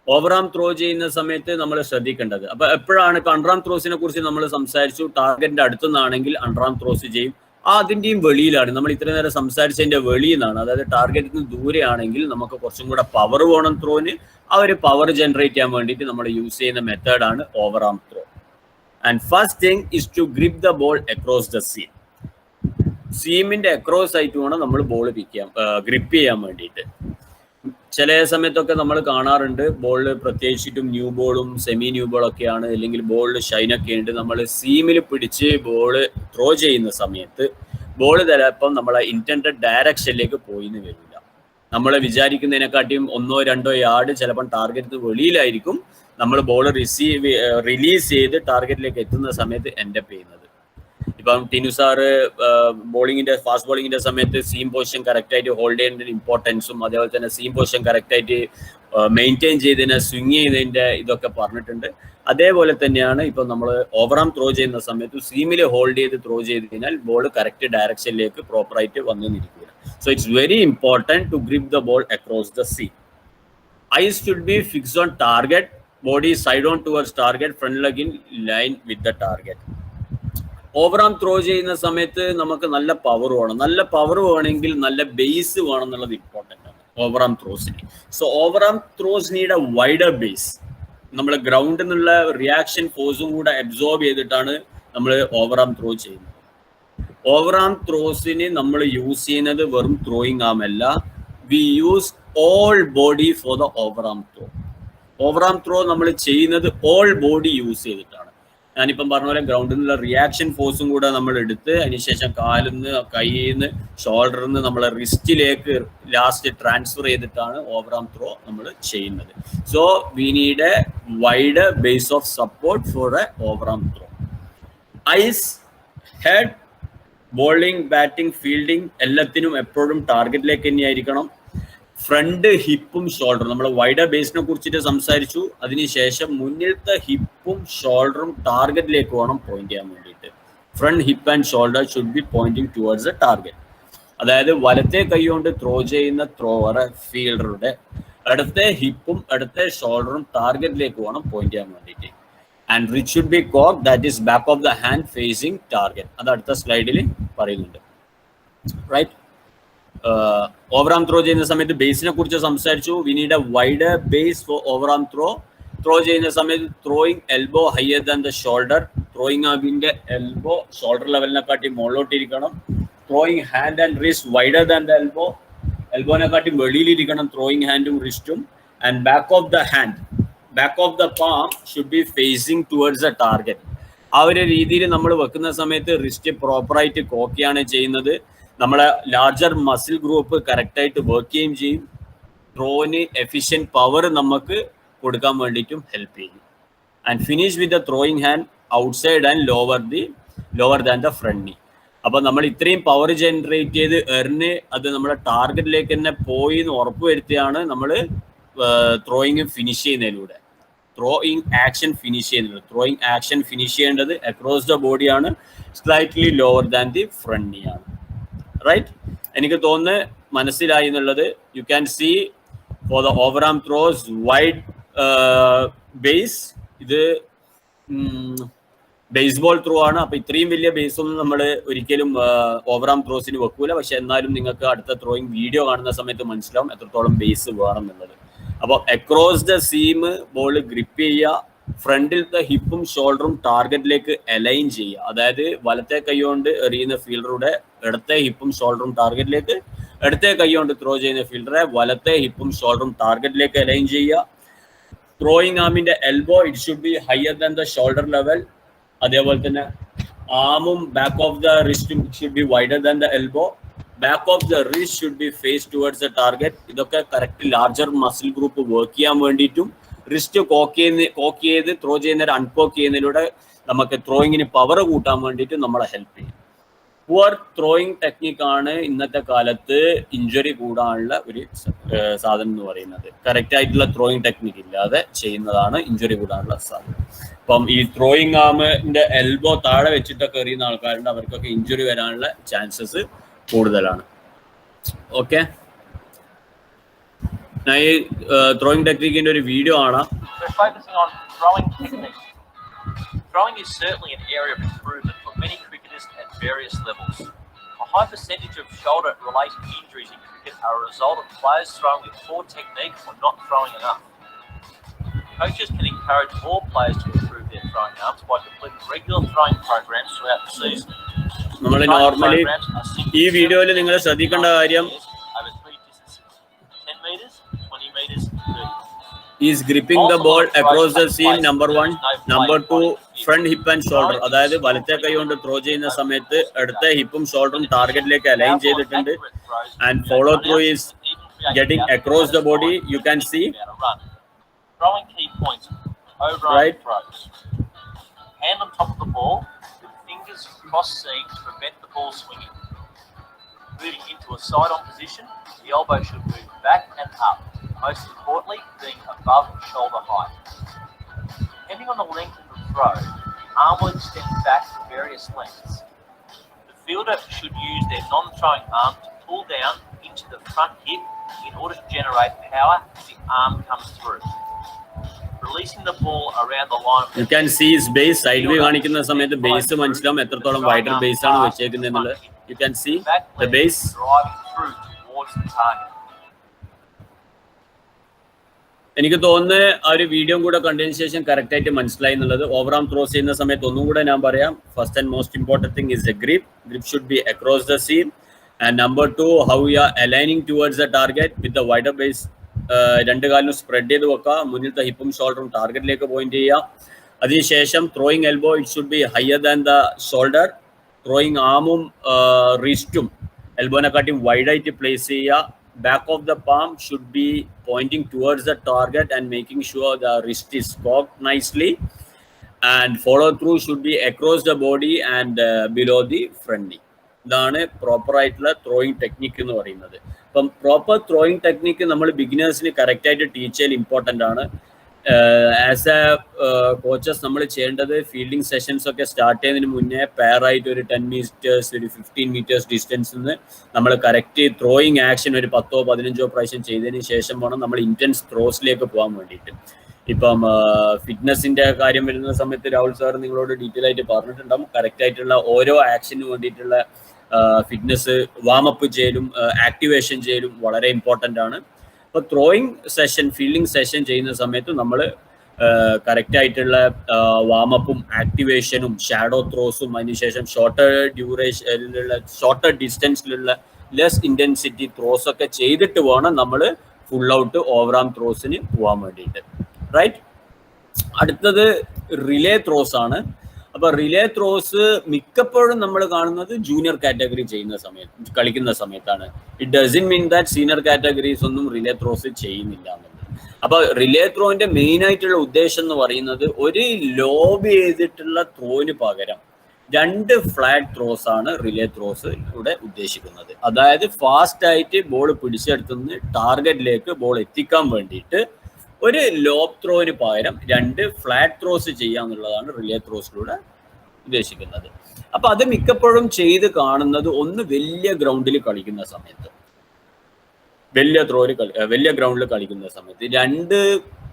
Overarm throw ചെയ്യുന്ന സമയത്ത് നമ്മൾ ശ്രദ്ധിക്കേണ്ടത്, അപ്പൊ എപ്പോഴാണ് ഇപ്പൊ അണ്ടർആം ത്രോസിനെ കുറിച്ച് നമ്മൾ സംസാരിച്ചു. ടാർഗറ്റിന്റെ അടുത്തുനിന്നാണെങ്കിൽ അണ്ടർആം ത്രോസ് ചെയ്യും. അതിന്റെയും വെളിയിലാണ് നമ്മൾ ഇത്രയും നേരം സംസാരിച്ചതിന്റെ വെളിയിൽ നിന്നാണ്, അതായത് ടാർഗറ്റിൽ നിന്ന് ദൂരെയാണെങ്കിൽ നമുക്ക് കുറച്ചും കൂടെ പവർ വേണം ത്രോന്. ആ ഒരു പവർ ജനറേറ്റ് ചെയ്യാൻ വേണ്ടിയിട്ട് നമ്മൾ യൂസ് ചെയ്യുന്ന മെത്തേഡാണ് overarm throw. And first thing is to grip the ball across the seam. സീമിന്റെ അക്രോസ് ആയിട്ട് വേണം നമ്മൾ ബോൾ പിക്ക് ചെയ്യാൻ, ഗ്രിപ്പ് ചെയ്യാൻ വേണ്ടിയിട്ട്. ചില സമയത്തൊക്കെ നമ്മൾ കാണാറുണ്ട് ബോളിൽ, പ്രത്യേകിച്ചിട്ടും ന്യൂ ബോളും സെമി ന്യൂ ബോളൊക്കെയാണ്, അല്ലെങ്കിൽ ബോളിൽ ഷൈനൊക്കെ ഉണ്ട്. നമ്മൾ സീമിൽ പിടിച്ച് ബോള് ത്രോ ചെയ്യുന്ന സമയത്ത് ബോൾ ചിലപ്പം നമ്മളെ ഇന്റൻഡഡ് ഡയറക്ഷനിലേക്ക് പോയിന്ന് വരില്ല. നമ്മൾ വിചാരിക്കുന്നതിനെക്കാട്ടിയും 1-2 യാർഡ് ചിലപ്പം ടാർഗറ്റിന് വെളിയിലായിരിക്കും നമ്മൾ ബോൾ റിലീസ് ചെയ്ത് ടാർഗറ്റിലേക്ക് എത്തുന്ന സമയത്ത് എൻഡപ്പ് ചെയ്യുന്നത്. ഇപ്പം ടിനു സാറ് ഫാസ്റ്റ് ബോളിങ്ങിന്റെ സമയത്ത് സീം പൊസിഷൻ കറക്റ്റ് ആയിട്ട് ഹോൾഡ് ചെയ്യുന്നതിന്റെ ഇമ്പോർട്ടൻസും, അതേപോലെ തന്നെ സീം പൊസിഷൻ കറക്റ്റ് ആയിട്ട് മെയിൻറ്റെയിൻ ചെയ്തതിനെ സ്വിങ് ചെയ്തതിന്റെ ഇതൊക്കെ പറഞ്ഞിട്ടുണ്ട്. അതേപോലെ തന്നെയാണ് ഇപ്പം നമ്മൾ ഓവറാം ത്രോ ചെയ്യുന്ന സമയത്ത് സീമിൽ ഹോൾഡ് ചെയ്ത് ത്രോ ചെയ്ത് കഴിഞ്ഞാൽ ബോൾ കറക്റ്റ് ഡയറക്ഷനിലേക്ക് പ്രോപ്പറായിട്ട് വന്നു നിൽക്കുക. So it's very important to grip the ball across the seam. Eyes should be fixed on target, body side on towards target, front leg in line with the target. Overarm throw ചെയ്യുന്ന സമയത്ത് നമുക്ക് നല്ല power വേണം. നല്ല power വേണമെങ്കിൽ നല്ല base വേണം എന്നുള്ളത് ഇമ്പോർട്ടൻ്റ് ആണ് ഓവറാം ത്രോസിന്. So overarm throws need a wider base. നമ്മൾ ഗ്രൗണ്ടിൽ നിന്നുള്ള റിയാക്ഷൻ ഫോഴ്സും കൂടെ അബ്സോർബ് ചെയ്തിട്ടാണ് നമ്മൾ ഓവറാം ത്രോ ചെയ്യുന്നത്. ഓവറാം ത്രോസിന് നമ്മൾ യൂസ് ചെയ്യുന്നത് വെറും ത്രോയിങ് ആം അല്ല, we use all body for the overarm throw. Overarm throw നമ്മൾ ചെയ്യുന്നത് ഓൾ ബോഡി യൂസ് ചെയ്തിട്ടാണ്. ഞാനിപ്പം പറഞ്ഞ പോലെ ഗ്രൗണ്ടിൽ നിന്നുള്ള റിയാക്ഷൻ ഫോഴ്സും കൂടെ നമ്മൾ എടുത്ത് അതിനുശേഷം കാലിൽ നിന്ന്, കയ്യിൽ നിന്ന്, ഷോൾഡറിൽ നിന്ന് നമ്മളെ റിസ്റ്റിലേക്ക് ലാസ്റ്റ് ട്രാൻസ്ഫർ ചെയ്തിട്ടാണ് ഓവറാം ത്രോ നമ്മൾ ചെയ്യുന്നത്. So we need a wide base of support for a overarm throw. Eyes, head, bowling, batting, fielding എല്ലാത്തിനും എപ്പോഴും ടാർഗറ്റിലേക്ക് തന്നെയായിരിക്കണം. ഫ്രണ്ട്, ഹിപ്പും ഷോൾഡറും, നമ്മൾ വൈഡർ ബേസിനെ കുറിച്ചിട്ട് സംസാരിച്ചു. അതിനുശേഷം മുന്നിലത്തെ ഹിപ്പും ഷോൾഡറും ടാർഗറ്റിലേക്ക് വേണം പോയിന്റ് ചെയ്യാൻ വേണ്ടിയിട്ട്. Front hip and shoulder should be pointing towards a target. അതായത് വലത്തെ കൈ കൊണ്ട് ത്രോ ചെയ്യുന്ന ത്രോവർ ഫീൽഡറുടെ ഇടത്തെ ഹിപ്പും ഇടത്തെ ഷോൾഡറും ടാർഗറ്റിലേക്ക് വേണം പോയിന്റ് ചെയ്യാൻ വേണ്ടിയിട്ട്. and wrist should be cocked, that is back of the hand facing target. അത് അടുത്ത സ്ലൈഡിൽ പറയുന്നുണ്ട്. റൈറ്റ്, ഓവറാം ത്രോ ചെയ്യുന്ന സമയത്ത് ബേസിനെ കുറിച്ച് സംസാരിച്ചു. We need a wider base for overarm throw ചെയ്യുന്ന സമയത്ത് throwing elbow higher than the shoulder, throwing ആമിന്റെ എൽബോ ഷോൾഡർ ലെവലിനെക്കാട്ടി മുകളിലോട്ടിരിക്കണം. Throwing hand and wrist wider than the എൽബോനെക്കാട്ടി വെളിയിലിരിക്കണം ത്രോയിങ് ഹാൻഡും റിസ്റ്റും. And back of the palm should be facing towards the target. ആ ഒരു രീതിയിൽ നമ്മൾ വെക്കുന്ന സമയത്ത് റിസ്റ്റ് പ്രോപ്പറായിട്ട് കോക്കിയാണ് ചെയ്യുന്നത്. നമ്മളെ ലാർജർ മസിൽ ഗ്രൂപ്പ് കറക്റ്റായിട്ട് വർക്ക് ചെയ്യുകയും ചെയ്യും. ത്രോന് എഫിഷ്യൻറ്റ് പവർ നമുക്ക് കൊടുക്കാൻ വേണ്ടിയിട്ടും ഹെൽപ്പ് ചെയ്യും. And finish with the throwing hand outside and lower than the front knee. അപ്പോൾ നമ്മൾ ഇത്രയും പവർ ജനറേറ്റ് ചെയ്ത് എറിഞ്ഞ് അത് നമ്മുടെ ടാർഗറ്റിലേക്ക് തന്നെ പോയി എന്ന് ഉറപ്പ് വരുത്തിയാണ് നമ്മൾ ത്രോയിങ് ഫിനിഷ് ചെയ്യുന്നതിലൂടെ. ത്രോയിങ് ആക്ഷൻ ഫിനിഷ് ചെയ്യേണ്ടത് അക്രോസ് ദ ബോഡിയാണ്, slightly lower than the front knee ആണ്. റൈറ്റ്, എനിക്ക് തോന്നുന്നു മനസ്സിലായി എന്നുള്ളത്. You can see for the overarm throws wide base. ഇത് ബേസ്ബോൾ ത്രോ ആണ്. അപ്പോൾ ഇത്രയും വലിയ ബേസ് ഒന്നും നമ്മൾ ഒരിക്കലും ഓവറാം ത്രോസിന് വെക്കൂല. പക്ഷെ എന്നാലും നിങ്ങൾക്ക് അടുത്ത ത്രോയിങ് വീഡിയോ കാണുന്ന സമയത്ത് മനസ്സിലാവും എത്രത്തോളം ബേസ് വേണം എന്നുള്ളത്. അപ്പോൾ across the seam ball grip ചെയ്യുക, ഫ്രണ്ടിലത്തെ ഹിപ്പും ഷോൾഡറും ടാർഗറ്റിലേക്ക് അലൈൻ ചെയ്യുക. അതായത് വലത്തെ കൈകൊണ്ട് എറിയുന്ന ഫീൽഡറുടെ ഇടത്തെ ഹിപ്പും ഷോൾഡറും ടാർഗറ്റിലേക്ക്, ഇടത്തെ കൈകൊണ്ട് ത്രോ ചെയ്യുന്ന ഫീൽഡറെ വലത്തെ ഹിപ്പും ഷോൾഡറും ടാർഗറ്റിലേക്ക് അലൈൻ ചെയ്യുക. ത്രോയിങ് ആമിന്റെ elbow it should be higher than the shoulder level. അതേപോലെ തന്നെ ആമും ബാക്ക് ഓഫ് ദ റിസ്റ്റും should be wider than the elbow. Back of the wrist should be face towards the target. ഇതൊക്കെ correct larger muscle group work ചെയ്യാൻ വേണ്ടിയിട്ടും wrist coke ചെയ്ത് throw ചെയ്യുന്നവരെ അൺകോക്ക് ചെയ്യുന്നതിലൂടെ നമുക്ക് ത്രോയിങ്ങിന് പവർ കൂട്ടാൻ വേണ്ടിയിട്ട് നമ്മളെ ഹെൽപ്പ് ചെയ്യും. പുവർ ത്രോയിങ് ടെക്നിക്കാണ് ഇന്നത്തെ കാലത്ത് ഇഞ്ചുറി കൂടാനുള്ള ഒരു സാധനം എന്ന് പറയുന്നത്. കറക്റ്റ് ആയിട്ടുള്ള ത്രോയിങ് ടെക്നിക്ക് ഇല്ലാതെ ചെയ്യുന്നതാണ് ഇഞ്ചുറി കൂടാനുള്ള സാധനം. അപ്പം ഈ ത്രോയിങ് ആമിന്റെ എൽബോ താഴെ വെച്ചിട്ടൊക്കെ എറിയുന്ന ആൾക്കാരുണ്ട്, അവർക്കൊക്കെ ഇഞ്ചുറി വരാനുള്ള ചാൻസസ് കൂടുതലാണ്. ഓക്കെ, ഞാൻ ഈ ത്രോയിങ് ടെക്നിക്കിന്റെ ഒരു വീഡിയോ ആണ്. Focusing on throwing technique. Throwing is certainly an area of improvement for many cricketers at various levels. A high percentage of shoulder-related injuries in cricket are a result of players throwing with poor technique or not throwing enough. Coaches can encourage more players to improve their throwing arms by completing regular throwing programs throughout the season. നമ്മൾ normally ഈ വീഡിയോയിൽ നിങ്ങൾ ശ്രദ്ധിക്കേണ്ട കാര്യം, is gripping the ball across the seam, number 1. Number 2, front hip and shoulder. അതായത് വലത്തെ കൈ കൊണ്ട് ത്രോ ചെയ്യുന്ന സമയത്ത് ഇടത്തെ ഹിപ്പും ഷോൾഡറും ടാർഗറ്റിലേക്ക് അലൈൻ ചെയ്തിട്ടുണ്ട്. And follow through is getting across the body. You can see. Throwing key points. Right. Hand on top of the ball with fingers cross-seam to prevent the ball swinging. Moving into a side-on position, the elbow should move back and up. Most importantly, being above shoulder height. Depending on the length of the throw, arm will extend back to various lengths. The fielder should use their non-throwing arm to pull down into the front hip in order to generate power as the arm comes through. Releasing the ball around the line. You can see his base. Side view കാണിക്കുന്ന സമയത്ത് base മനസ്സിലാവും എത്രത്തോളം wider base ആണ് വെച്ചേക്കുന്നത് എന്നുള്ളത്. You can see the base. Driving through towards the target. എനിക്ക് തോന്നുന്നു ആ ഒരു വീഡിയോ കൂടെ കണ്ടതിന് ശേഷം കറക്റ്റ് ആയിട്ട് മനസ്സിലായി എന്നുള്ളത്. ഓവറാം ത്രോ ചെയ്യുന്ന സമയത്ത് ഒന്നും കൂടെ ഞാൻ പറയാം. First and most important thing is a grip should be across the seam. And number 2, how you are aligning towards the target with the wider base. രണ്ട് കാലിനും സ്പ്രെഡ് ചെയ്ത് വെക്കുക, മുന്നിലത്തെ ഹിപ്പും ഷോൾഡറും ടാർഗറ്റിലേക്ക് പോയിന്റ് ചെയ്യുക. അതിനുശേഷം throwing elbow it should be higher than the shoulder. Throwing ആമും റിസ്റ്റും എൽബോനെക്കാട്ടിയും വൈഡായിട്ട് പ്ലേസ് ചെയ്യുക. Back of the palm should be pointing towards the target and making sure the wrist is cocked nicely. And follow through should be across the body and below the front knee. ഇതാണ് proper ആയിട്ടുള്ള throwing technique എന്ന് പറയുന്നത്. അപ്പം proper throwing technique നമ്മൾ ബിഗിനേഴ്സിന് കറക്റ്റായിട്ട് teach ചെയ്യൽ important ആണ്. As A coaches നമ്മൾ ചെയ്യേണ്ടത് ഫീൽഡിംഗ് സെഷൻസ് ഒക്കെ സ്റ്റാർട്ട് ചെയ്യുന്നതിന് മുന്നേ പെയറായിട്ട് ഒരു 10 meters ഒരു 15 meters ഡിസ്റ്റൻസിൽ നിന്ന് നമ്മൾ കറക്റ്റ് ത്രോയിങ് ആക്ഷൻ ഒരു 10-15 പ്രാവശ്യം ചെയ്തതിന് ശേഷം വേണം നമ്മൾ ഇൻറ്റൻസ് ത്രോസിലേക്ക് പോകാൻ വേണ്ടിയിട്ട്. ഇപ്പം ഫിറ്റ്നസിന്റെ കാര്യം വരുന്ന സമയത്ത് രാഹുൽ സാർ നിങ്ങളോട് ഡീറ്റെയിൽ ആയിട്ട് പറഞ്ഞിട്ടുണ്ടാവും. കറക്റ്റ് ആയിട്ടുള്ള ഓരോ ആക്ഷന് വേണ്ടിയിട്ടുള്ള ഫിറ്റ്നസ് വാമപ്പ് ചെയ്യലും ആക്ടിവേഷൻ ചെയ്യലും വളരെ ഇമ്പോർട്ടൻ്റ് ആണ്. അപ്പോൾ ത്രോയിങ് സെഷൻ, ഫീൽഡിംഗ് സെഷൻ ചെയ്യുന്ന സമയത്ത് നമ്മൾ കറക്റ്റ് ആയിട്ടുള്ള വാമപ്പും ആക്ടിവേഷനും ഷാഡോ ത്രോസും അതിനുശേഷം ഷോർട്ടർ ഡിസ്റ്റൻസിലുള്ള ലെസ് ഇന്റൻസിറ്റി ത്രോസ് ഒക്കെ ചെയ്തിട്ട് വേണം നമ്മൾ ഫുൾ ഔട്ട് ഓവറാം ത്രോസിന് പോകാൻ വേണ്ടിയിട്ട്. റൈറ്റ്. അടുത്തത് റിലേ ത്രോസ് ആണ്. അപ്പൊ റിലേ ത്രോസ് മിക്കപ്പോഴും നമ്മൾ കാണുന്നത് ജൂനിയർ കാറ്റഗറി ചെയ്യുന്ന സമയത്ത്, കളിക്കുന്ന സമയത്താണ്. It doesn't mean that senior categories ഒന്നും റിലേ ത്രോസ് ചെയ്യുന്നില്ല എന്നുള്ളത്. അപ്പൊ റിലേ ത്രോന്റെ മെയിൻ ആയിട്ടുള്ള ഉദ്ദേശം എന്ന് പറയുന്നത് ഒരു ലോബ് ചെയ്തിട്ടുള്ള ത്രോന് പകരം 2 ഫ്ലാറ്റ് ത്രോസ് ആണ് റിലേ ത്രോസ് ഇവിടെ ഉദ്ദേശിക്കുന്നത്. അതായത് ഫാസ്റ്റ് ആയിട്ട് ബോൾ പിടിച്ചെടുത്തുനിന്ന് ടാർഗറ്റിലേക്ക് ബോൾ എത്തിക്കാൻ വേണ്ടിയിട്ട് ഒരു ലോബ് ത്രോന് പകരം 2 ഫ്ലാറ്റ് ത്രോസ് ചെയ്യാന്നുള്ളതാണ് റിലേ ത്രോസിലൂടെ ഉദ്ദേശിക്കുന്നത്. അപ്പൊ അത് മിക്കപ്പോഴും ചെയ്ത് കാണുന്നത് ഒന്ന് വലിയ ഗ്രൗണ്ടിൽ കളിക്കുന്ന സമയത്ത്, വലിയ ഗ്രൗണ്ടിൽ കളിക്കുന്ന സമയത്ത് 2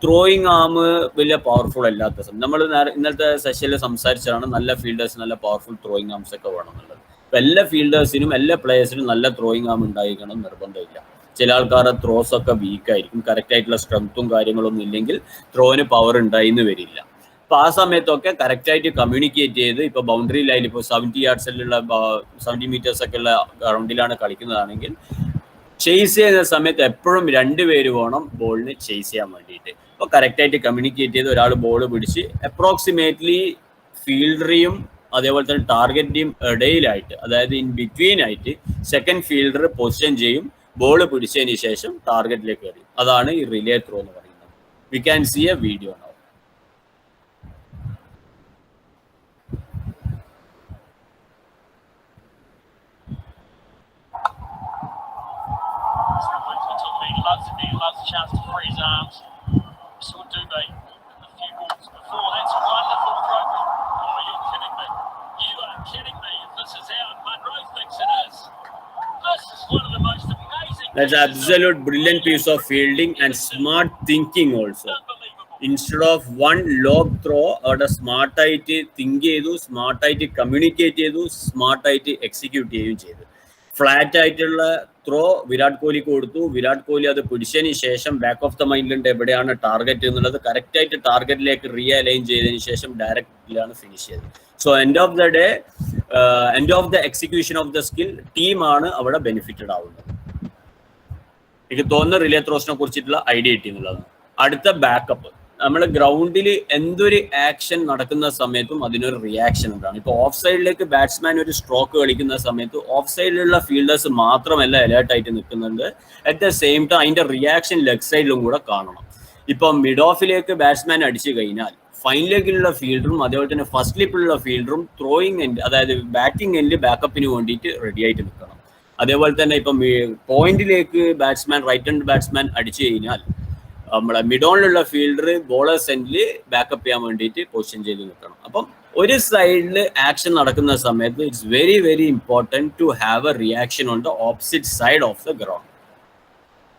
ത്രോയിങ് ആം വലിയ പവർഫുൾ അല്ലാത്ത സമയം. നമ്മൾ ഇന്നലത്തെ സെഷനിൽ സംസാരിച്ചതാണ് നല്ല ഫീൽഡേഴ്സ് നല്ല പവർഫുൾ ത്രോയിങ് ആംസ് ഒക്കെ വേണമെന്നുള്ളത്. അപ്പൊ എല്ലാ ഫീൽഡേഴ്സിനും എല്ലാ പ്ലേയേഴ്സിനും നല്ല ത്രോയിങ് ആം ഉണ്ടായിരിക്കണം നിർബന്ധമില്ല. ചില ആൾക്കാരുടെ ത്രോസ് ഒക്കെ വീക്ക് ആയിരിക്കും, കറക്റ്റ് ആയിട്ടുള്ള സ്ട്രെങ്ത്തും കാര്യങ്ങളൊന്നും ഇല്ലെങ്കിൽ ത്രോന് പവർ ഉണ്ടായിന്ന് വരില്ല. അപ്പൊ ആ സമയത്തൊക്കെ കറക്റ്റ് ആയിട്ട് കമ്മ്യൂണിക്കേറ്റ് ചെയ്ത് ഇപ്പൊ ബൗണ്ടറി ലൈൻ ഇപ്പോൾ 70 യാർഡ്സിലുള്ള 70 മീറ്റേഴ്സ് ഒക്കെ ഉള്ള ഗ്രൗണ്ടിലാണ് കളിക്കുന്നതാണെങ്കിൽ ചേസ് ചെയ്യുന്ന സമയത്ത് എപ്പോഴും 2 പേര് വേണം ബോളിന് ചേസ് ചെയ്യാൻ വേണ്ടിയിട്ട്. അപ്പോൾ കറക്റ്റായിട്ട് കമ്മ്യൂണിക്കേറ്റ് ചെയ്ത് ഒരാൾ ബോൾ പിടിച്ച് അപ്രോക്സിമേറ്റ്ലി ഫീൽഡറെയും അതേപോലെ തന്നെ ടാർഗറ്റിന്റെയും ഇടയിലായിട്ട്, അതായത് ഇൻ ബിറ്റ്വീൻ ആയിട്ട് സെക്കൻഡ് ഫീൽഡർ പൊസിഷൻ ചെയ്യും, ബോൾ പിടിച്ചതിന് ശേഷം ടാർഗറ്റിലേക്ക് എറിയും. അതാണ് ഈ റിലേ ത്രോ എന്ന് പറയുന്നത്. We can see a video now. Loves a chance to free his arms. Saw Dubé a few balls before. That's a wonderful throw. Oh, you're kidding me. You are kidding me. If this is how Munro thinks it is. This is one of the most amazing. That's absolute brilliant piece of fielding and smart thinking also. Instead of one lob throw, അവിടെ സ്മാർട്ടായിട്ട് think ചെയ്തു, സ്മാർട്ടായിട്ട് communicate ചെയ്തു, സ്മാർട്ടായിട്ട് execute ചെയ്യുകയും ചെയ്തു. Flat ആയിട്ടുള്ള throw Virat കോഹ്ലിക്ക് കൊടുത്തു. വിരാട് കോഹ്ലി അത് പിടിച്ചതിന് ശേഷം ബാക്ക് ഓഫ് ദ മൈൻഡിലുണ്ട് എവിടെയാണ് ടാർഗറ്റ് എന്നുള്ളത്. കറക്റ്റ് ആയിട്ട് ടാർഗറ്റിലേക്ക് റീഅലൈൻ ചെയ്തതിന് ശേഷം ഡയറക്റ്റിലാണ് ഫിനിഷ് ചെയ്തത്. So end of the day, end of the execution of the skill ടീമാണ് അവിടെ ബെനിഫിറ്റഡ് ആവുന്നത്. എനിക്ക് തോന്നുന്ന റിലേ ത്രോസിനെ കുറിച്ചിട്ടുള്ള ഐഡിയ കിട്ടി എന്നുള്ളതാണ്. അടുത്ത ബാക്കപ്പ്. നമ്മൾ ഗ്രൗണ്ടിൽ എന്തൊരു ആക്ഷൻ നടക്കുന്ന സമയത്തും അതിനൊരു റിയാക്ഷൻ ഉണ്ടാണ്. ഇപ്പോൾ ഓഫ് സൈഡിലേക്ക് ബാറ്റ്സ്മാൻ ഒരു സ്ട്രോക്ക് കളിക്കുന്ന സമയത്ത് ഓഫ് സൈഡിലുള്ള ഫീൽഡേഴ്സ് മാത്രമല്ല അലേർട്ടായിട്ട് നിൽക്കുന്നുണ്ട്. അറ്റ് ദ സെയിം ടൈം അതിന്റെ റിയാക്ഷൻ ലെഗ് സൈഡിലും കൂടെ കാണണം. ഇപ്പം മിഡ് ഓഫിലേക്ക് ബാറ്റ്സ്മാൻ അടിച്ചു കഴിഞ്ഞാൽ ഫൈൻ ലെഗിലുള്ള ഫീൽഡറും അതേപോലെ തന്നെ ഫസ്റ്റ് ലിപ്പിലുള്ള ഫീൽഡറും ത്രോയിങ് എൻഡ്, അതായത് ബാറ്റിംഗ് എൻഡ് ബാക്കപ്പിന് വേണ്ടിയിട്ട് റെഡി ആയിട്ട് നിൽക്കണം. അതേപോലെ തന്നെ ഇപ്പം പോയിന്റിലേക്ക് ബാറ്റ്സ്മാൻ, റൈറ്റ് ഹാൻഡ് ബാറ്റ്സ്മാൻ അടിച്ചു കഴിഞ്ഞാൽ നമ്മളെ മിഡോണിലുള്ള ഫീൽഡർ ബോളേഴ്സ് എൻഡിൽ ബാക്കപ്പ് ചെയ്യാൻ വേണ്ടിയിട്ട് പൊസിഷൻ ചെയ്ത് നിൽക്കണം. അപ്പം ഒരു സൈഡിൽ ആക്ഷൻ നടക്കുന്ന സമയത്ത് it's very very important to have a reaction on the opposite side of the ground.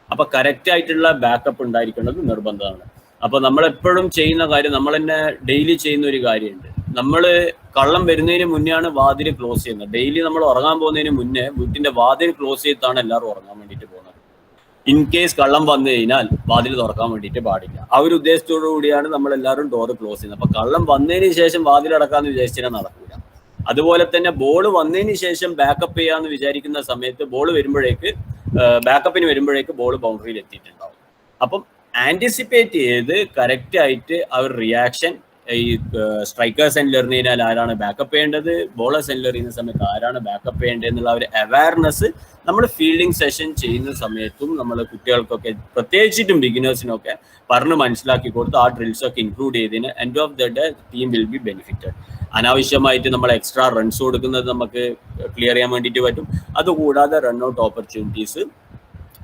അപ്പൊ കറക്റ്റ് ആയിട്ടുള്ള ബാക്കപ്പ് ഉണ്ടായിരിക്കുന്നത് നിർബന്ധമാണ്. അപ്പൊ നമ്മളെപ്പോഴും ചെയ്യുന്ന കാര്യം, നമ്മൾ തന്നെ ഡെയിലി ചെയ്യുന്ന ഒരു കാര്യമുണ്ട്. നമ്മൾ കള്ളം വരുന്നതിന് മുന്നെയാണ് വാതിൽ ക്ലോസ് ചെയ്യുന്നത്. ഡെയിലി നമ്മൾ ഉറങ്ങാൻ പോകുന്നതിന് മുന്നേ വീട്ടിന്റെ വാതിൽ ക്ലോസ് ചെയ്തിട്ടാണ് എല്ലാവരും ഉറങ്ങാൻ വേണ്ടിയിട്ട് പോകുന്നത്. ഇൻ കേസ് കള്ളം വന്നു കഴിഞ്ഞാൽ വാതിൽ തുറക്കാൻ വേണ്ടിയിട്ട് പാടില്ല. ആ ഒരു ഉദ്ദേശത്തോടു കൂടിയാണ് നമ്മൾ എല്ലാവരും ഡോർ ക്ലോസ് ചെയ്യുന്നത്. അപ്പൊ കള്ളം വന്നതിന് ശേഷം വാതിൽ അടക്കാന്ന് വിചാരിച്ചാൽ നടക്കില്ല. അതുപോലെ തന്നെ ബോൾ വന്നതിന് ശേഷം ബാക്കപ്പ് ചെയ്യാന്ന് വിചാരിക്കുന്ന സമയത്ത് ബോൾ വരുമ്പോഴേക്ക്, ബാക്കപ്പിന് വരുമ്പോഴേക്ക് ബോൾ ബൗണ്ടറിയിൽ എത്തിയിട്ടുണ്ടാവും. അപ്പം ആന്റിസിപ്പേറ്റ് ചെയ്ത് കറക്റ്റ് ആയിട്ട് ആ ഒരു റിയാക്ഷൻ, ഈ സ്ട്രൈക്കേഴ്സ് എൻഡിൽ എറിഞ്ഞു കഴിഞ്ഞാൽ ആരാണ് ബാക്കപ്പ് ചെയ്യേണ്ടത്, ബോളേഴ്സ് എൻഡിൽ എറിയുന്ന സമയത്ത് ആരാണ് ബാക്കപ്പ് ചെയ്യേണ്ടത് എന്നുള്ള ഒരു അവയർനെസ് നമ്മൾ ഫീൽഡിംഗ് സെഷൻ ചെയ്യുന്ന സമയത്തും നമ്മൾ കുട്ടികൾക്കൊക്കെ, പ്രത്യേകിച്ചിട്ടും ബിഗിനേഴ്സിനൊക്കെ പറഞ്ഞ് മനസ്സിലാക്കി കൊടുത്ത് ആ ഡ്രിൽസ് ഒക്കെ ഇൻക്ലൂഡ് ചെയ്തതിന് end of the day team will be benefited. അനാവശ്യമായിട്ട് നമ്മൾ എക്സ്ട്രാ റൺസ് കൊടുക്കുന്നത് നമുക്ക് ക്ലിയർ ചെയ്യാൻ വേണ്ടിയിട്ട് പറ്റും. അതുകൂടാതെ റൺ ഔട്ട് ഓപ്പർച്യൂണിറ്റീസ്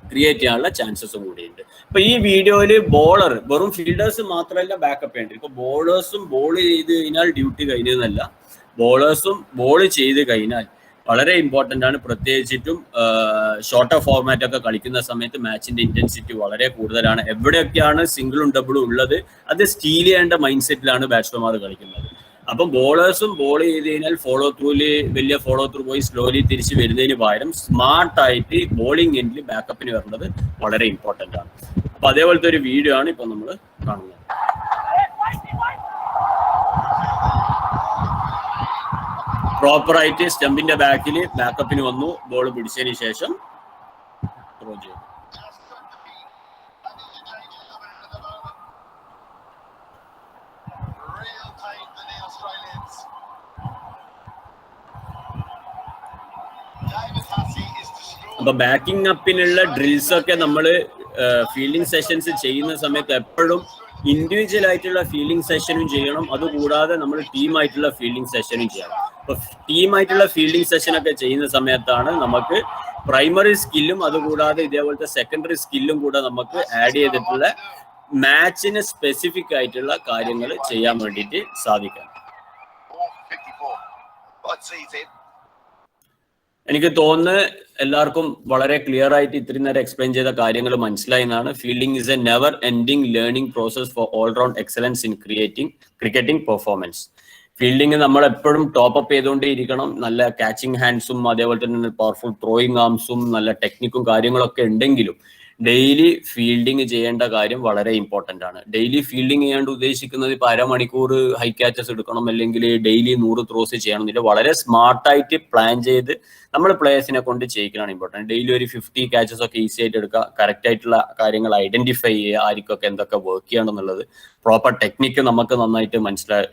ക്രിയേറ്റ് ചെയ്യാനുള്ള ചാൻസസും കൂടിയുണ്ട്. ഇപ്പൊ ഈ വീഡിയോയിൽ ബോളർ, വെറും ഫീൽഡേഴ്സ് മാത്രമല്ല ബാക്കപ്പ് ചെയ്യേണ്ടത്. ഇപ്പൊ ബോളേഴ്സും ബോൾ ചെയ്ത് കഴിഞ്ഞാൽ ഡ്യൂട്ടി കഴിഞ്ഞതെന്നല്ല, ബോളേഴ്സും ബോൾ ചെയ്ത് കഴിഞ്ഞാൽ വളരെ ഇമ്പോർട്ടൻ്റ് ആണ്. പ്രത്യേകിച്ചിട്ടും ഷോർട്ടർ ഫോർമാറ്റ് ഒക്കെ കളിക്കുന്ന സമയത്ത് മാച്ചിന്റെ ഇന്റൻസിറ്റി വളരെ കൂടുതലാണ്. എവിടെയൊക്കെയാണ് സിംഗിളും ഡബിളും ഉള്ളത് അത് സ്റ്റീൽ ചെയ്യേണ്ട മൈൻഡ് സെറ്റിലാണ് ബാറ്റ്സ്മാൻമാർ കളിക്കുന്നത്. അപ്പം ബോളേഴ്സും ബോൾ ചെയ്ത് കഴിഞ്ഞാൽ ഫോളോ ത്രൂല് വലിയ ഫോളോ ത്രൂ പോയി സ്ലോലി തിരിച്ച് വരുന്നതിന് പകരം സ്മാർട്ടായിട്ട് ബോളിംഗ് എൻഡിൽ ബാക്കപ്പിന് വരേണ്ടത് വളരെ ഇമ്പോർട്ടൻ്റ് ആണ്. അപ്പൊ അതേപോലത്തെ ഒരു വീഡിയോ ആണ് ഇപ്പൊ നമ്മൾ കാണുന്നത്. പ്രോപ്പർ ആയിട്ട് സ്റ്റംപിന്റെ ബാക്കിൽ ബാക്കപ്പിന് വന്നു, ബോൾ പിടിച്ചതിന് ശേഷം ത്രോ ചെയ്തു. അപ്പൊ ബാക്കിംഗ് അപ്പിനുള്ള ഡ്രിൽസ് ഒക്കെ നമ്മൾ ഫീൽഡിംഗ് സെഷൻസ് ചെയ്യുന്ന സമയത്ത് എപ്പോഴും ഇൻഡിവിജ്വൽ ആയിട്ടുള്ള ഫീൽഡിംഗ് സെഷനും ചെയ്യണം. അതുകൂടാതെ നമ്മൾ ടീമായിട്ടുള്ള ഫീൽഡിംഗ് സെഷനും ചെയ്യണം. അപ്പൊ ടീമായിട്ടുള്ള ഫീൽഡിംഗ് സെഷൻ ഒക്കെ ചെയ്യുന്ന സമയത്താണ് നമുക്ക് പ്രൈമറി സ്കില്ലും അതുകൂടാതെ ഇതേപോലത്തെ സെക്കൻഡറി സ്കില്ലും കൂടെ നമുക്ക് ആഡ് ചെയ്തിട്ടുള്ള മാച്ചിന് സ്പെസിഫിക് ആയിട്ടുള്ള കാര്യങ്ങൾ ചെയ്യാൻ വേണ്ടിയിട്ട് സാധിക്കാം. എനിക്ക് തോന്നുന്നു എല്ലാവർക്കും വളരെ ക്ലിയർ ആയിട്ട് ഇത്രയും നേരം എക്സ്പ്ലെയിൻ ചെയ്ത കാര്യങ്ങൾ മനസ്സിലായി എന്നാണ്. Fielding is A never ending learning process for all round excellence in cricketing performance. Fielding നമ്മൾ എപ്പോഴും ടോപ്പ് അപ്പ് ചെയ്തുകൊണ്ടേ ഇരിക്കണം. നല്ല ക്യാച്ചിങ് ഹാൻഡ്സും അതേപോലെ തന്നെ പവർഫുൾ ത്രോയിങ് ആംസും നല്ല ടെക്നിക്കും കാര്യങ്ങളൊക്കെ ഉണ്ടെങ്കിലും ഡെയിലി ഫീൽഡിങ് ചെയ്യേണ്ട കാര്യം വളരെ ഇമ്പോർട്ടൻ്റ് ആണ്. ഡെയിലി ഫീൽഡിങ് ചെയ്യാണ്ട് ഉദ്ദേശിക്കുന്നത് ഇപ്പോൾ അരമണിക്കൂർ ഹൈ ക്യാച്ചസ് എടുക്കണം അല്ലെങ്കിൽ ഡെയിലി 100 ത്രോസ് ചെയ്യണമെന്നില്ല. വളരെ സ്മാർട്ടായിട്ട് പ്ലാൻ ചെയ്ത് നമ്മൾ പ്ലേയേഴ്സിനെ കൊണ്ട് ചെയ്യിക്കാനാണ് ഇമ്പോർട്ടൻറ്റ്. ഡെയിലി ഒരു 50 ക്യാച്ചസ് ഒക്കെ ഈസി ആയിട്ട് എടുക്കുക. കറക്റ്റ് ആയിട്ടുള്ള കാര്യങ്ങൾ ഐഡന്റിഫൈ ചെയ്യുക, ആർക്കൊക്കെ എന്തൊക്കെ വർക്ക് ചെയ്യണമെന്നുള്ളത് പ്രോപ്പർ ടെക്നിക്ക് നമുക്ക് നന്നായിട്ട്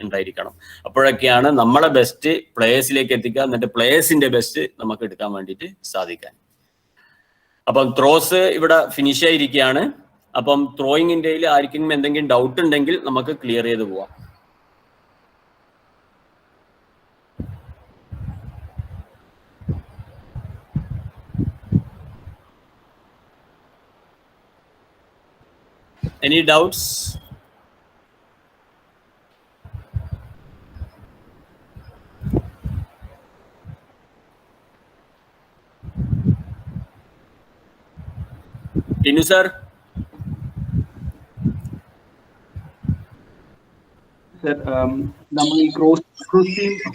ഉണ്ടായിരിക്കണം. അപ്പോഴൊക്കെയാണ് നമ്മളെ ബെസ്റ്റ് പ്ലേയേഴ്സിലേക്ക് എത്തിക്കുക, എന്നിട്ട് പ്ലേയേഴ്സിന്റെ ബെസ്റ്റ് നമുക്ക് എടുക്കാൻ വേണ്ടിയിട്ട് സാധിക്കാൻ. അപ്പം ത്രോസ് ഇവിടെ ഫിനിഷ് ആയിരിക്കുകയാണ്. അപ്പം ത്രോയിങ്ങിൻ്റെ ആർക്കെങ്കിലും എന്തെങ്കിലും ഡൗട്ട് ഉണ്ടെങ്കിൽ നമുക്ക് ക്ലിയർ ചെയ്ത് പോവാം. Any doubts? Tinu sir? Sir, നമ്മൾ ഈ ക്രോസ്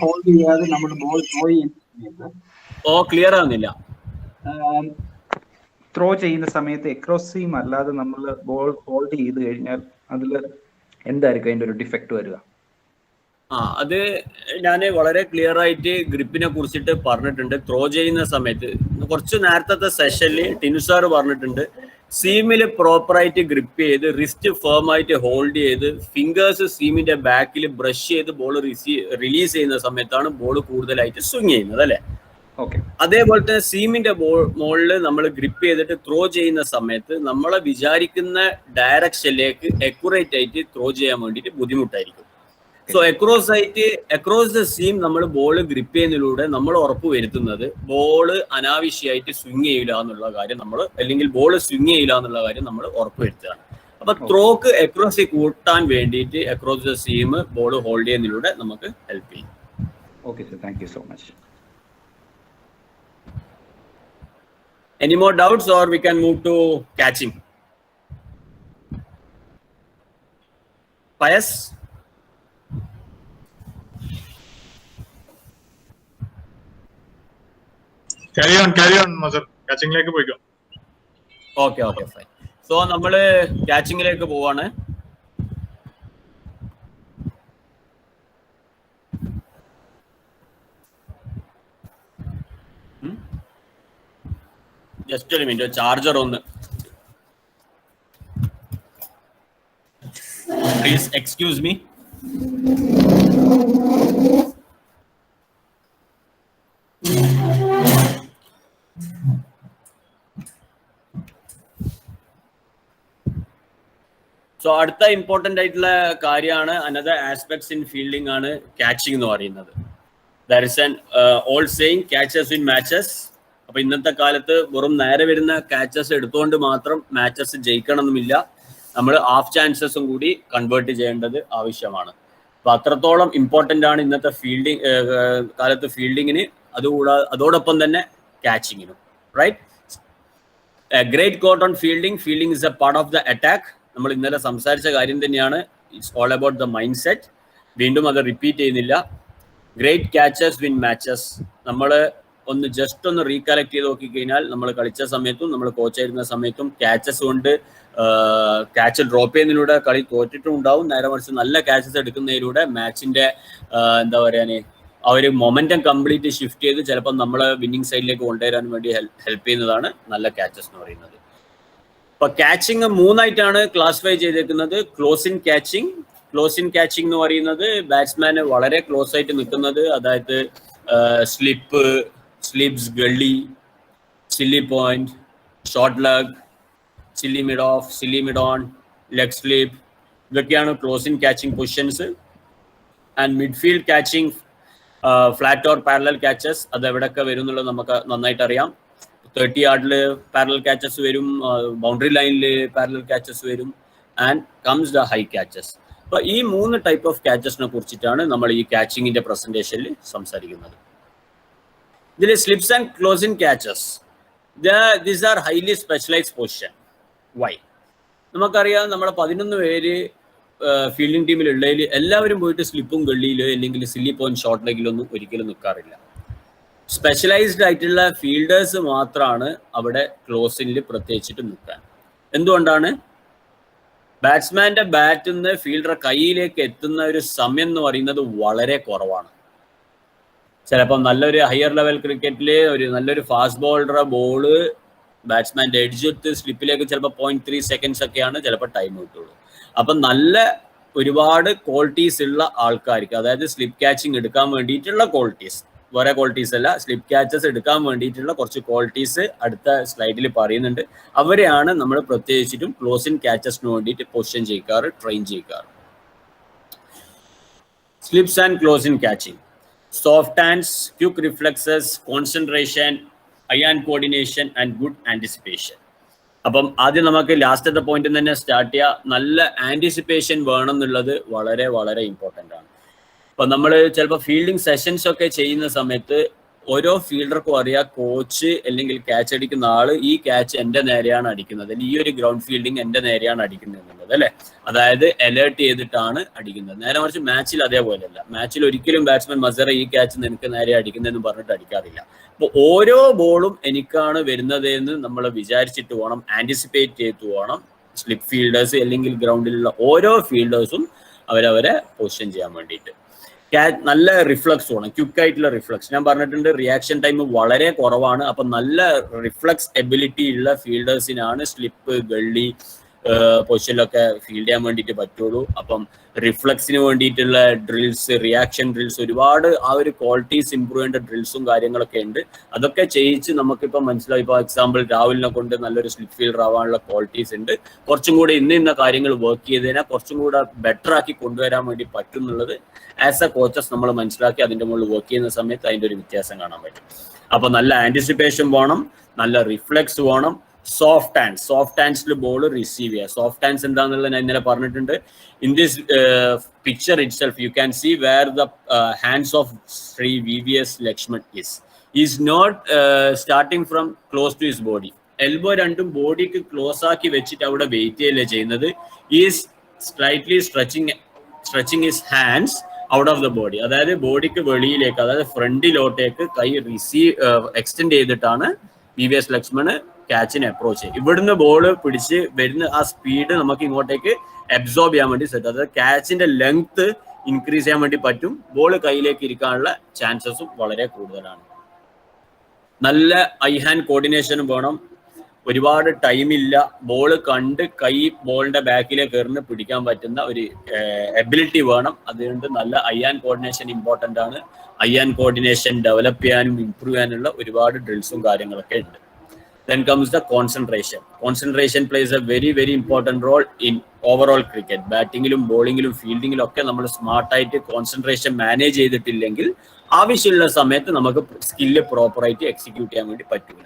ഹോൾഡ് ചെയ്യാതെ നമ്മൾ ബോൾ ത്രോ ചെയ്യുന്ന ക്ലിയർ ആവുന്നില്ല. ത്രോ ചെയ്യുന്ന സമയത്ത് എക്രോസ് സീം അല്ലാതെ നമ്മൾ ബോൾ ഹോൾഡ് ചെയ്ത് കഴിഞ്ഞാൽ അതിൽ എന്തായിരിക്കും അതിന്റെ ഒരു ഡിഫക്റ്റ് വരിക? അത് ഞാൻ വളരെ ക്ലിയർ ആയിട്ട് ഗ്രിപ്പിനെ കുറിച്ചിട്ട് പറഞ്ഞിട്ടുണ്ട്. ത്രോ ചെയ്യുന്ന സമയത്ത് കുറച്ച് നേരത്തെ സെഷനിൽ ടിനു സാർ പറഞ്ഞിട്ടുണ്ട്, സീമിൽ പ്രോപ്പറായിട്ട് ഗ്രിപ്പ് ചെയ്ത് റിസ്റ്റ് ഫേം ആയിട്ട് ഹോൾഡ് ചെയ്ത് ഫിംഗേഴ്സ് സീമിന്റെ ബാക്കിൽ ബ്രഷ് ചെയ്ത് ബോൾ റിലീസ് ചെയ്യുന്ന സമയത്താണ് ബോൾ കൂടുതലായിട്ട് സ്വിങ് ചെയ്യുന്നത് അല്ലേ? അതേപോലെ തന്നെ സീമിന്റെ മുകളിൽ നമ്മൾ ഗ്രിപ്പ് ചെയ്തിട്ട് ത്രോ ചെയ്യുന്ന സമയത്ത് നമ്മളെ വിചാരിക്കുന്ന ഡയറക്ഷനിലേക്ക് അക്യുറേറ്റ് ആയിട്ട് ത്രോ ചെയ്യാൻ വേണ്ടിയിട്ട് ബുദ്ധിമുട്ടായിരിക്കും. സോ അക്രോസ് ദ സീം നമ്മൾ ബോൾ ഗ്രിപ്പ് ചെയ്യുന്നതിലൂടെ നമ്മൾ ഉറപ്പ് വരുത്തുന്നത് ബോൾ അനാവശ്യമായിട്ട് സ്വിങ് ചെയ്യില്ല എന്നുള്ള കാര്യം നമ്മൾ, അല്ലെങ്കിൽ ബോൾ സ്വിങ് ചെയ്യില്ല എന്നുള്ള കാര്യം നമ്മൾ ഉറപ്പ് വരുത്തുകയാണ്. അപ്പൊ ത്രോക്ക് അക്രോസി കൂട്ടാൻ വേണ്ടിയിട്ട് across the seam ball hold ചെയ്യുന്നതിലൂടെ നമുക്ക് ഹെൽപ്പ് ചെയ്യും. Okay sir, thank you so much. Any more doubts or we can move to catching? Payas? Carry on, Mazhar. Catching like പോയിക്കോ. Okay, fine. So നമ്മള് catching-ലേക്ക് പോവാണ്. Just a minute, charger on the. Please excuse me. So അടുത്ത important ആയിട്ടുള്ള കാര്യമാണ്, another aspects in fielding ആണ് catching എന്ന് പറയുന്നത്. There is an old saying, catches win matches. അപ്പൊ ഇന്നത്തെ കാലത്ത് വെറും നേരെ വരുന്ന ക്യാച്ചസ് എടുത്തുകൊണ്ട് മാത്രം മാച്ചസ് ജയിക്കണമെന്നില്ല. നമ്മൾ ഹാഫ് ചാൻസസും കൂടി കൺവേർട്ട് ചെയ്യേണ്ടത് ആവശ്യമാണ്. അപ്പൊ അത്രത്തോളം ഇമ്പോർട്ടൻ്റ് ആണ് ഇന്നത്തെ കാലത്ത് ഫീൽഡിങ്ങിന്. അതോടൊപ്പം തന്നെ ക്യാച്ചിങ്ങിനും. Right? Great quote on fielding. Fielding is a part of the attack. നമ്മൾ ഇന്നലെ സംസാരിച്ച കാര്യം തന്നെയാണ്. It's all about the mind set. വീണ്ടും അത് റിപ്പീറ്റ് ചെയ്യുന്നില്ല. Great catchers win matches. നമ്മൾ ജസ്റ്റ് ഒന്ന് റീകളക്ട് ചെയ്ത് നോക്കിക്കഴിഞ്ഞാൽ നമ്മൾ കളിച്ച സമയത്തും നമ്മൾ കോച്ചായിരുന്ന സമയത്തും ക്യാച്ചസ് കൊണ്ട് ക്യാച്ച് ഡ്രോപ്പ് ചെയ്യുന്നതിലൂടെ കളി തോറ്റിട്ടും ഉണ്ടാവും. നേരെ മറിച്ച് നല്ല ക്യാച്ചസ് എടുക്കുന്നതിലൂടെ മാച്ചിന്റെ എന്താ പറയാന് ആ ഒരു മൊമെന്റം കംപ്ലീറ്റ് ഷിഫ്റ്റ് ചെയ്ത് ചിലപ്പോൾ നമ്മൾ വിന്നിങ് സൈഡിലേക്ക് കൊണ്ടുവരാൻ വേണ്ടി ഹെൽപ്പ് ചെയ്യുന്നതാണ് നല്ല ക്യാച്ചസ് എന്ന് പറയുന്നത്. അപ്പൊ ക്യാച്ചിങ് 3 ആയിട്ടാണ് ക്ലാസിഫൈ ചെയ്തേക്കുന്നത്. ക്ലോസ് ഇൻ ക്യാച്ചിങ് എന്ന് പറയുന്നത് ബാറ്റ്സ്മാന് വളരെ ക്ലോസ് ആയിട്ട് നിൽക്കുന്നത്, അതായത് slips, gully, silly point, short leg, silly mid off, silly mid on, leg slip, ഇതൊക്കെയാണ് close in catching positions. And midfield catching, flat or parallel catches, അത് എവിടെയൊക്കെ വരും എന്നുള്ളത് നമുക്ക് നന്നായിട്ട് അറിയാം. 30 യാർഡിൽ പാരലൽ ക്യാച്ചസ് വരും, ബൗണ്ടറി ലൈനിൽ പാരലൽ ക്യാച്ചസ് വരും, and comes the high catches. അപ്പൊ ഈ 3 ടൈപ്പ് ഓഫ് ക്യാച്ചസിനെ കുറിച്ചിട്ടാണ് നമ്മൾ ഈ ക്യാച്ചിങ്ങിന്റെ പ്രസന്റേഷനിൽ സംസാരിക്കുന്നത്. ഇതിൽ slips and close in catches, these are highly specialised position. Why? നമുക്കറിയാം, നമ്മുടെ 11 പേര് ഫീൽഡിംഗ് ടീമിലുള്ളതിൽ എല്ലാവരും പോയിട്ട് സ്ലിപ്പും ഗള്ളിയിലോ അല്ലെങ്കിൽ സില്ലി പോയിന്റ് ഷോർട്ട് ലെഗിലൊന്നും ഒരിക്കലും നിൽക്കാറില്ല. സ്പെഷ്യലൈസ്ഡ് ആയിട്ടുള്ള ഫീൽഡേഴ്സ് മാത്രമാണ് അവിടെ ക്ലോസിനിൽ പ്രത്യേകിച്ചിട്ട് നിൽക്കാൻ. എന്തുകൊണ്ടാണ്? ബാറ്റ്സ്മാന്റെ ബാറ്റിൽ നിന്ന് ഫീൽഡറെ കൈയിലേക്ക് എത്തുന്ന ഒരു സമയം എന്ന് പറയുന്നത് വളരെ കുറവാണ്. ചിലപ്പം നല്ലൊരു ഹയർ ലെവൽ ക്രിക്കറ്റിൽ നല്ലൊരു ഫാസ്റ്റ് ബോളറുടെ ബോള് ബാറ്റ്സ്മാന്റെ എഡ്ജെടുത്ത് സ്ലിപ്പിലേക്ക് ചിലപ്പോൾ 0.3 സെക്കൻഡ്സ് ഒക്കെയാണ് ചിലപ്പോൾ ടൈം കിട്ടുള്ളൂ. അപ്പം നല്ല ഒരുപാട് ക്വാളിറ്റീസ് ഉള്ള ആൾക്കാർക്ക്, അതായത് സ്ലിപ്പ് ക്യാച്ചിങ് എടുക്കാൻ വേണ്ടിയിട്ടുള്ള ക്വാളിറ്റീസ്, വേറെ ക്വാളിറ്റീസ് അല്ല, സ്ലിപ്പ് ക്യാച്ചസ് എടുക്കാൻ വേണ്ടിയിട്ടുള്ള കുറച്ച് ക്വാളിറ്റീസ് അടുത്ത സ്ലൈഡിൽ പറയുന്നുണ്ട്. അവരെയാണ് നമ്മൾ പ്രത്യേകിച്ചിട്ടും ക്ലോസ് ഇൻ ക്യാച്ചസിന് വേണ്ടിയിട്ട് പൊസിഷൻ ചെയ്യിക്കാറ്, ട്രെയിൻ ചെയ്യിക്കാറ്. Slips and close in catching, soft hands, quick reflexes, concentration, eye hand coordination and good anticipation. അപ്പം ആദ്യം നമുക്ക് ലാസ്റ്റത്തെ പോയിന്റ് തന്നെ സ്റ്റാർട്ട് ചെയ്യാം. നല്ല ആന്റിസിപ്പേഷൻ വേണം എന്നുള്ളത് വളരെ വളരെ ഇമ്പോർട്ടൻ്റ് ആണ്. അപ്പൊ നമ്മൾ ചിലപ്പോൾ ഫീൽഡിംഗ് സെഷൻസ് ഒക്കെ ചെയ്യുന്ന സമയത്ത് ഓരോ ഫീൽഡർക്കും അറിയാം, കോച്ച് അല്ലെങ്കിൽ ക്യാച്ച് അടിക്കുന്ന ആള് ഈ ക്യാച്ച് എന്റെ നേരെയാണ് അടിക്കുന്നത്, അല്ലെങ്കിൽ ഈ ഒരു ഗ്രൗണ്ട് ഫീൽഡിംഗ് എന്റെ നേരെയാണ് അടിക്കുന്നത് എന്നുള്ളത്, അല്ലെ? അതായത് അലേർട്ട് ചെയ്തിട്ടാണ് അടിക്കുന്നത്. നേരെ മറിച്ച് മാച്ചിൽ അതേപോലെയല്ല. മാച്ചിൽ ഒരിക്കലും ബാറ്റ്സ്മാൻ മസറ ഈ ക്യാച്ച് നിനക്ക് നേരെ അടിക്കുന്നതെന്ന് പറഞ്ഞിട്ട് അടിക്കാറില്ല. അപ്പോൾ ഓരോ ബോളും എനിക്കാണ് വരുന്നത് എന്ന് നമ്മൾ വിചാരിച്ചിട്ട് വേണം, ആന്റിസിപ്പേറ്റ് ചെയ്തിട്ട് വേണം സ്ലിപ്പ് ഫീൽഡേഴ്സ് അല്ലെങ്കിൽ ഗ്രൗണ്ടിലുള്ള ഓരോ ഫീൽഡേഴ്സും അവരവരെ പൊസിഷൻ ചെയ്യാൻ വേണ്ടിയിട്ട്. നല്ല റിഫ്ലക്സ് വേണം, ക്വിക്ക് ആയിട്ടുള്ള റിഫ്ലക്സ്. ഞാൻ പറഞ്ഞിട്ടുണ്ട്, റിയാക്ഷൻ ടൈം വളരെ കുറവാണ്. അപ്പൊ നല്ല റിഫ്ലക്സ് എബിലിറ്റി ഉള്ള ഫീൽഡേഴ്സിനാണ് സ്ലിപ്പ്, ഗള്ളി പൊസിഷനിലൊക്കെ ഫീൽഡ് ചെയ്യാൻ വേണ്ടിയിട്ട് പറ്റുള്ളൂ. അപ്പം റിഫ്ലക്സിന് വേണ്ടിയിട്ടുള്ള ഡ്രിൽസ്, റിയാക്ഷൻ ഡ്രിൽസ്, ഒരുപാട് ആ ഒരു ക്വാളിറ്റീസ് ഇമ്പ്രൂവ് ചെയ്യേണ്ട ഡ്രിൽസും കാര്യങ്ങളൊക്കെ ഉണ്ട്. അതൊക്കെ ചെയ്യിച്ച് നമുക്കിപ്പോൾ മനസ്സിലായി. ഇപ്പോൾ എക്സാമ്പിൾ രാഹുലിനെ കൊണ്ട് നല്ലൊരു സ്ലിപ്പ് ഫീൽഡർ ആവാനുള്ള ക്വാളിറ്റീസ് ഉണ്ട്. കുറച്ചും കൂടെ ഇന്ന കാര്യങ്ങൾ വർക്ക് ചെയ്തതിനെ കുറച്ചും കൂടെ ബെറ്റർ ആക്കി കൊണ്ടുവരാൻ വേണ്ടി പറ്റും എന്നുള്ളത് ആസ് എ കോച്ചസ് നമ്മൾ മനസ്സിലാക്കി അതിന്റെ മുകളിൽ വർക്ക് ചെയ്യുന്ന സമയത്ത് അതിന്റെ ഒരു വ്യത്യാസം കാണാൻ പറ്റും. അപ്പൊ നല്ല ആന്റിസിപ്പേഷൻ വേണം, നല്ല റിഫ്ലെക്സ് വേണം, സോഫ്റ്റ് ഹാൻഡ്സിൽ ബോൾ റിസീവ് ചെയ്യുക. സോഫ്റ്റ് ഹാൻഡ്സ് എന്താണെന്നുള്ളത് ഞാൻ ഇന്നലെ പറഞ്ഞിട്ടുണ്ട്. In this picture itself you can see where the hands of Shri VVS Lakshman is not starting from close to his body. Elbow രണ്ടും ബോഡിക്ക് ക്ലോസ് ആക്കി വെച്ചിട്ട് അവിടെ വെയിറ്റ് ചെയ്യല്ലേ ചെയ്യുന്നത്. Is slightly stretching his hands out of the body. അതായത് ബോഡിക്ക് വെളിയിലേക്ക്, അതായത് ഫ്രണ്ടിലോട്ടേക്ക് കൈ എക്സ്റ്റെൻഡ് ചെയ്തിട്ടാണ് VVS Lakshman ക്യാച്ചിനെ അപ്രോച്ച് ചെയ്യും. ഇവിടുന്ന് ബോള് പിടിച്ച് വരുന്ന ആ സ്പീഡ് നമുക്ക് ഇങ്ങോട്ടേക്ക് അബ്സോർബ് ചെയ്യാൻ വേണ്ടി സെറ്റ്, അതായത് ക്യാച്ചിന്റെ ലെങ്ത് ഇൻക്രീസ് ചെയ്യാൻ വേണ്ടി പറ്റും. ബോള് കയ്യിലേക്ക് ഇരിക്കാനുള്ള ചാൻസസും വളരെ കൂടുതലാണ്. നല്ല ഐ ഹാൻഡ് കോർഡിനേഷനും വേണം. ഒരുപാട് ടൈമില്ല, ബോള് കണ്ട് കൈ ബോളിന്റെ ബാക്കിലേക്ക് എറിഞ്ഞ് പിടിക്കാൻ പറ്റുന്ന ഒരു എബിലിറ്റി വേണം. അതുകൊണ്ട് നല്ല ഐ ഹാൻഡ് കോർഡിനേഷൻ ഇമ്പോർട്ടൻ്റ് ആണ്. ഐ ഹാൻഡ് കോർഡിനേഷൻ ഡെവലപ്പ് ചെയ്യാനും ഇംപ്രൂവ് ചെയ്യാനുള്ള ഒരുപാട് ഡ്രിൽസും കാര്യങ്ങളൊക്കെ ഉണ്ട്. Then comes the concentration. Concentration plays a very very important role in overall cricket. ബാറ്റിങ്ങിലും ബോളിങ്ങിലും ഫീൽഡിങ്ങിലും ഒക്കെ നമ്മൾ സ്മാർട്ടായിട്ട് കോൺസെൻട്രേഷൻ മാനേജ് ചെയ്തിട്ടില്ലെങ്കിൽ ആവശ്യമുള്ള സമയത്ത് നമുക്ക് സ്കില്ല് പ്രോപ്പറായിട്ട് എക്സിക്യൂട്ട് ചെയ്യാൻ വേണ്ടി പറ്റില്ല.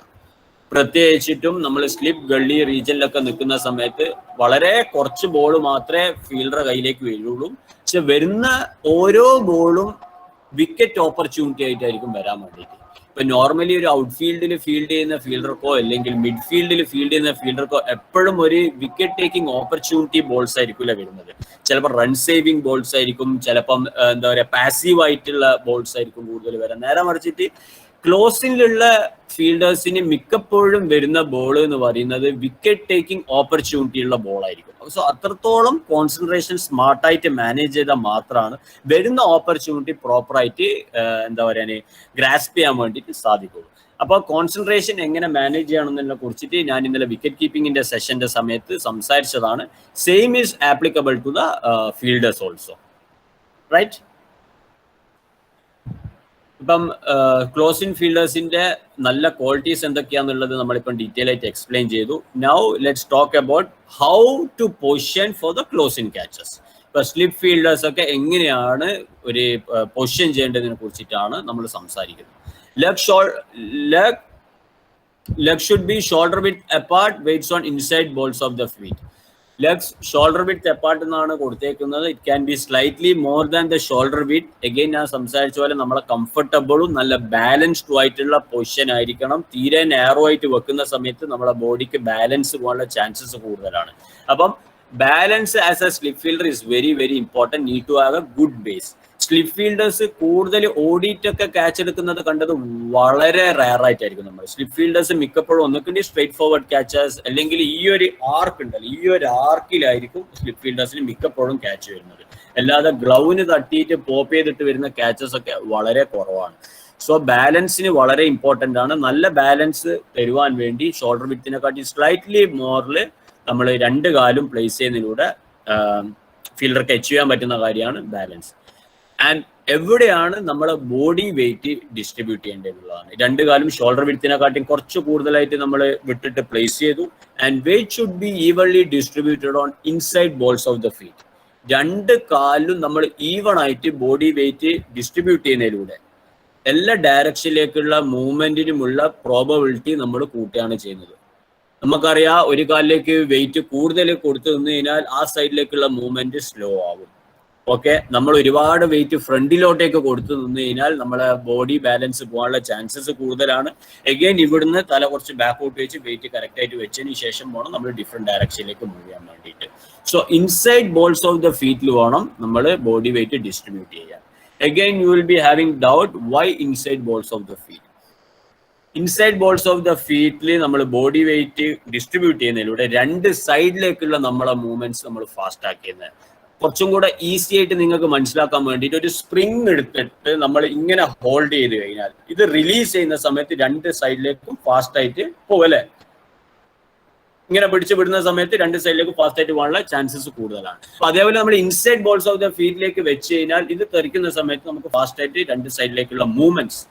പ്രത്യേകിച്ചിട്ടും നമ്മൾ സ്ലിപ്പ്, ഗള്ളി റീജിയനിലൊക്കെ നിൽക്കുന്ന സമയത്ത് വളരെ കുറച്ച് ബോൾ മാത്രമേ ഫീൽഡറുടെ കയ്യിലേക്ക് വീഴുള്ളൂ. പക്ഷെ വരുന്ന ഓരോ ബോളും വിക്കറ്റ് ഓപ്പർച്യൂണിറ്റി ആയിട്ടായിരിക്കും വരാൻ വേണ്ടിയിട്ട്. ഇപ്പൊ നോർമലി ഒരു ഔട്ട്ഫീൽഡിൽ ഫീൽഡ് ചെയ്യുന്ന ഫീൽഡർക്കോ അല്ലെങ്കിൽ മിഡ്ഫീൽഡിൽ ഫീൽഡ് ചെയ്യുന്ന ഫീൽഡർക്കോ എപ്പോഴും ഒരു വിക്കറ്റ് ടേക്കിംഗ് ഓപ്പർച്യൂണിറ്റി ബോൾസ് ആയിരിക്കില്ല വരുന്നത്. ചിലപ്പോൾ റൺ സേവിങ് ബോൾസ് ആയിരിക്കും, ചിലപ്പം എന്താ പറയുക പാസീവ് ആയിട്ടുള്ള ബോൾസ് ആയിരിക്കും കൂടുതൽ വരാം. നേരെ മറിച്ചിട്ട് ക്ലോസിലുള്ള ഫീൽഡേഴ്സിന് മിക്കപ്പോഴും വരുന്ന ബോൾ എന്ന് പറയുന്നത് വിക്കറ്റ് ടേക്കിംഗ് ഓപ്പർച്യൂണിറ്റി ഉള്ള ബോൾ ആയിരിക്കും. സോ അത്രത്തോളം കോൺസെൻട്രേഷൻ സ്മാർട്ടായിട്ട് മാനേജ് ചെയ്താൽ മാത്രമാണ് വരുന്ന ഓപ്പർച്യൂണിറ്റി പ്രോപ്പറായിട്ട് എന്താ പറയുക ഗ്രാസ്പ് ചെയ്യാൻ വേണ്ടിയിട്ട് സാധിക്കുള്ളൂ. അപ്പോൾ കോൺസെൻട്രേഷൻ എങ്ങനെ മാനേജ് ചെയ്യണമെന്നതിനെ കുറിച്ചിട്ട് ഞാൻ ഇന്നലെ വിക്കറ്റ് കീപ്പിംഗിന്റെ സെഷന്റെ സമയത്ത് സംസാരിച്ചതാണ്. Same is applicable to the fielders also, right? ഇപ്പം ക്ലോസിൻ ഫീൽഡേഴ്സിന്റെ നല്ല ക്വാളിറ്റീസ് എന്തൊക്കെയാണെന്നുള്ളത് നമ്മളിപ്പം ഡീറ്റെയിൽ ആയിട്ട് എക്സ്പ്ലെയിൻ ചെയ്തു. Now let's talk about how to position for the close in catches. ഇപ്പൊ സ്ലിപ്പ് ഫീൽഡേഴ്സ് ഒക്കെ എങ്ങനെയാണ് ഒരു പൊസിഷൻ ചെയ്യേണ്ടതിനെ കുറിച്ചിട്ടാണ് നമ്മൾ സംസാരിക്കുന്നത്. Leg should be shoulder width apart, weights on inside balls of the feet. Legs shoulder width apart എന്നാണ് കൊടുത്തേക്കുന്നത്. It can be slightly more than the shoulder width. Again ഞാൻ സംസാരിച്ച പോലെ നമ്മളെ കംഫർട്ടബിളും നല്ല ബാലൻസ്ഡ് ആയിട്ടുള്ള പൊസിഷൻ ആയിരിക്കണം. തീരെ നാരോ ആയിട്ട് വെക്കുന്ന സമയത്ത് നമ്മളെ ബോഡിക്ക് ബാലൻസ് പോകാനുള്ള ചാൻസസ് കൂടുതലാണ്. അപ്പം balance as a slip fielder is very very important. Need to have a good base. Slip fielders കൂടുതൽ ഓടിയിട്ടൊക്കെ ക്യാച്ച് എടുക്കുന്നത് കണ്ടത് വളരെ റയർ ആയിട്ടായിരിക്കും. നമ്മൾ സ്ലിപ്പ് ഫീൽഡേഴ്സ് മിക്കപ്പോഴും ഒന്നുകിൽ സ്ട്രേറ്റ് ഫോർവേഡ് ക്യാച്ചേഴ്സ് അല്ലെങ്കിൽ ഈ ഒരു ആർക്ക് ഉണ്ടല്ലോ, ഈ ഒരു ആർക്കിലായിരിക്കും സ്ലിപ്പ് ഫീൽഡേഴ്സിന് മിക്കപ്പോഴും ക്യാച്ച് വരുന്നത്. അല്ലാതെ ഗ്ലൗവിന് തട്ടിയിട്ട് പോപ്പ് ചെയ്തിട്ട് വരുന്ന ക്യാച്ചസ് ഒക്കെ വളരെ കുറവാണ്. സോ ബാലൻസിന് വളരെ ഇമ്പോർട്ടൻ്റ് ആണ്. നല്ല ബാലൻസ് തരുവാൻ വേണ്ടി ഷോൾഡർ വിത്തിനെക്കാട്ടി സ്ലൈറ്റ്ലി മോറിൽ നമ്മൾ രണ്ട് കാലും പ്ലേസ് ചെയ്യുന്നതിലൂടെ ഫീൽഡർക്ക് അച്ചീവ് ചെയ്യാൻ പറ്റുന്ന കാര്യമാണ് ബാലൻസ്. ആൻഡ് എവിടെയാണ് നമ്മളെ ബോഡി വെയിറ്റ് ഡിസ്ട്രിബ്യൂട്ട് ചെയ്യേണ്ടതെന്നുള്ളതാണ്. രണ്ട് കാലും ഷോൾഡർ വിഡ്ത്തിനെക്കാട്ടും കുറച്ച് കൂടുതലായിട്ട് നമ്മൾ വിട്ടിട്ട് പ്ലേസ് ചെയ്തു. And weight should be evenly distributed on inside balls of the feet. രണ്ട് കാലും നമ്മൾ ഈവൺ ആയിട്ട് ബോഡി വെയിറ്റ് ഡിസ്ട്രിബ്യൂട്ട് ചെയ്യുന്നതിലൂടെ എല്ലാ ഡയറക്ഷനിലേക്കുള്ള മൂവ്മെന്റിനുമുള്ള പ്രോബബിലിറ്റി നമ്മൾ കൂട്ടുകയാണ് ചെയ്യുന്നത്. നമുക്കറിയാം ഒരു കാലിലേക്ക് വെയിറ്റ് കൂടുതൽ കൊടുത്തു നിന്ന് കഴിഞ്ഞാൽ ആ സൈഡിലേക്കുള്ള മൂവ്മെന്റ് സ്ലോ ആവും. ഓക്കെ, നമ്മൾ ഒരുപാട് വെയിറ്റ് ഫ്രണ്ടിലോട്ടേക്ക് കൊടുത്തു നിന്ന് കഴിഞ്ഞാൽ നമ്മളെ ബോഡി ബാലൻസ് പോകാനുള്ള ചാൻസസ് കൂടുതലാണ്. എഗെയിൻ ഇവിടുന്ന് തല കുറച്ച് ബാക്കോട്ട് വെച്ച് വെയിറ്റ് കറക്റ്റ് ആയിട്ട് വെച്ചതിന് ശേഷം വേണം നമ്മൾ ഡിഫറെന്റ് ഡയറക്ഷനിലേക്ക് മൂവ് ചെയ്യാൻ വേണ്ടിയിട്ട്. So inside balls of the ഫീറ്റിൽ വേണം നമ്മൾ ബോഡി വെയിറ്റ് ഡിസ്ട്രിബ്യൂട്ട് ചെയ്യാൻ. Again, you will be having doubt why inside balls of the feet. Inside balls of the ഫീറ്റിൽ നമ്മൾ ബോഡി വെയിറ്റ് ഡിസ്ട്രിബ്യൂട്ട് ചെയ്യുന്നതിലൂടെ രണ്ട് സൈഡിലേക്കുള്ള നമ്മളെ മൂവ്മെന്റ്സ് നമ്മൾ ഫാസ്റ്റ് ആക്കിയത്. കുറച്ചും കൂടെ ഈസി ആയിട്ട് നിങ്ങൾക്ക് മനസ്സിലാക്കാൻ വേണ്ടിയിട്ട് ഒരു സ്പ്രിങ് എടുത്തിട്ട് നമ്മൾ ഇങ്ങനെ ഹോൾഡ് ചെയ്ത് കഴിഞ്ഞാൽ ഇത് റിലീസ് ചെയ്യുന്ന സമയത്ത് രണ്ട് സൈഡിലേക്കും ഫാസ്റ്റ് ആയിട്ട് പോകും അല്ലേ? ഇങ്ങനെ പിടിച്ചു വിടുന്ന സമയത്ത് രണ്ട് സൈഡിലേക്ക് ഫാസ്റ്റ് ആയിട്ട് പോകാനുള്ള ചാൻസസ് കൂടുതലാണ്. അപ്പൊ അതേപോലെ നമ്മൾ ഇൻസൈഡ് ബോൾസ് ഓഫ് ദ ഫീറ്റിലേക്ക് വെച്ച് കഴിഞ്ഞാൽ ഇത് തെറിക്കുന്ന സമയത്ത് നമുക്ക് ഫാസ്റ്റ് ആയിട്ട് രണ്ട് സൈഡിലേക്കുള്ള മൂവ്മെന്റ്സ്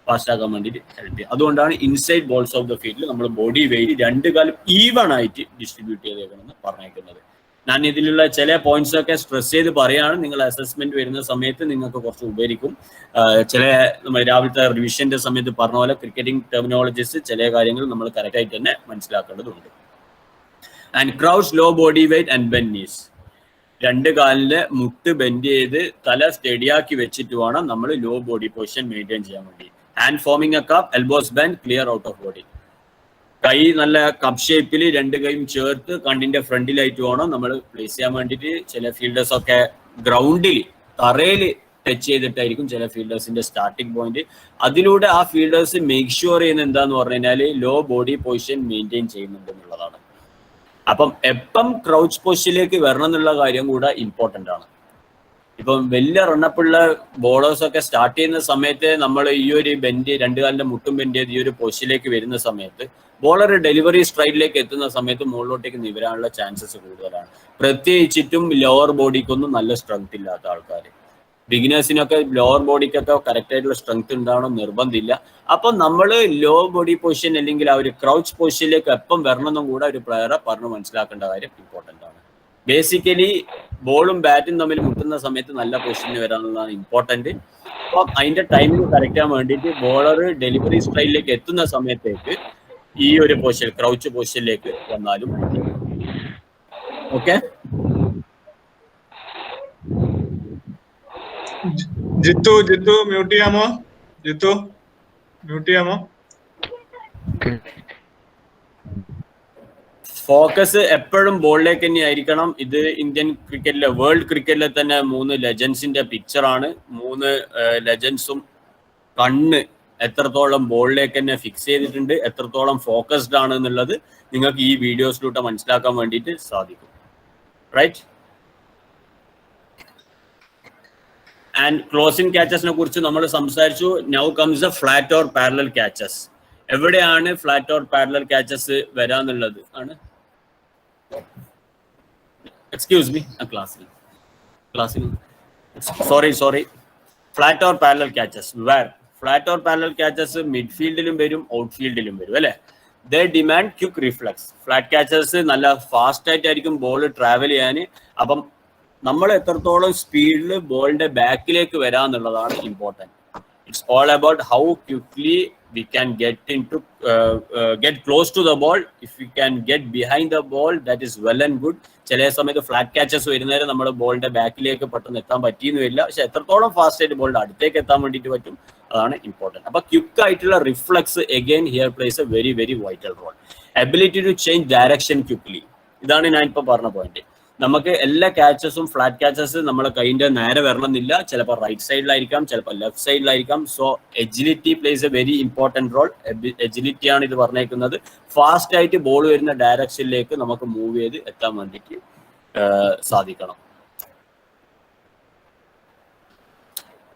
ഫാസ്റ്റ് ആക്കാൻ വേണ്ടിയിട്ട് ഹെൽപ്പ് ചെയ്യും. അതുകൊണ്ടാണ് ഇൻസൈഡ് ബോൾസ് ഓഫ് ദ ഫീറ്റിൽ നമ്മൾ ബോഡി വെയിറ്റ് രണ്ട് കാലം ഈവൺ ആയിട്ട് ഡിസ്ട്രിബ്യൂട്ട് ചെയ്തേക്കണമെന്ന് പറഞ്ഞേക്കുന്നത്. ഞാൻ ഇതിലുള്ള ചില പോയിന്റ്സ് ഒക്കെ സ്ട്രെസ് ചെയ്ത് പറയാണ്. നിങ്ങൾ അസസ്മെന്റ് വരുന്ന സമയത്ത് നിങ്ങൾക്ക് കുറച്ച് ഉപകരിക്കും. ചില നമ്മൾ രാവിലത്തെ റിവിഷന്റെ സമയത്ത് പറഞ്ഞ പോലെ ക്രിക്കറ്റിംഗ് ടെർമിനോളജീസ് ചില കാര്യങ്ങൾ നമ്മൾ കറക്റ്റ് ആയിട്ട് തന്നെ മനസ്സിലാക്കേണ്ടതുണ്ട്. And crouch low body weight and bend knees. രണ്ട് കാലിലെ മുട്ട് ബെൻഡ് ചെയ്ത് തല സ്റ്റഡിയാക്കി വെച്ചിട്ട് വേണം നമ്മൾ ലോ ബോഡി പൊസിഷൻ മെയിൻറ്റെയിൻ ചെയ്യാൻ വേണ്ടി. Hand forming a cup, elbows bend, clear out of body. കൈ നല്ല കപ്പ് ഷേപ്പിൽ രണ്ട് കൈയും ചേർത്ത് കണ്ണിന്റെ ഫ്രണ്ടിലായിട്ട് വേണം നമ്മൾ പ്ലേസ് ചെയ്യാൻ വേണ്ടിയിട്ട്. ചില ഫീൽഡേഴ്സ് ഒക്കെ ഗ്രൗണ്ടിൽ തറയിൽ ടച്ച് ചെയ്തിട്ടായിരിക്കും ചില ഫീൽഡേഴ്സിന്റെ സ്റ്റാർട്ടിംഗ് പോയിന്റ്. അതിലൂടെ ആ ഫീൽഡേഴ്സ് മേക്ക് ഷുവർ ചെയ്യുന്ന എന്താന്ന് പറഞ്ഞു കഴിഞ്ഞാൽ ലോ ബോഡി പൊസിഷൻ മെയിൻറ്റെയിൻ ചെയ്യുന്നുണ്ട് എന്നുള്ളതാണ്. അപ്പം എപ്പം ക്രൗച്ച് പൊസിഷനിലേക്ക് വരണം എന്നുള്ള കാര്യം കൂടെ ഇമ്പോർട്ടൻ്റ് ആണ്. ഇപ്പം വലിയ റണ്ണപ്പുള്ള ബോളേഴ്സ് ഒക്കെ സ്റ്റാർട്ട് ചെയ്യുന്ന സമയത്ത് നമ്മൾ ഈ ഒരു ബെൻഡ് രണ്ട് കാലിന്റെ മുട്ടും ബെൻഡ് ചെയ്ത് ഈ ഒരു പൊസിഷനിലേക്ക് വരുന്ന സമയത്ത് ബോളർ ഡെലിവറി സ്ട്രൈഡിലേക്ക് എത്തുന്ന സമയത്ത് മുകളിലോട്ടേക്ക് നിവരാനുള്ള ചാൻസസ് കൂടുതലാണ്. പ്രത്യേകിച്ചിട്ടും ലോവർ ബോഡിക്കൊന്നും നല്ല സ്ട്രെങ്ത് ഇല്ലാത്ത ആൾക്കാർ. ബിഗിനേഴ്സിനൊക്കെ ലോവർ ബോഡിക്കൊക്കെ കറക്റ്റ് ആയിട്ടുള്ള സ്ട്രെങ്ത് ഉണ്ടാവണം നിർബന്ധമില്ല. അപ്പം നമ്മൾ ലോ ബോഡി പൊസിഷൻ അല്ലെങ്കിൽ ആ ഒരു ക്രൗച്ച് പൊസിഷനിലേക്ക് എപ്പം വരണമെന്നും കൂടെ ഒരു പ്ലെയറെ പറഞ്ഞ് മനസ്സിലാക്കേണ്ട കാര്യം ഇമ്പോർട്ടൻ്റ് ആണ്. ബേസിക്കലി ബോളും ബാറ്റും തമ്മിൽ മുട്ടുന്ന സമയത്ത് നല്ല പൊസിഷനിൽ വരാനുള്ളതാണ് ഇമ്പോർട്ടൻറ്റ്. അപ്പം അതിന്റെ ടൈമിംഗ് കറക്റ്റ് ചെയ്യാൻ വേണ്ടിയിട്ട് ബോളർ ഡെലിവറി സ്ട്രൈഡിലേക്ക് എത്തുന്ന സമയത്തേക്ക് ഈ ഒരു പൊസിഷൻ ക്രൗച്ച് പൊസിഷനിലേക്ക് വന്നാലും ഓക്കെ. ജിത്തു മ്യൂട്ട് ചെയ്യാമോ? ജിത്തു മ്യൂട്ട് ചെയ്യാമോ? ഫോക്കസ് എപ്പോഴും ബോളിലേക്ക് തന്നെ ആയിരിക്കണം. ഇത് ഇന്ത്യൻ ക്രിക്കറ്റിലെ, വേൾഡ് ക്രിക്കറ്റിലെ തന്നെ 3 ലെജൻസിന്റെ പിക്ചറാണ്. 3 ലെജൻസും കണ്ണ് എത്രത്തോളം ബോളിലേക്ക് തന്നെ ഫിക്സ് ചെയ്തിട്ടുണ്ട്, എത്രത്തോളം ഫോക്കസ്ഡ് ആണ് എന്നുള്ളത് നിങ്ങൾക്ക് ഈ വീഡിയോസിലൂടെ മനസ്സിലാക്കാൻ വേണ്ടിയിട്ട് സാധിക്കും. റൈറ്റ്. ആൻഡ് ക്ലോസിംഗ് ക്യാച്ചസിനെ കുറിച്ച് നമ്മൾ സംസാരിച്ചു. Now comes the flat or parallel catches. എവിടെയാണ് ഫ്ലാറ്റ് ഓർ പാരലൽ ക്യാച്ചസ് വരാന്നുള്ളത് ആണ്. എക്സ്ക്യൂസ് മീ, ക്ലാസ്സിൽ sorry flat or parallel catches. Flat or parallel catches മിഡ്ഫീൽഡിലും വരും, ഔട്ട്ഫീൽഡിലും വരും അല്ലേ. They demand quick reflex. Flat catches നല്ല ഫാസ്റ്റ് ആയിട്ടായിരിക്കും ബോൾ ട്രാവൽ ചെയ്യാൻ. അപ്പം നമ്മൾ എത്രത്തോളം സ്പീഡിൽ ബോളിന്റെ ബാക്കിലേക്ക് വരാന്നുള്ളതാണ് important. It's all about how quickly we can get close to the ball. If we can get behind the ball, that is well and good. ചില സമയത്ത് ഫ്ലാറ്റ് ക്യാച്ചസ് വരുന്നേരം നമ്മുടെ ബോളിന്റെ ബാക്കിലേക്ക് പെട്ടെന്ന് എത്താൻ പറ്റിയെന്ന് വരില്ല. പക്ഷെ എത്രത്തോളം ഫാസ്റ്റ് ആയിട്ട് ബോളിന്റെ അടുത്തേക്ക് എത്താൻ വേണ്ടിയിട്ട് പറ്റും, അതാണ് ഇമ്പോർട്ടൻറ്റ്. അപ്പൊ ക്വിക്ക് ആയിട്ടുള്ള reflex again here plays a very very vital role. Ability to change direction quickly. ഇതാണ് ഞാൻ ഇപ്പോൾ പറഞ്ഞ പോയിന്റ്. നമുക്ക് എല്ലാ ക്യാച്ചസും ഫ്ലാറ്റ് ക്യാച്ചസ് നമ്മളെ കൈൻ്റെ നേരെ വരണമെന്നില്ല. ചിലപ്പോൾ റൈറ്റ് സൈഡിലായിരിക്കാം, ചിലപ്പോൾ ലെഫ്റ്റ് സൈഡിലായിരിക്കാം. So agility plays a very important role. Agility ആണ് ഇത് പറഞ്ഞേക്കുന്നത്. ഫാസ്റ്റ് ആയിട്ട് ബോൾ വരുന്ന ഡയറക്ഷനിലേക്ക് നമുക്ക് മൂവ് ചെയ്ത് എത്താൻ വേണ്ടിയിട്ട് സാധിക്കണം.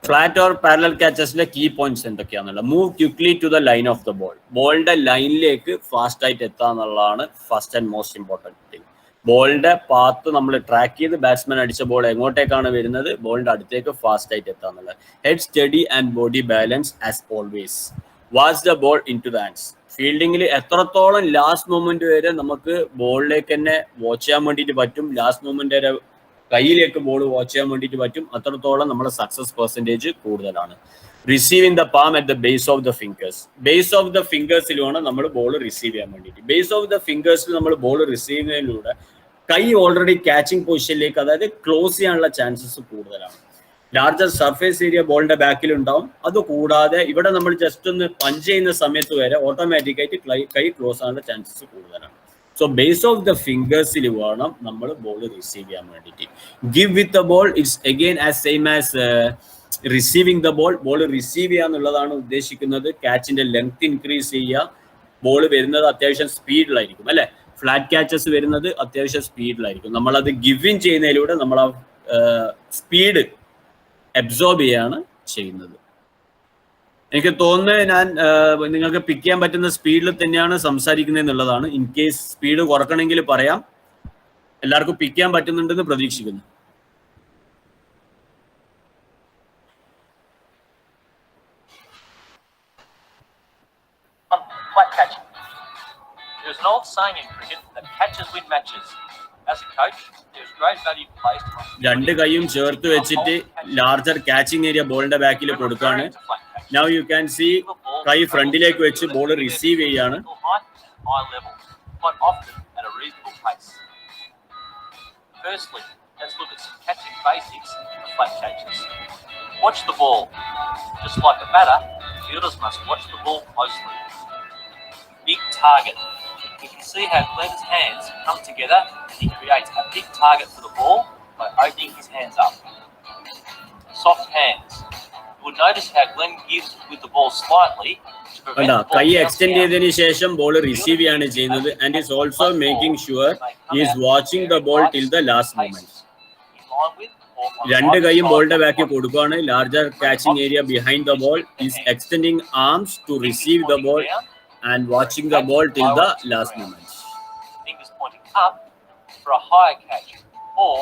ഫ്ലാറ്റ് ഓർ പാരലൽ ക്യാച്ചസിന്റെ കീ പോയിന്റ്സ് എന്തൊക്കെയാണെന്നുള്ള. Move quickly to the line of the ball. ബോളിന്റെ ലൈനിലേക്ക് ഫാസ്റ്റ് ആയിട്ട് എത്തുക എന്നുള്ളതാണ് first and most important thing. ബോളിന്റെ പാത്ത് നമ്മൾ ട്രാക്ക് ചെയ്ത് ബാറ്റ്സ്മാൻ അടിച്ച ബോൾ എങ്ങോട്ടേക്കാണ് വരുന്നത്, ബോളിന്റെ അടുത്തേക്ക് ഫാസ്റ്റ് ആയിട്ട് എത്താന്നുള്ളത്. Head steady and body balance as always. Watch the ball into the hands. ഫീൽഡിങ്ങിൽ എത്രത്തോളം ലാസ്റ്റ് മൊമെന്റ് വരെ നമുക്ക് ബോളിലേക്ക് തന്നെ വാച്ച് ചെയ്യാൻ വേണ്ടിയിട്ട് പറ്റും, ലാസ്റ്റ് മൊമെന്റ് വരെ കയ്യിലേക്ക് ബോൾ വാച്ച് ചെയ്യാൻ വേണ്ടിയിട്ട് പറ്റും, അത്രത്തോളം നമ്മുടെ സക്സസ് പെർസെൻറ്റേജ് കൂടുതലാണ്. Receiving the palm at the base of the fingers. Base of the ഫിംഗേഴ്സിൽ വേണം നമ്മൾ ബോൾ റിസീവ് ചെയ്യാൻ വേണ്ടിയിട്ട്. ബേസ് ഓഫ് ദ ഫിംഗേഴ്സിൽ നമ്മൾ ബോൾ റിസീവ് ചെയ്യുന്നതിലൂടെ കൈ ഓൾറെഡി ക്യാച്ചിങ് പൊസിഷനിലേക്ക്, അതായത് ക്ലോസ് ചെയ്യാനുള്ള ചാൻസസ് കൂടുതലാണ്. ലാർജർ സർഫേസ് ഏരിയ ബോളിന്റെ ബാക്കിൽ ഉണ്ടാവും. അതുകൂടാതെ ഇവിടെ നമ്മൾ ജസ്റ്റ് ഒന്ന് പഞ്ച് ചെയ്യുന്ന സമയത്ത് വരെ ഓട്ടോമാറ്റിക്കായിട്ട് കൈ ക്ലോസ് ആകാനുള്ള ചാൻസസ് കൂടുതലാണ്. സോ ബേസ് ഓഫ് ദ ഫിംഗേഴ്സിൽ വേണം നമ്മൾ ബോൾ റിസീവ് ചെയ്യാൻ വേണ്ടിയിട്ട്. Give with the ball it's again as same as receiving the ball. Ball receive ചെയ്യുക എന്നുള്ളതാണ് ഉദ്ദേശിക്കുന്നത്. ക്യാച്ചിന്റെ ലെങ്ത് ഇൻക്രീസ് ചെയ്യുക. ബോൾ വരുന്നത് അത്യാവശ്യം സ്പീഡിലായിരിക്കും അല്ലെ. ഫ്ലാറ്റ് ക്യാച്ചസ് വരുന്നത് അത്യാവശ്യം സ്പീഡിലായിരിക്കും. നമ്മളത് ഗിവിൻ ചെയ്യുന്നതിലൂടെ നമ്മൾ ആ സ്പീഡ് അബ്സോർബ് ചെയ്യാണ് ചെയ്യുന്നത്. എനിക്ക് തോന്നുന്നത് ഞാൻ നിങ്ങൾക്ക് പിക്ക് ചെയ്യാൻ പറ്റുന്ന സ്പീഡിൽ തന്നെയാണ് സംസാരിക്കുന്നത് എന്നുള്ളതാണ്. ഇൻ കേസ് സ്പീഡ് കുറക്കണമെങ്കിൽ പറയാം. എല്ലാവർക്കും പിക്ക് ചെയ്യാൻ പറ്റുന്നുണ്ടെന്ന് പ്രതീക്ഷിക്കുന്നു. Flat catching. There's an old saying in cricket that catches win matches. As a coach, there's great value placed on രണ്ട് കൈയും ചേർത്ത് വെച്ചിട്ട് ലാർജർ ക്യാച്ചിങ് ഏരിയ ബോളിന്റെ ബാക്കിൽ കൊടുക്കാണ്. Now you can see കൈ ഫ്രണ്ടിലേക്ക് വെച്ച് ബോൾ റിസീവ് ചെയ്യാണ്. high level, quite often at a reasonable pace. Firstly, let's look at some catching basics of flat catches. Watch the ball. Just like a batter, fielders must watch the ball closely. Big target. You can see how Glenn's hands come together and he creates a big target for the ball by opening his hands up. Soft hands. You will notice how Glenn gives with the ball slightly to prevent the ball കൈ bouncing extend out. ചെയ്തതിനു ശേഷം ball receive ചെയ്യാണ് ചെയ്യുന്നത്. And is also making sure is watching the ball till the last moment. രണ്ട് കൈയും ബോളിന്റെ ബാക്കിൽ കൊടുക്കുകയാണ്. Larger catching area behind the ball is extending arms to receive the ball and watching the ball till the last moment. Fingers pointing up for a higher catch, or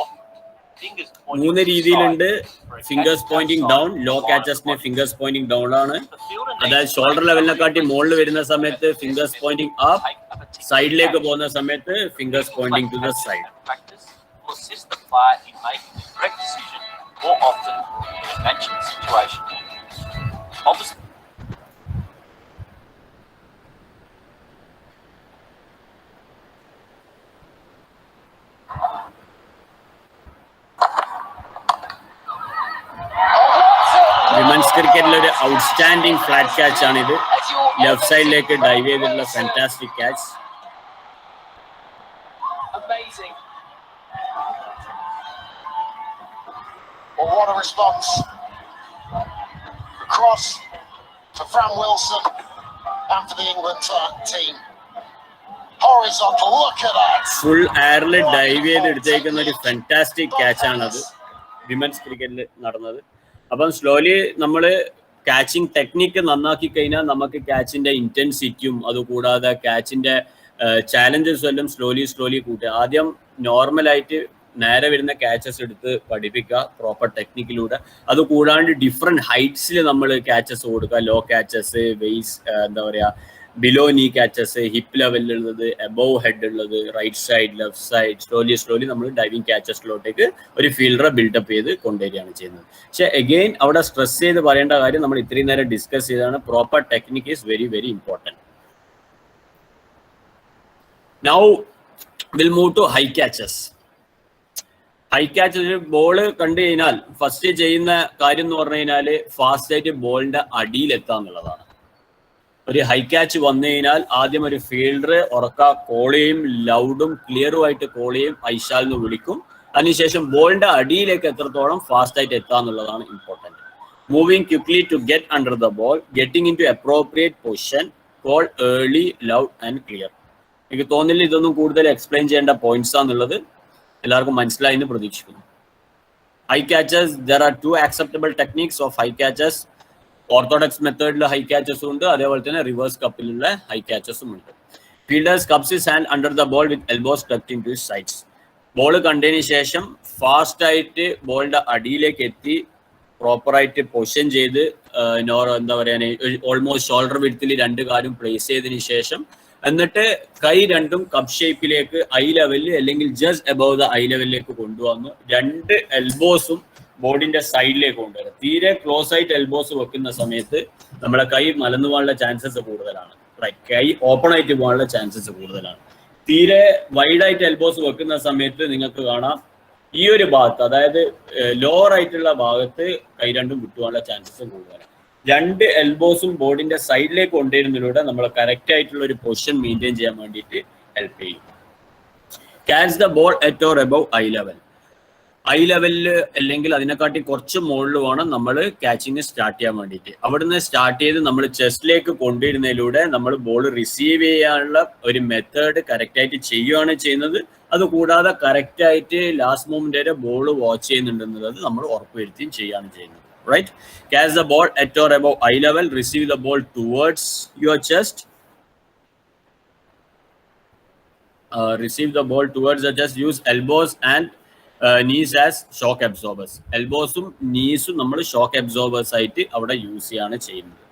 fingers pointing മൂന്ന് രീതിയിലുണ്ട്. for a fingers catch pointing outside down, low the line of ക്യാച്ചസിന് body. Fingers pointing down ആണ്. The fielder needs അതായത് to shoulder make ലെവലിനെക്കാട്ടി sure മുകളിൽ വരുന്ന സമയത്ത് fingers pointing up, take a particular സൈഡിലേക്ക് catch. പോകുന്ന സമയത്ത് fingers pointing to the side. Practice will assist the player in making the correct decision more often in a matching situation. Obviously, women's ക്രിക്കറ്റിലെ ഒരു outstanding flat catch ആണിത്. Left സൈഡിലേക്ക് dive ചെയ്തിട്ടുള്ള fantastic catch. Amazing. Well, what a response. Cross for Fran Wilson and for the England team. Horizontal, look at that. Full എയറിൽ dive ചെയ്ത് എടുത്തേക്കുന്ന ഒരു fantastic catch ആണത് വിമൻസ് ക്രിക്കറ്റിൽ നടന്നത്. അപ്പം സ്ലോലി നമ്മൾ ക്യാച്ചിങ് ടെക്നിക്ക് നന്നാക്കി കഴിഞ്ഞാൽ നമുക്ക് ക്യാച്ചിന്റെ ഇന്റൻസിറ്റിയും അതുകൂടാതെ ക്യാച്ചിന്റെ ചാലഞ്ചസ് എല്ലാം സ്ലോലി കൂട്ടുക. ആദ്യം നോർമലായിട്ട് നേരെ വരുന്ന ക്യാച്ചസ് എടുത്ത് പഠിപ്പിക്കുക പ്രോപ്പർ ടെക്നിക്കിലൂടെ. അത് കൂടാണ്ട് ഡിഫറെന്റ് ഹൈറ്റ്സിൽ നമ്മൾ ക്യാച്ചസ് കൊടുക്കുക. ലോ ക്യാച്ചസ്, വെയ്സ് എന്താ പറയുക, ബിലോ നീ ക്യാച്ചസ്, ഹിപ്പ് ലെവലിലുള്ളത്, എബോവ് ഹെഡ് ഉള്ളത്, right side, left side, slowly നമ്മൾ ഡൈവിംഗ് ക്യാച്ചസിലോട്ടേക്ക് ഒരു ഫീൽഡറെ ബിൽഡപ്പ് ചെയ്ത് കൊണ്ടുവരികയാണ് ചെയ്യുന്നത്. പക്ഷെ അഗെയിൻ അവിടെ സ്ട്രെസ് ചെയ്ത് പറയേണ്ട കാര്യം നമ്മൾ ഇത്രയും നേരം ഡിസ്കസ് ചെയ്തതാണ്, proper technique is very very important. Now we'll move to high catches. High catch ball കണ്ടു കഴിഞ്ഞാൽ ഫസ്റ്റ് ചെയ്യുന്ന കാര്യം എന്ന് പറഞ്ഞു കഴിഞ്ഞാൽ ഫാസ്റ്റ് ആയിട്ട് ബോളിന്റെ അടിയിലെത്തുക എന്നുള്ളതാണ്. ഒരു ഹൈ ക്യാച്ച് വന്നു കഴിഞ്ഞാൽ ആദ്യം ഒരു ഫീൽഡർ ഉറക്ക കോൾ ചെയ്യും, ലൗഡും ക്ലിയറും ആയിട്ട് കോൾ ചെയ്യും, ഐശാൽ എന്ന് വിളിക്കും. അതിനുശേഷം ബോളിന്റെ അടിയിലേക്ക് എത്രത്തോളം ഫാസ്റ്റ് ആയിട്ട് എത്തുക എന്നുള്ളതാണ് important. Moving quickly to get under the ball, getting into appropriate position, call early, loud and clear. എനിക്ക് തോന്നില്ല ഇതൊന്നും കൂടുതൽ എക്സ്പ്ലെയിൻ ചെയ്യേണ്ട പോയിന്റ്സ് ആണെന്നുള്ളത് എല്ലാവർക്കും മനസ്സിലായി എന്ന് പ്രതീക്ഷിക്കുന്നു. High catches, there are 2 acceptable techniques of high catches. Orthodox മെത്തേഡിൽ ഹൈ ക്യാച്ചസും ഉണ്ട്, അതേപോലെ തന്നെ റിവേഴ്സ് കപ്പിലുള്ള ഹൈ ക്യാച്ചസും ഉണ്ട്. Fielders cups his hand under the ball with elbows tucked in to his sides. Ball കണ്ടതിന് ശേഷം ഫാസ്റ്റ് ആയിട്ട് ബോളിന്റെ അടിയിലേക്ക് എത്തി പ്രോപ്പറായിട്ട് പൊസിഷൻ ചെയ്ത് എന്താ പറയുക, ഓൾമോസ്റ്റ് ഷോൾഡർ വിഡ്ത്തിൽ 2 കാലും പ്ലേസ് ചെയ്തതിന് ശേഷം എന്നിട്ട് കൈ രണ്ടും കപ്പ് ഷേപ്പിലേക്ക് ഐ ലെവലിൽ അല്ലെങ്കിൽ ജസ്റ്റ് അബവ് ദ ഐ ലെവലിലേക്ക് കൊണ്ടുവന്നു 2 എൽബോസും ബോഡിന്റെ സൈഡിലേക്ക് കൊണ്ടുവരാം. തീരെ ക്ലോസ് ആയിട്ട് എൽബോസ് വെക്കുന്ന സമയത്ത് നമ്മുടെ കൈ മലന്നു പോകാനുള്ള ചാൻസസ് കൂടുതലാണ്. കൈ ഓപ്പൺ ആയിട്ട് പോകാനുള്ള ചാൻസസ് കൂടുതലാണ്. തീരെ വൈഡായിട്ട് എൽബോസ് വെക്കുന്ന സമയത്ത് നിങ്ങൾക്ക് കാണാം ഈ ഒരു ഭാഗത്ത്, അതായത് ലോവർ ആയിട്ടുള്ള ഭാഗത്ത് കൈ രണ്ടും വിട്ടുപോകാനുള്ള ചാൻസസ് കൂടുതലാണ്. 2 എൽബോസും ബോഡിന്റെ സൈഡിലേക്ക് കൊണ്ടുവരുന്നതിലൂടെ നമ്മൾ കറക്റ്റ് ആയിട്ടുള്ള ഒരു പൊസിഷൻ മെയിൻറ്റെയിൻ ചെയ്യാൻ വേണ്ടിയിട്ട് ഹെൽപ്പ് ചെയ്യും. Catch the ball at or above I level. I ലെവലിൽ അല്ലെങ്കിൽ അതിനെക്കാട്ടി കുറച്ച് മുകളിൽ വേണം നമ്മൾ ക്യാച്ചിങ് സ്റ്റാർട്ട് ചെയ്യാൻ വേണ്ടിയിട്ട്. അവിടുന്ന് സ്റ്റാർട്ട് ചെയ്ത് നമ്മൾ ചെസ്റ്റിലേക്ക് കൊണ്ടുവരുന്നതിലൂടെ നമ്മൾ ബോൾ റിസീവ് ചെയ്യാനുള്ള ഒരു മെത്തേഡ് കറക്റ്റായിട്ട് ചെയ്യുകയാണ് ചെയ്യുന്നത്. അതുകൂടാതെ കറക്റ്റായിട്ട് ലാസ്റ്റ് മൊമെന്റ് വരെ ബോൾ വാച്ച് ചെയ്യുന്നുണ്ടെന്നുള്ളത് നമ്മൾ ഉറപ്പുവരുത്തുകയും ചെയ്യുകയാണ് ചെയ്യുന്നത്. Right? Catch the ball at or above eye level. Receive the ball towards your chest. Receive the ball towards the chest. Use elbows and knees as shock absorbers. Elbows-ഉം knees-ഉം നമ്മൾ shock absorbers ആയിട്ട് അവിടെ use ചെയ്യാണ് ചെയ്യുന്നത്.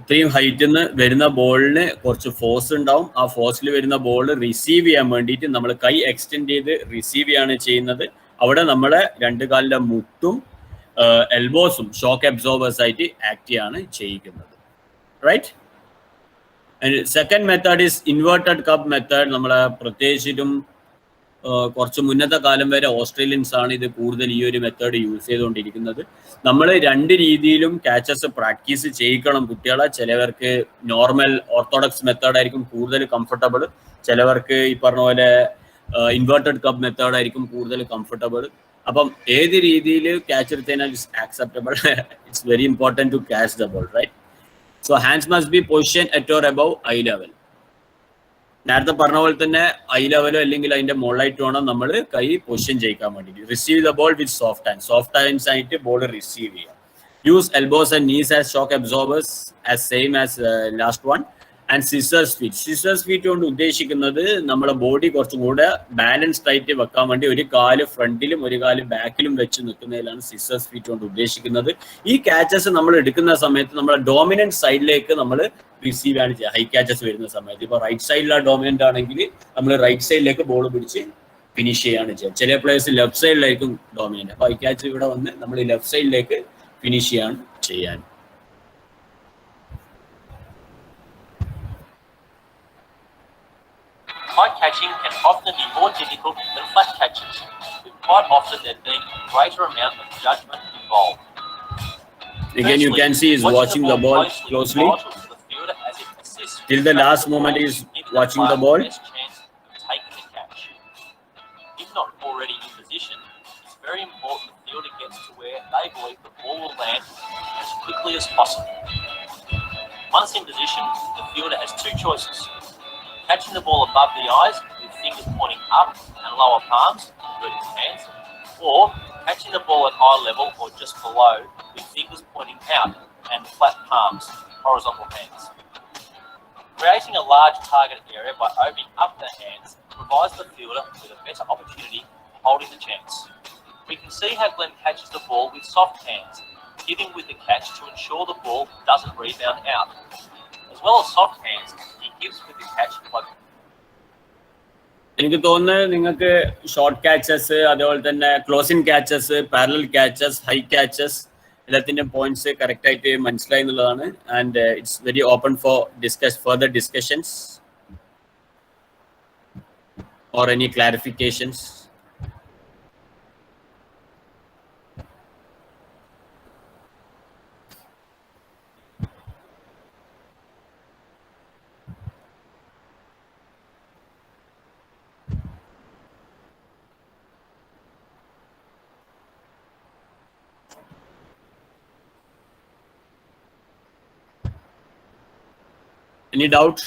ഇത്രയും ഹൈറ്റിൽ നിന്ന് വരുന്ന ബോളിന് കുറച്ച് ഫോഴ്സ് ഉണ്ടാവും. ആ ഫോഴ്സിൽ വരുന്ന ബോൾ റിസീവ് ചെയ്യാൻ വേണ്ടിയിട്ട് നമ്മൾ കൈ എക്സ്റ്റെൻഡ് ചെയ്ത് റിസീവ് ചെയ്യാണ് ചെയ്യുന്നത്. അവിടെ നമ്മളെ 2 കാലിന്റെ മുട്ടും എൽബോസും ഷോക്ക് അബ്സോർബേഴ്സ് ആയിട്ട് ആക്ട് ചെയ്യാണ് ചെയ്യിക്കുന്നത്. Right. Second method is inverted cup method. നമ്മളെ പ്രത്യേകിച്ചിട്ടും കുറച്ച് മുന്നത്തെ കാലം വരെ ഓസ്ട്രേലിയൻസ് ആണ് ഇത് കൂടുതൽ ഈ ഒരു മെത്തേഡ് യൂസ് ചെയ്തുകൊണ്ടിരിക്കുന്നത്. നമ്മൾ 2 രീതിയിലും ക്യാച്ചസ് പ്രാക്ടീസ് ചെയ്യിക്കണം കുട്ടികളെ. ചിലവർക്ക് നോർമൽ ഓർത്തഡോക്സ് മെത്തേഡ് ആയിരിക്കും കൂടുതൽ കംഫർട്ടബിൾ, ചിലവർക്ക് ഈ പറഞ്ഞ പോലെ ഇൻവേർട്ടഡ് കപ്പ് മെത്തേഡ് ആയിരിക്കും കൂടുതൽ കംഫർട്ടബിൾ. അപ്പം ഏത് രീതിയിൽ ക്യാച്ച് എടുത്തതിനാൽ it's acceptable. It's very important to catch the ball, right? So hands must be position at or above eye level. നേരത്തെ പറഞ്ഞ പോലെ തന്നെ ഐ ലെവലോ അല്ലെങ്കിൽ അതിന്റെ മുകളിലായിട്ട് വേണം നമ്മൾ കൈ പൊസിഷൻ ചെയ്യിക്കാൻ വേണ്ടിയിട്ട്. Receive the ball with soft hands ആയിട്ട് ബോൾ റിസീവ് ചെയ്യാം. Use elbows and knees as shock absorbers as same as last one. And scissors feet കൊണ്ട് ഉദ്ദേശിക്കുന്നത് നമ്മളെ ബോഡി കുറച്ചും കൂടെ ബാലൻസ്ഡ് ആയിട്ട് വെക്കാൻ വേണ്ടി ഒരു കാല് ഫ്രണ്ടിലും ഒരു കാല് ബാക്കിലും വെച്ച് നിൽക്കുന്നതിലാണ് സിസേഴ്സ് ഫീറ്റ് കൊണ്ട് ഉദ്ദേശിക്കുന്നത്. ഈ ക്യാച്ചസ് നമ്മൾ എടുക്കുന്ന സമയത്ത് നമ്മളെ ഡോമിനന്റ് സൈഡിലേക്ക് നമ്മൾ റിസീവ് ആണ് ചെയ്യുക. ഹൈ ക്യാച്ചസ് വരുന്ന സമയത്ത് ഇപ്പോൾ റൈറ്റ് സൈഡിലാണ് ഡോമിനന്റ് ആണെങ്കിൽ നമ്മൾ റൈറ്റ് സൈഡിലേക്ക് ബോൾ പിടിച്ച് ഫിനിഷ് ചെയ്യാണ് ചെയ്യുക. ചില പ്ലേയേഴ്സ് ലെഫ്റ്റ് സൈഡിലായിരിക്കും ഡോമിനന്റ്. അപ്പോൾ ഹൈ ക്യാച്ച് ഇവിടെ വന്ന് നമ്മൾ ലെഫ്റ്റ് സൈഡിലേക്ക് ഫിനിഷ് ചെയ്യാണ് ചെയ്യാൻ. High catching can often be more difficult than flat catches, with quite often there being a greater amount of judgment involved. Again, you can see he's watching the ball closely. Till the last moment, he's watching the ball. If not already in position, it's very important the fielder gets to where they believe the ball will land as quickly as possible. Once in position, the fielder has two choices: catching the ball above the eyes with fingers pointing up and lower palms, vertical hands, or catching the ball at eye level or just below with fingers pointing out and flat palms, horizontal hands. Creating a large target area by opening up the hands provides the fielder with a better opportunity of holding the chance. We can see how Glenn catches the ball with soft hands, giving with the catch to ensure the ball doesn't rebound out. As well as soft hands, he gives with the catch by എനിക്ക് തോന്നുന്നത് നിങ്ങൾക്ക് short catches അതേപോലെ തന്നെ closing catches parallel catches high catches എല്ലാത്തിൻ്റെ points correct ആയിട്ട് മനസ്സിലായി എന്നുള്ളതാണ്. And it's very open four further discussions or any clarifications. Any doubts?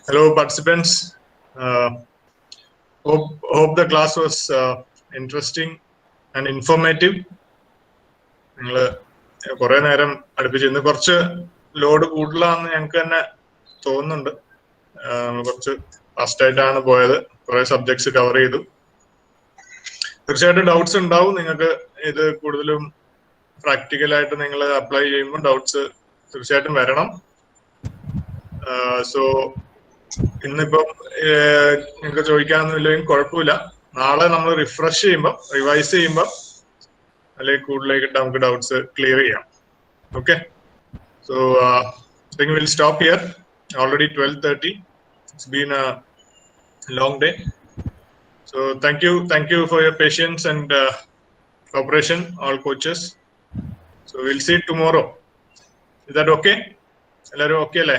Hello, participants. Hope the class was interesting and informative. നിങ്ങൾ കുറെ നേരം അടുപ്പിച്ച് ഇന്ന് കുറച്ച് ലോഡ് കൂടുതലാണെന്ന് ഞങ്ങൾക്ക് തന്നെ തോന്നുന്നുണ്ട്. കുറച്ച് ഫാസ്റ്റ് ആയിട്ടാണ് പോയത്, കുറെ സബ്ജക്ട്സ് കവർ ചെയ്തു. തീർച്ചയായിട്ടും ഡൗട്ട്സ് ഉണ്ടാവും നിങ്ങൾക്ക്. ഇത് കൂടുതലും പ്രാക്ടിക്കലായിട്ട് നിങ്ങൾ അപ്ലൈ ചെയ്യുമ്പോൾ ഡൗട്ട്സ് തീർച്ചയായിട്ടും വരണം. സോ ഇന്നിപ്പം നിങ്ങൾക്ക് ചോദിക്കാനൊന്നുമില്ലെങ്കിൽ കുഴപ്പമില്ല. നാളെ നമ്മൾ റിഫ്രഷ് ചെയ്യുമ്പോൾ റിവൈസ് ചെയ്യുമ്പോൾ അല്ലെങ്കിൽ കൂടുതലായിട്ട് നമുക്ക് ഡൗട്ട്സ് ക്ലിയർ ചെയ്യാം. Okay, so I think we'll stop here. Already 12:30. It's been a long day. So thank you for your patience and cooperation, all coaches. So we'll see you tomorrow. Is that okay? Ellaru okay le?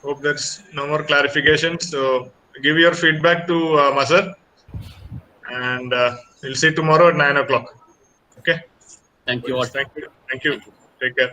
Hope there's no more clarifications. So give your feedback to Mazhar, and we'll see you tomorrow at 9 o'clock. Okay. Thank you all. Thank you. Take care.